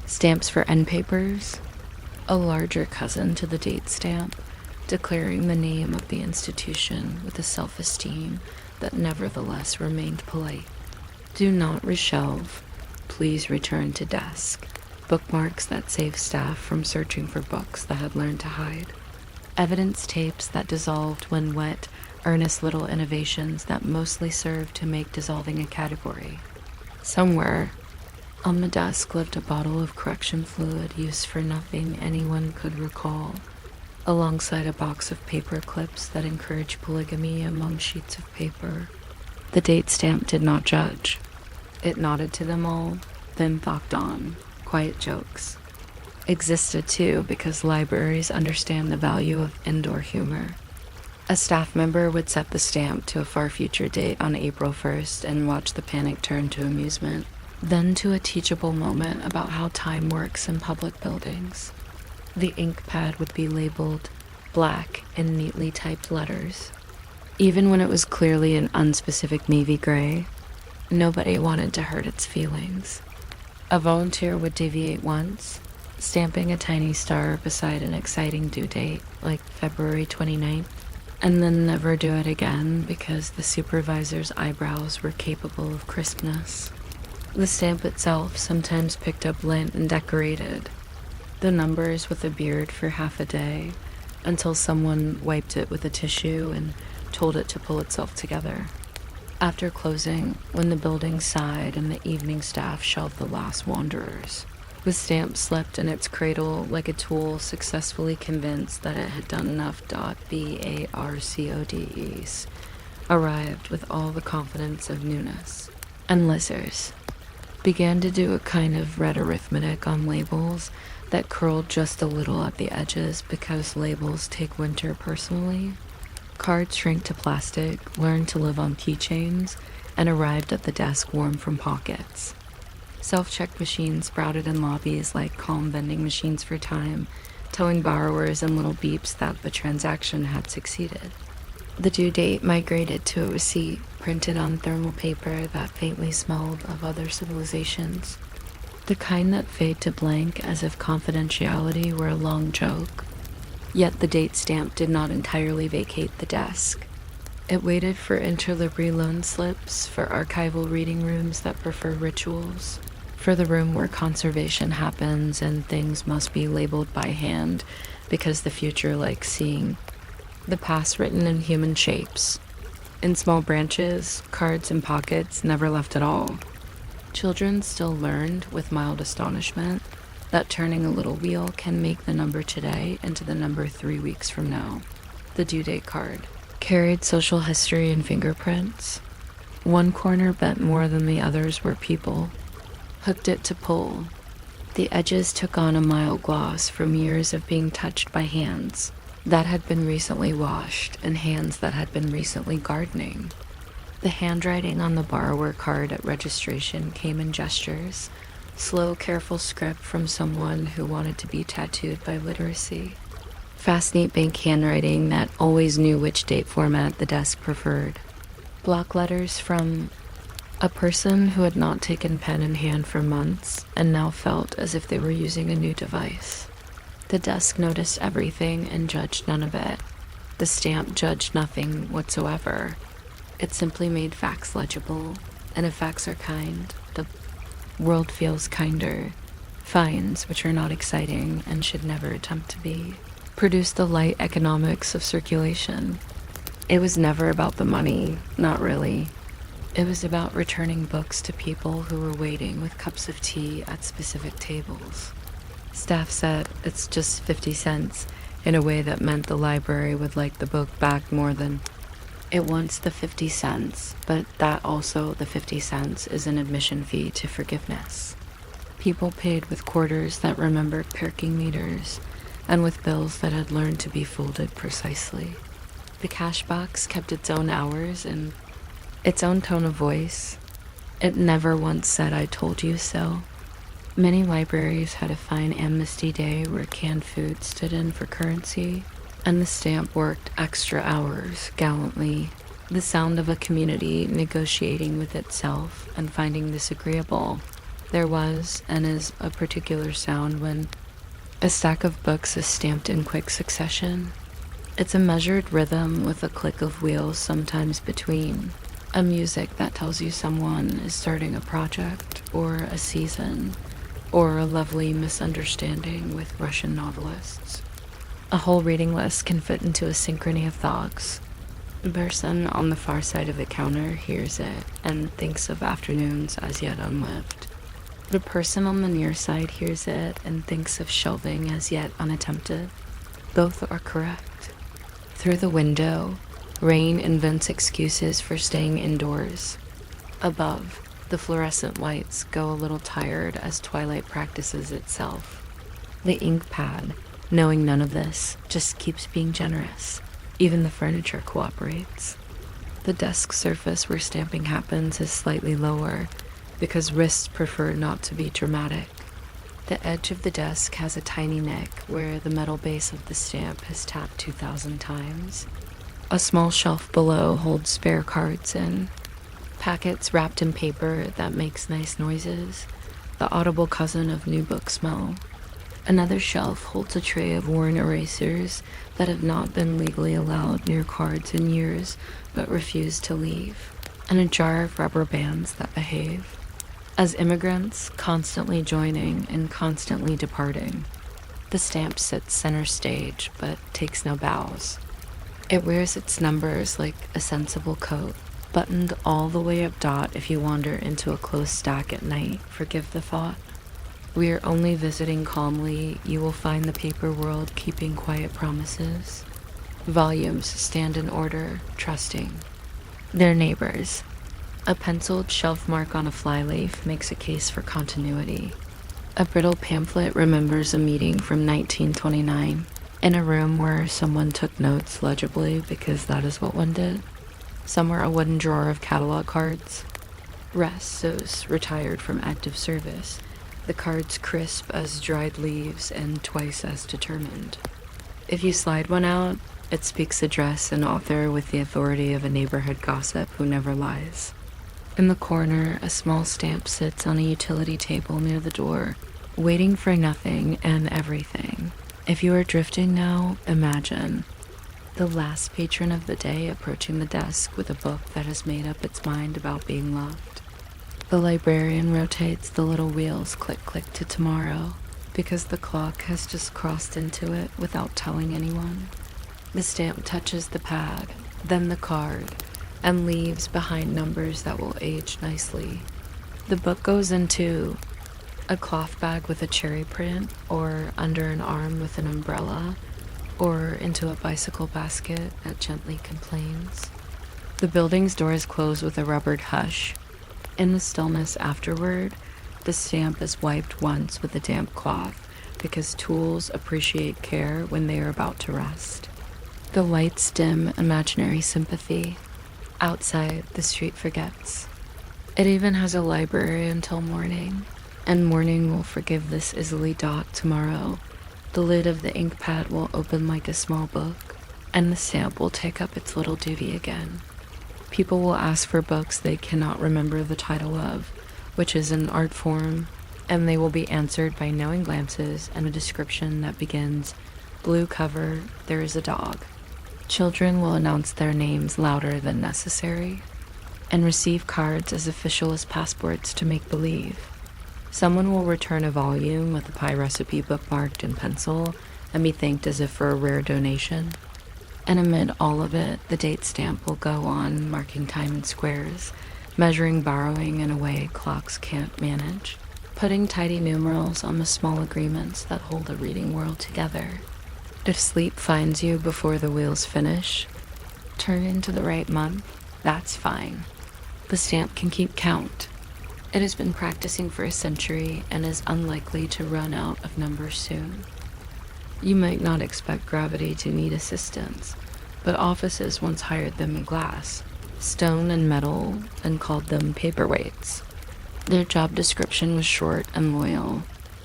stamps for end papers. A larger cousin to the date stamp, declaring the name of the institution with a self-esteem that nevertheless remained polite. Do not reshelve. Please return to desk. Bookmarks that saved staff from searching for books that had learned to hide. Evidence tapes that dissolved when wet, earnest little innovations that mostly served to make dissolving a category. Somewhere on the desk lived a bottle of correction fluid used for nothing anyone could recall, alongside a box of paper clips that encouraged polygamy among sheets of paper. The date stamp did not judge. It nodded to them all, then talked on. Quiet jokes existed too because libraries understand the value of indoor humor. A staff member would set the stamp to a far future date on April 1st and watch the panic turn to amusement, then to a teachable moment about how time works in public buildings. The ink pad would be labeled black in neatly typed letters. Even when it was clearly an unspecific navy gray, nobody wanted to hurt its feelings. A volunteer would deviate once, stamping a tiny star beside an exciting due date, like February 29th, and then never do it again because the supervisor's eyebrows were capable of crispness. The stamp itself sometimes picked up lint and decorated the numbers with a beard for half a day, until someone wiped it with a tissue and told it to pull itself together. After closing, when the building sighed and the evening staff shelved the last wanderers, the stamp slept in its cradle like a tool successfully convinced that it had done enough. BARCODEs arrived with all the confidence of newness. And lizards began to do a kind of red arithmetic on labels that curled just a little at the edges because labels take winter personally. Cards shrank to plastic, learned to live on keychains, and arrived at the desk warm from pockets. Self-check machines sprouted in lobbies like calm vending machines for time, telling borrowers in little beeps that the transaction had succeeded. The due date migrated to a receipt printed on thermal paper that faintly smelled of other civilizations. The kind that fade to blank as if confidentiality were a long joke. Yet the date stamp did not entirely vacate the desk. It waited for interlibrary loan slips, for archival reading rooms that prefer rituals, for the room where conservation happens and things must be labeled by hand because the future likes seeing the past written in human shapes. In small branches, cards and pockets never left at all. Children still learned, with mild astonishment, that turning a little wheel can make the number today into the number 3 weeks from now. The due date card carried social history and fingerprints. One corner bent more than the others were people. Hooked it to pull. The edges took on a mild gloss from years of being touched by hands that had been recently washed and hands that had been recently gardening. The handwriting on the borrower card at registration came in gestures, slow, careful script from someone who wanted to be tattooed by literacy. Fast, neat bank handwriting that always knew which date format the desk preferred. Block letters from a person who had not taken pen in hand for months and now felt as if they were using a new device. The desk noticed everything and judged none of it. The stamp judged nothing whatsoever. It simply made facts legible, and if facts are kind, the world feels kinder. Fines, which are not exciting and should never attempt to be, produce the light economics of circulation. It was never about the money, not really. It was about returning books to people who were waiting with cups of tea at specific tables. Staff said it's just 50 cents in a way that meant the library would like the book back more than it wants the 50 cents, but that also the 50 cents is an admission fee to forgiveness. People paid with quarters that remembered parking meters and with bills that had learned to be folded precisely. The cash box kept its own hours and its own tone of voice. It never once said, "I told you so." Many libraries had a fine amnesty day where canned food stood in for currency, and the stamp worked extra hours gallantly, the sound of a community negotiating with itself and finding this agreeable. There was, and is, a particular sound when a stack of books is stamped in quick succession. It's a measured rhythm with a click of wheels sometimes between, a music that tells you someone is starting a project or a season, or a lovely misunderstanding with Russian novelists. A whole reading list can fit into a synchrony of thoughts. The person on the far side of the counter hears it and thinks of afternoons as yet unlived. The person on the near side hears it and thinks of shelving as yet unattempted. Both are correct. Through the window, rain invents excuses for staying indoors. Above, the fluorescent lights go a little tired as twilight practices itself. The ink pad, knowing none of this, just keeps being generous. Even the furniture cooperates. The desk surface where stamping happens is slightly lower, because wrists prefer not to be dramatic. The edge of the desk has a tiny nick where the metal base of the stamp has tapped 2,000 times. A small shelf below holds spare cards in packets wrapped in paper that makes nice noises, the audible cousin of new book smell. Another shelf holds a tray of worn erasers that have not been legally allowed near cards in years but refuse to leave, and a jar of rubber bands that behave. As immigrants, constantly joining and constantly departing, the stamp sits center stage but takes no bows. It wears its numbers like a sensible coat, buttoned all the way up dot if you wander into a close stack at night, forgive the thought. We are only visiting calmly, you will find the paper world keeping quiet promises. Volumes stand in order, trusting. They're neighbors. A penciled shelf mark on a flyleaf makes a case for continuity. A brittle pamphlet remembers a meeting from 1929, in a room where someone took notes legibly because that is what one did. Somewhere a wooden drawer of catalog cards. Restos retired from active service, the cards crisp as dried leaves and twice as determined. If you slide one out, It speaks address and author with the authority of a neighborhood gossip who never lies. In the corner, a small stamp sits on a utility table near the door, waiting for nothing and everything. If you are drifting now, imagine the last patron of the day approaching the desk with a book that has made up its mind about being loved. The librarian rotates the little wheels click-click to tomorrow because the clock has just crossed into it without telling anyone. The stamp touches the pad, then the card, and leaves behind numbers that will age nicely. The book goes into a cloth bag with a cherry print, or under an arm with an umbrella, or into a bicycle basket that gently complains. The building's doors close with a rubbered hush. In the stillness afterward, the stamp is wiped once with a damp cloth because tools appreciate care when they are about to rest. The lights dim imaginary sympathy. Outside, the street forgets. It even has a library until morning, and morning will forgive this easily dot tomorrow. The lid of the ink pad will open like a small book, and the stamp will take up its little duty again. People will ask for books they cannot remember the title of, which is an art form, and they will be answered by knowing glances and a description that begins, "Blue cover, there is a dog." Children will announce their names louder than necessary, and receive cards as official as passports to make believe. Someone will return a volume with a pie recipe bookmarked in pencil and be thanked as if for a rare donation. And amid all of it, the date stamp will go on, marking time in squares, measuring borrowing in a way clocks can't manage, putting tidy numerals on the small agreements that hold a reading world together. If sleep finds you before the wheels finish, turn into the right month, that's fine. The stamp can keep count. It has been practicing for a century and is unlikely to run out of numbers soon. You might not expect gravity to need assistance, but offices once hired them in glass, stone and metal, and called them paperweights. Their job description was short and loyal.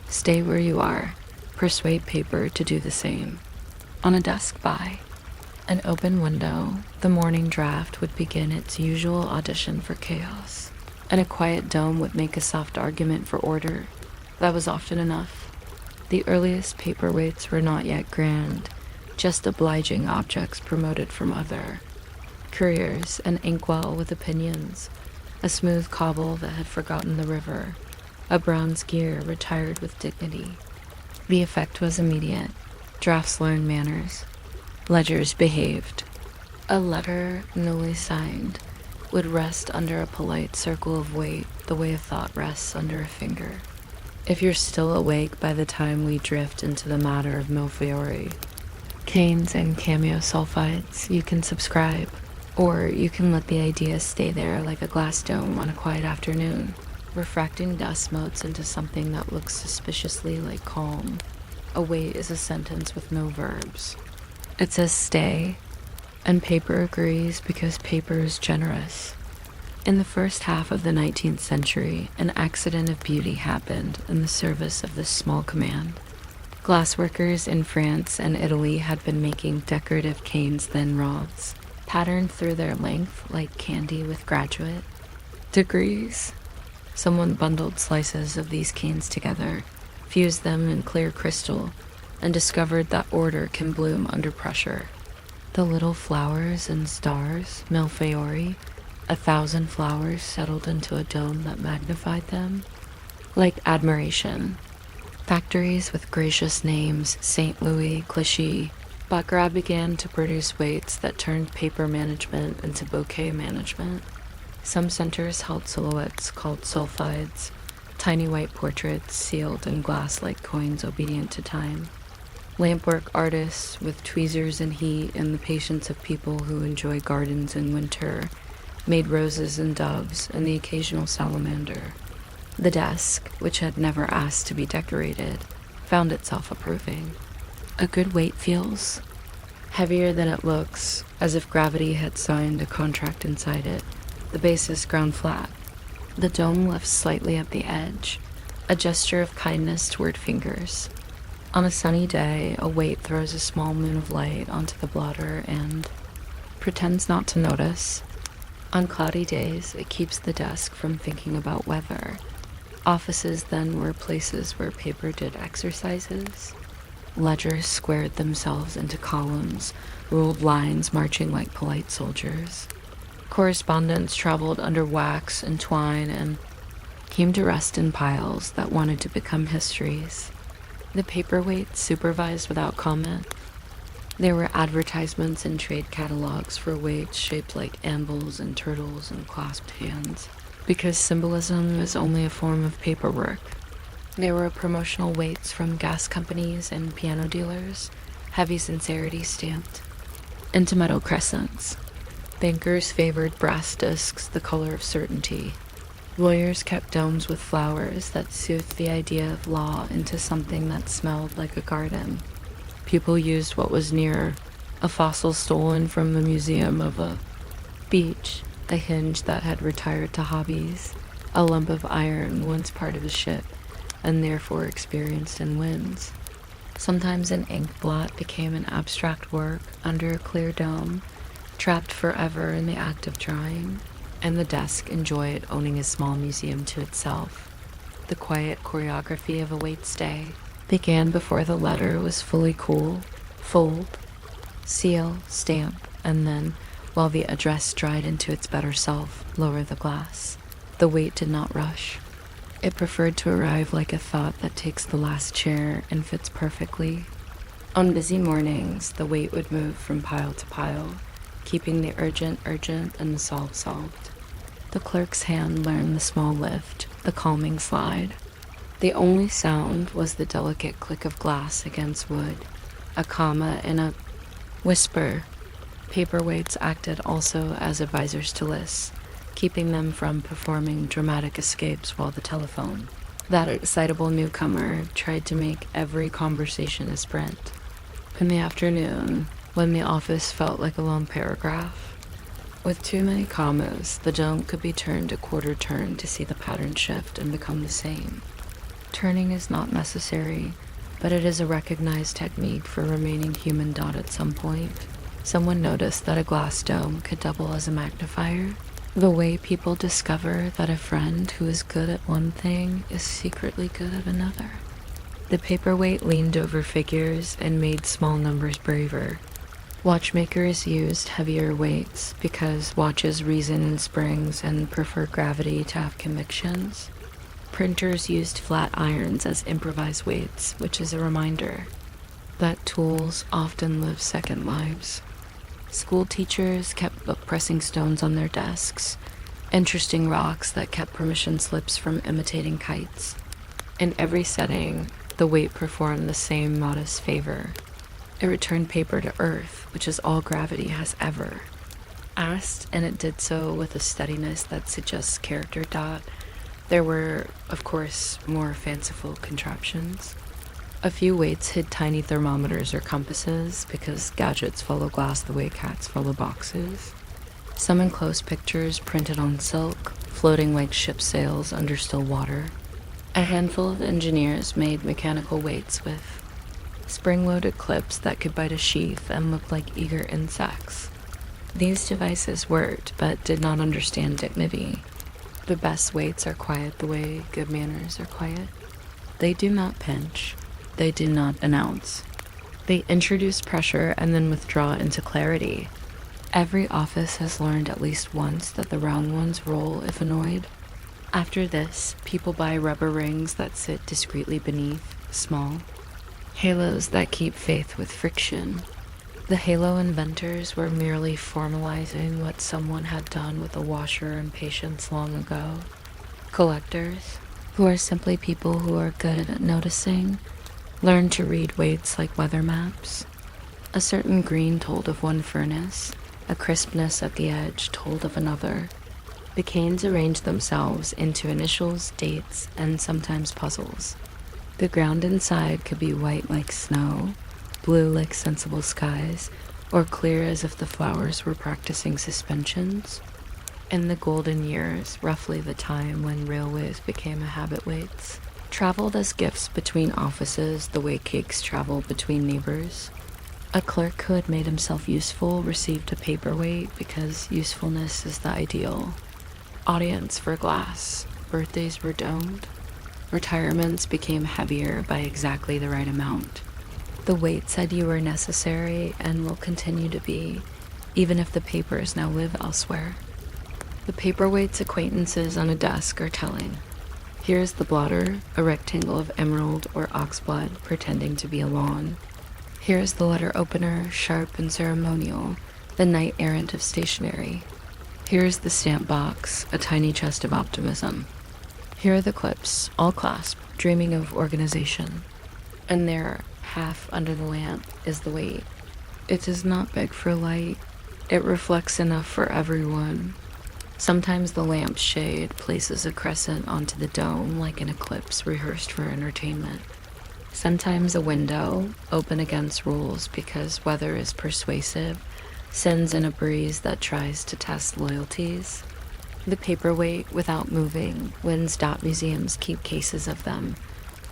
Stay where you are. Persuade paper to do the same. On a desk by an open window, the morning draft would begin its usual audition for chaos, and a quiet dome would make a soft argument for order. That was often enough. The earliest paperweights were not yet grand, just obliging objects promoted from other. Couriers, an inkwell with opinions, a smooth cobble that had forgotten the river, a bronze gear retired with dignity. The effect was immediate. Drafts learned manners. Ledgers behaved. A letter, newly signed, would rest under a polite circle of weight the way a thought rests under a finger. If you're still awake by the time we drift into the matter of Millefiori, canes and cameo sulfides, you can subscribe. Or you can let the idea stay there like a glass dome on a quiet afternoon, refracting dust motes into something that looks suspiciously like calm. Await is a sentence with no verbs. It says stay, and paper agrees because paper is generous. In the first half of the 19th century, an accident of beauty happened in the service of this small command. Glassworkers in France and Italy had been making decorative canes thin rods, patterned through their length like candy with graduate degrees. Someone bundled slices of these canes together, fused them in clear crystal, and discovered that order can bloom under pressure. The little flowers and stars, Millefiori, 1,000 flowers settled into a dome that magnified them, like admiration. Factories with gracious names, St. Louis, Clichy, Baccarat began to produce weights that turned paper management into bouquet management. Some centers held silhouettes called sulfides, tiny white portraits sealed in glass like coins obedient to time. Lampwork artists with tweezers and heat and the patience of people who enjoy gardens in winter made roses and doves and the occasional salamander. The desk, which had never asked to be decorated, found itself approving. A good weight feels heavier than it looks, as if gravity had signed a contract inside it. The base is ground flat. The dome lifts slightly at the edge, a gesture of kindness toward fingers. On a sunny day, a weight throws a small moon of light onto the blotter and pretends not to notice. On cloudy days, it keeps the desk from thinking about weather. Offices then were places where paper did exercises. Ledgers squared themselves into columns, ruled lines marching like polite soldiers. Correspondents traveled under wax and twine and came to rest in piles that wanted to become histories. The paperweight supervised without comment. There were advertisements and trade catalogs for weights shaped like anvils and turtles and clasped hands, because symbolism is only a form of paperwork. There were promotional weights from gas companies and piano dealers, heavy sincerity stamped, into metal crescents. Bankers favored brass discs, the color of certainty. Lawyers kept domes with flowers that soothed the idea of law into something that smelled like a garden. People used what was near a fossil stolen from the museum of a beach, a hinge that had retired to hobbies, a lump of iron once part of a ship, and therefore experienced in winds. Sometimes an ink blot became an abstract work under a clear dome, trapped forever in the act of drawing, and the desk enjoyed owning a small museum to itself. The quiet choreography of a wait's day began before the letter was fully cool. Fold, seal, stamp, and then, while the address dried into its better self, lower the glass. The wait did not rush. It preferred to arrive like a thought that takes the last chair and fits perfectly. On busy mornings, the wait would move from pile to pile, keeping the urgent and the solved. The clerk's hand learned the small lift, the calming slide. The only sound was the delicate click of glass against wood, a comma in a whisper. Paperweights acted also as advisors to lists, keeping them from performing dramatic escapes while the telephone. That excitable newcomer tried to make every conversation a sprint. In the afternoon, when the office felt like a long paragraph, with too many commas, the dome could be turned a quarter turn to see the pattern shift and become the same. Turning is not necessary, but it is a recognized technique for remaining human. At some point, someone noticed that a glass dome could double as a magnifier. The way people discover that a friend who is good at one thing is secretly good at another. The paperweight leaned over figures and made small numbers braver. Watchmakers used heavier weights because watches reason in springs and prefer gravity to have convictions. Printers used flat irons as improvised weights, which is a reminder that tools often live second lives. School teachers kept book pressing stones on their desks, interesting rocks that kept permission slips from imitating kites. In every setting, the weight performed the same modest favor. It returned paper to earth, which is all gravity has ever asked, and it did so with a steadiness that suggests character. There were, of course, more fanciful contraptions. A few weights hid tiny thermometers or compasses, because gadgets follow glass the way cats follow boxes. Some enclosed pictures printed on silk, floating like ship sails under still water. A handful of engineers made mechanical weights with spring-loaded clips that could bite a sheath and look like eager insects. These devices worked, but did not understand dignity. The best weights are quiet the way good manners are quiet. They do not pinch. They do not announce. They introduce pressure and then withdraw into clarity. Every office has learned at least once that the round ones roll if annoyed. After this, people buy rubber rings that sit discreetly beneath, small. Halos that keep faith with friction. The halo inventors were merely formalizing what someone had done with a washer and patience long ago. Collectors, who are simply people who are good at noticing, learn to read weights like weather maps. A certain green told of one furnace, a crispness at the edge told of another. The canes arranged themselves into initials, dates, and sometimes puzzles. The ground inside could be white like snow, blue like sensible skies, or clear as if the flowers were practicing suspensions. In the golden years, roughly the time when railways became a habit weights, traveled as gifts between offices the way cakes travel between neighbors. A clerk who had made himself useful received a paperweight because usefulness is the ideal. Audience for glass. Birthdays were domed. Retirements became heavier by exactly the right amount. The weight said you were necessary and will continue to be, even if the papers now live elsewhere. The paperweight's acquaintances on a desk are telling. Here is the blotter, a rectangle of emerald or oxblood pretending to be a lawn. Here is the letter opener, sharp and ceremonial, the knight errant of stationery. Here is the stamp box, a tiny chest of optimism. Here are the clips, all clasped, dreaming of organization. And there, half under the lamp, is the weight. It does not beg for light. It reflects enough for everyone. Sometimes the lamp's shade places a crescent onto the dome like an eclipse rehearsed for entertainment. Sometimes a window, open against rules because weather is persuasive, sends in a breeze that tries to test loyalties. The paperweight, without moving, wins dot museums keep cases of them.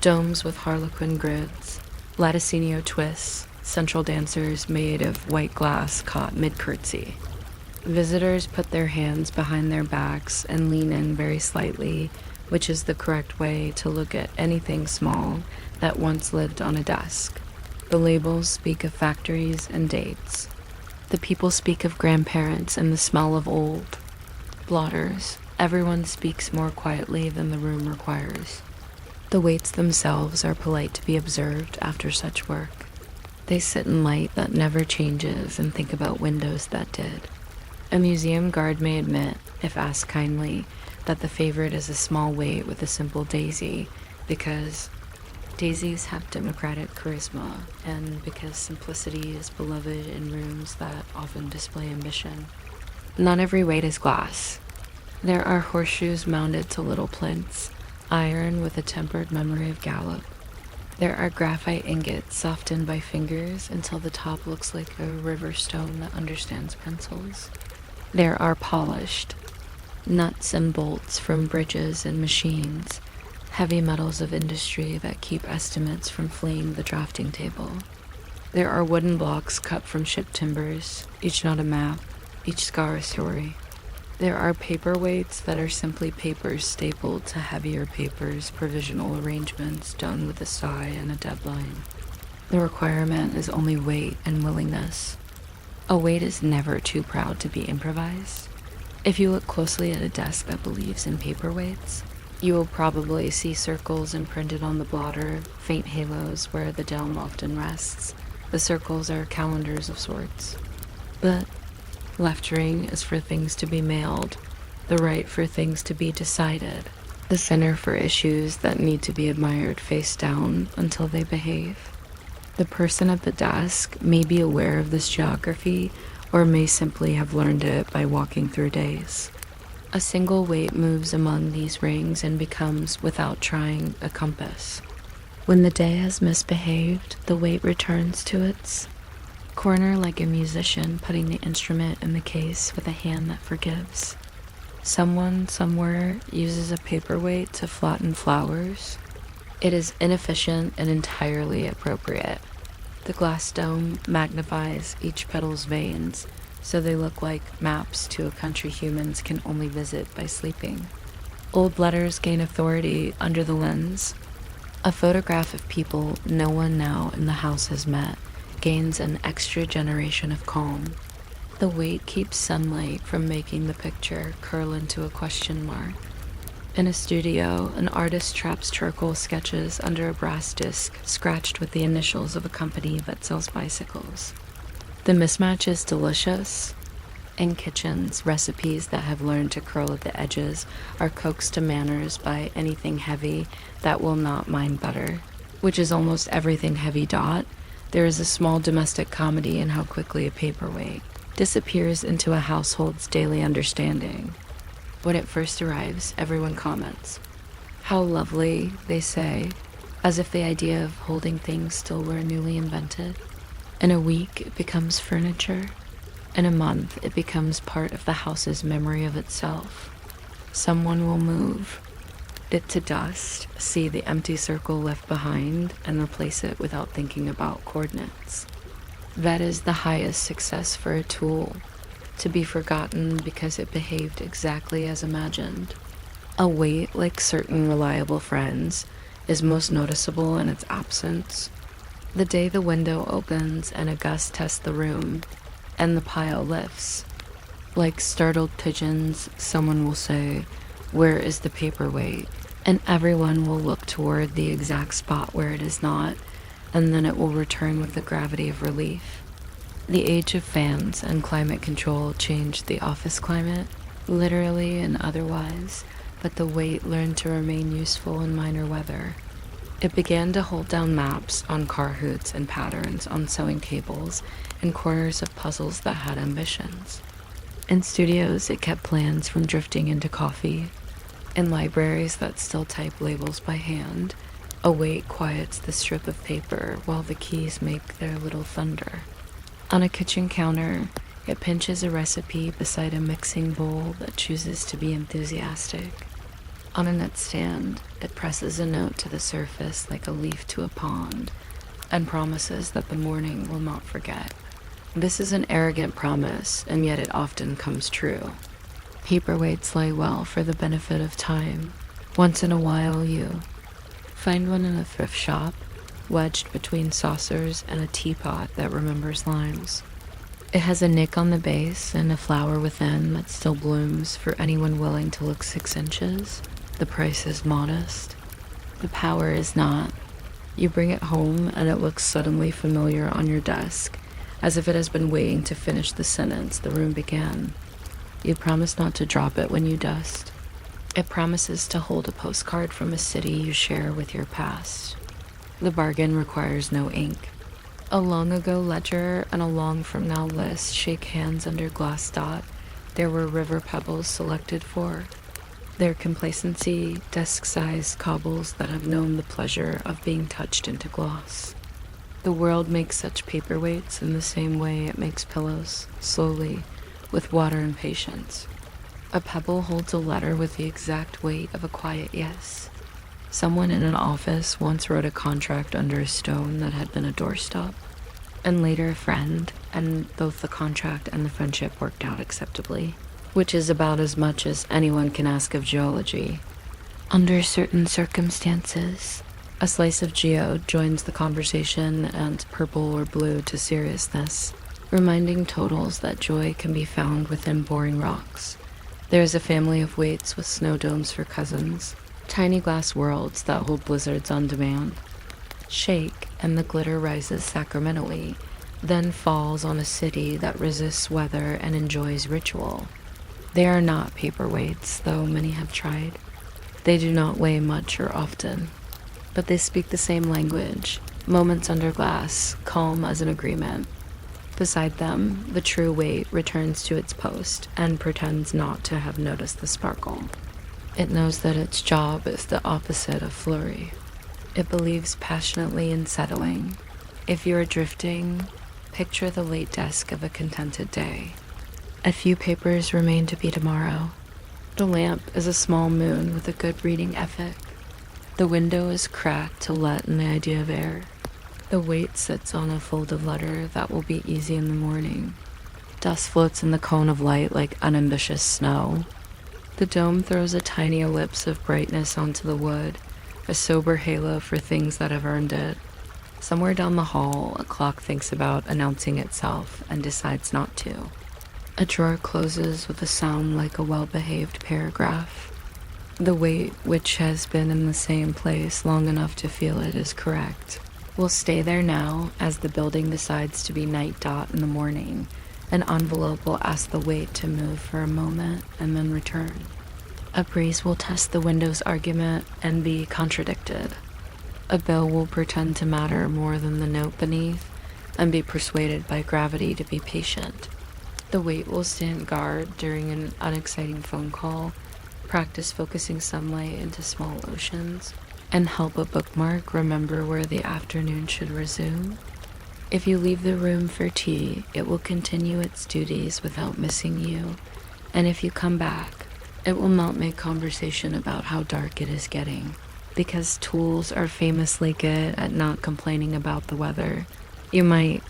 Domes with harlequin grids, latticinio twists, central dancers made of white glass caught mid-curtsy. Visitors put their hands behind their backs and lean in very slightly, which is the correct way to look at anything small that once lived on a desk. The labels speak of factories and dates. The people speak of grandparents and the smell of old. Blotters, everyone speaks more quietly than the room requires. The weights themselves are polite to be observed after such work. They sit in light that never changes and think about windows that did. A museum guard may admit, if asked kindly, that the favorite is a small weight with a simple daisy, because daisies have democratic charisma, and because simplicity is beloved in rooms that often display ambition. Not every weight is glass. There are horseshoes mounted to little plinths, iron with a tempered memory of gallop. There are graphite ingots softened by fingers until the top looks like a river stone that understands pencils. There are polished nuts and bolts from bridges and machines, heavy metals of industry that keep estimates from fleeing the drafting table. There are wooden blocks cut from ship timbers, each not a map, each scar a story. There are paperweights that are simply papers stapled to heavier papers, provisional arrangements done with a sigh and a deadline. The requirement is only weight and willingness. A weight is never too proud to be improvised. If you look closely at a desk that believes in paperweights, you will probably see circles imprinted on the blotter, faint halos where the dome often rests. The circles are calendars of sorts. But left ring is for things to be mailed, the right for things to be decided, the center for issues that need to be admired face down until they behave. The person at the desk may be aware of this geography or may simply have learned it by walking through days. A single weight moves among these rings and becomes, without trying, a compass. When the day has misbehaved, the weight returns to its corner like a musician putting the instrument in the case with a hand that forgives. Someone somewhere uses a paperweight to flatten flowers. It is inefficient and entirely appropriate. The glass dome magnifies each petal's veins, so they look like maps to a country humans can only visit by sleeping. Old letters gain authority under the lens. A photograph of people no one now in the house has met gains an extra generation of calm. The weight keeps sunlight from making the picture curl into a question mark. In a studio, an artist traps charcoal sketches under a brass disc scratched with the initials of a company that sells bicycles. The mismatch is delicious. In kitchens, recipes that have learned to curl at the edges are coaxed to manners by anything heavy that will not mind butter, which is almost everything heavy dot. There is a small domestic comedy in how quickly a paperweight disappears into a household's daily understanding. When it first arrives, everyone comments. How lovely, they say, as if the idea of holding things still were newly invented. In a week, it becomes furniture. In a month, it becomes part of the house's memory of itself. Someone will move. it to dust, see the empty circle left behind, and replace it without thinking about coordinates. That is the highest success for a tool, to be forgotten because it behaved exactly as imagined. A weight, like certain reliable friends, is most noticeable in its absence. The day the window opens and a gust tests the room, and the pile lifts. Like startled pigeons, someone will say, "Where is the paperweight?" And everyone will look toward the exact spot where it is not, and then it will return with the gravity of relief. The age of fans and climate control changed the office climate, literally and otherwise, but the weight learned to remain useful in minor weather. It began to hold down maps on car hoods and patterns on sewing cables and corners of puzzles that had ambitions. In studios, it kept plans from drifting into coffee. In libraries that still type labels by hand, a weight quiets the strip of paper while the keys make their little thunder. On a kitchen counter, it pinches a recipe beside a mixing bowl that chooses to be enthusiastic. On a nightstand, it presses a note to the surface like a leaf to a pond, and promises that the morning will not forget. This is an arrogant promise, and yet it often comes true. Paperweights lie well for the benefit of time. Once in a while you find one in a thrift shop, wedged between saucers and a teapot that remembers limes. It has a nick on the base and a flower within that still blooms for anyone willing to look 6 inches. The price is modest. The power is not. You bring it home and it looks suddenly familiar on your desk, as if it has been waiting to finish the sentence the room began. You promise not to drop it when you dust. It promises to hold a postcard from a city you share with your past. The bargain requires no ink. A long ago ledger and a long from now list shake hands under glass dot. There were river pebbles selected for. Their complacency, desk-sized cobbles that have known the pleasure of being touched into gloss. The world makes such paperweights in the same way it makes pillows, slowly, with water and patience. A pebble holds a letter with the exact weight of a quiet yes. Someone in an office once wrote a contract under a stone that had been a doorstop, and later a friend, and both the contract and the friendship worked out acceptably, which is about as much as anyone can ask of geology. Under certain circumstances, a slice of geode joins the conversation and purple or blue to seriousness, reminding totals that joy can be found within boring rocks. There is a family of weights with snow domes for cousins, tiny glass worlds that hold blizzards on demand. Shake, and the glitter rises sacramentally, then falls on a city that resists weather and enjoys ritual. They are not paperweights, though many have tried. They do not weigh much or often, but they speak the same language, moments under glass, calm as an agreement. Beside them, the true weight returns to its post and pretends not to have noticed the sparkle. It knows that its job is the opposite of flurry. It believes passionately in settling. If you are drifting, picture the late desk of a contented day. A few papers remain to be tomorrow. The lamp is a small moon with a good reading ethic. The window is cracked to let in the idea of air. The weight sits on a folded letter that will be easy in the morning. Dust floats in the cone of light like unambitious snow. The dome throws a tiny ellipse of brightness onto the wood, a sober halo for things that have earned it. Somewhere down the hall, a clock thinks about announcing itself and decides not to. A drawer closes with a sound like a well-behaved paragraph. The weight, which has been in the same place long enough to feel it is correct, will stay there now as the building decides to be night dot in the morning. An envelope will ask the weight to move for a moment and then return. A breeze will test the window's argument and be contradicted. A bell will pretend to matter more than the note beneath and be persuaded by gravity to be patient. The weight will stand guard during an unexciting phone call, practice focusing sunlight into small oceans, and help a bookmark remember where the afternoon should resume. If you leave the room for tea, it will continue its duties without missing you, and if you come back, It will not make conversation about how dark it is getting, because tools are famously good at not complaining about the weather. You might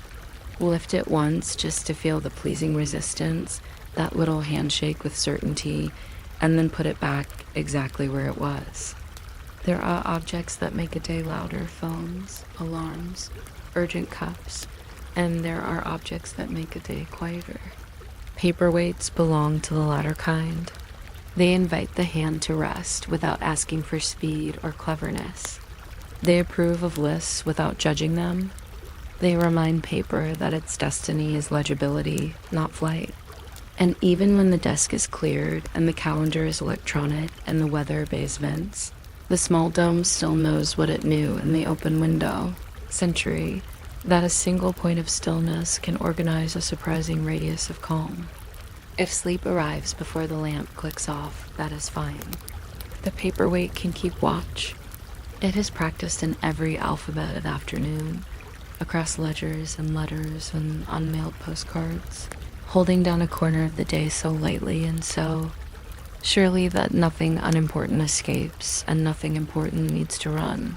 lift it once just to feel the pleasing resistance, that little handshake with certainty, and then put it back exactly where it was. There are objects that make a day louder: phones, alarms, urgent cups, and there are objects that make a day quieter. Paperweights belong to the latter kind. They invite the hand to rest without asking for speed or cleverness. They approve of lists without judging them. They remind paper that its destiny is legibility, not flight. And even when the desk is cleared and the calendar is electronic and the weather obeys vents, the small dome still knows what it knew in the open window, century, that a single point of stillness can organize a surprising radius of calm. If sleep arrives before the lamp clicks off, that is fine. The paperweight can keep watch. It is practiced in every alphabet at afternoon, across ledgers and letters and unmailed postcards, holding down a corner of the day so lightly and so surely that nothing unimportant escapes and nothing important needs to run.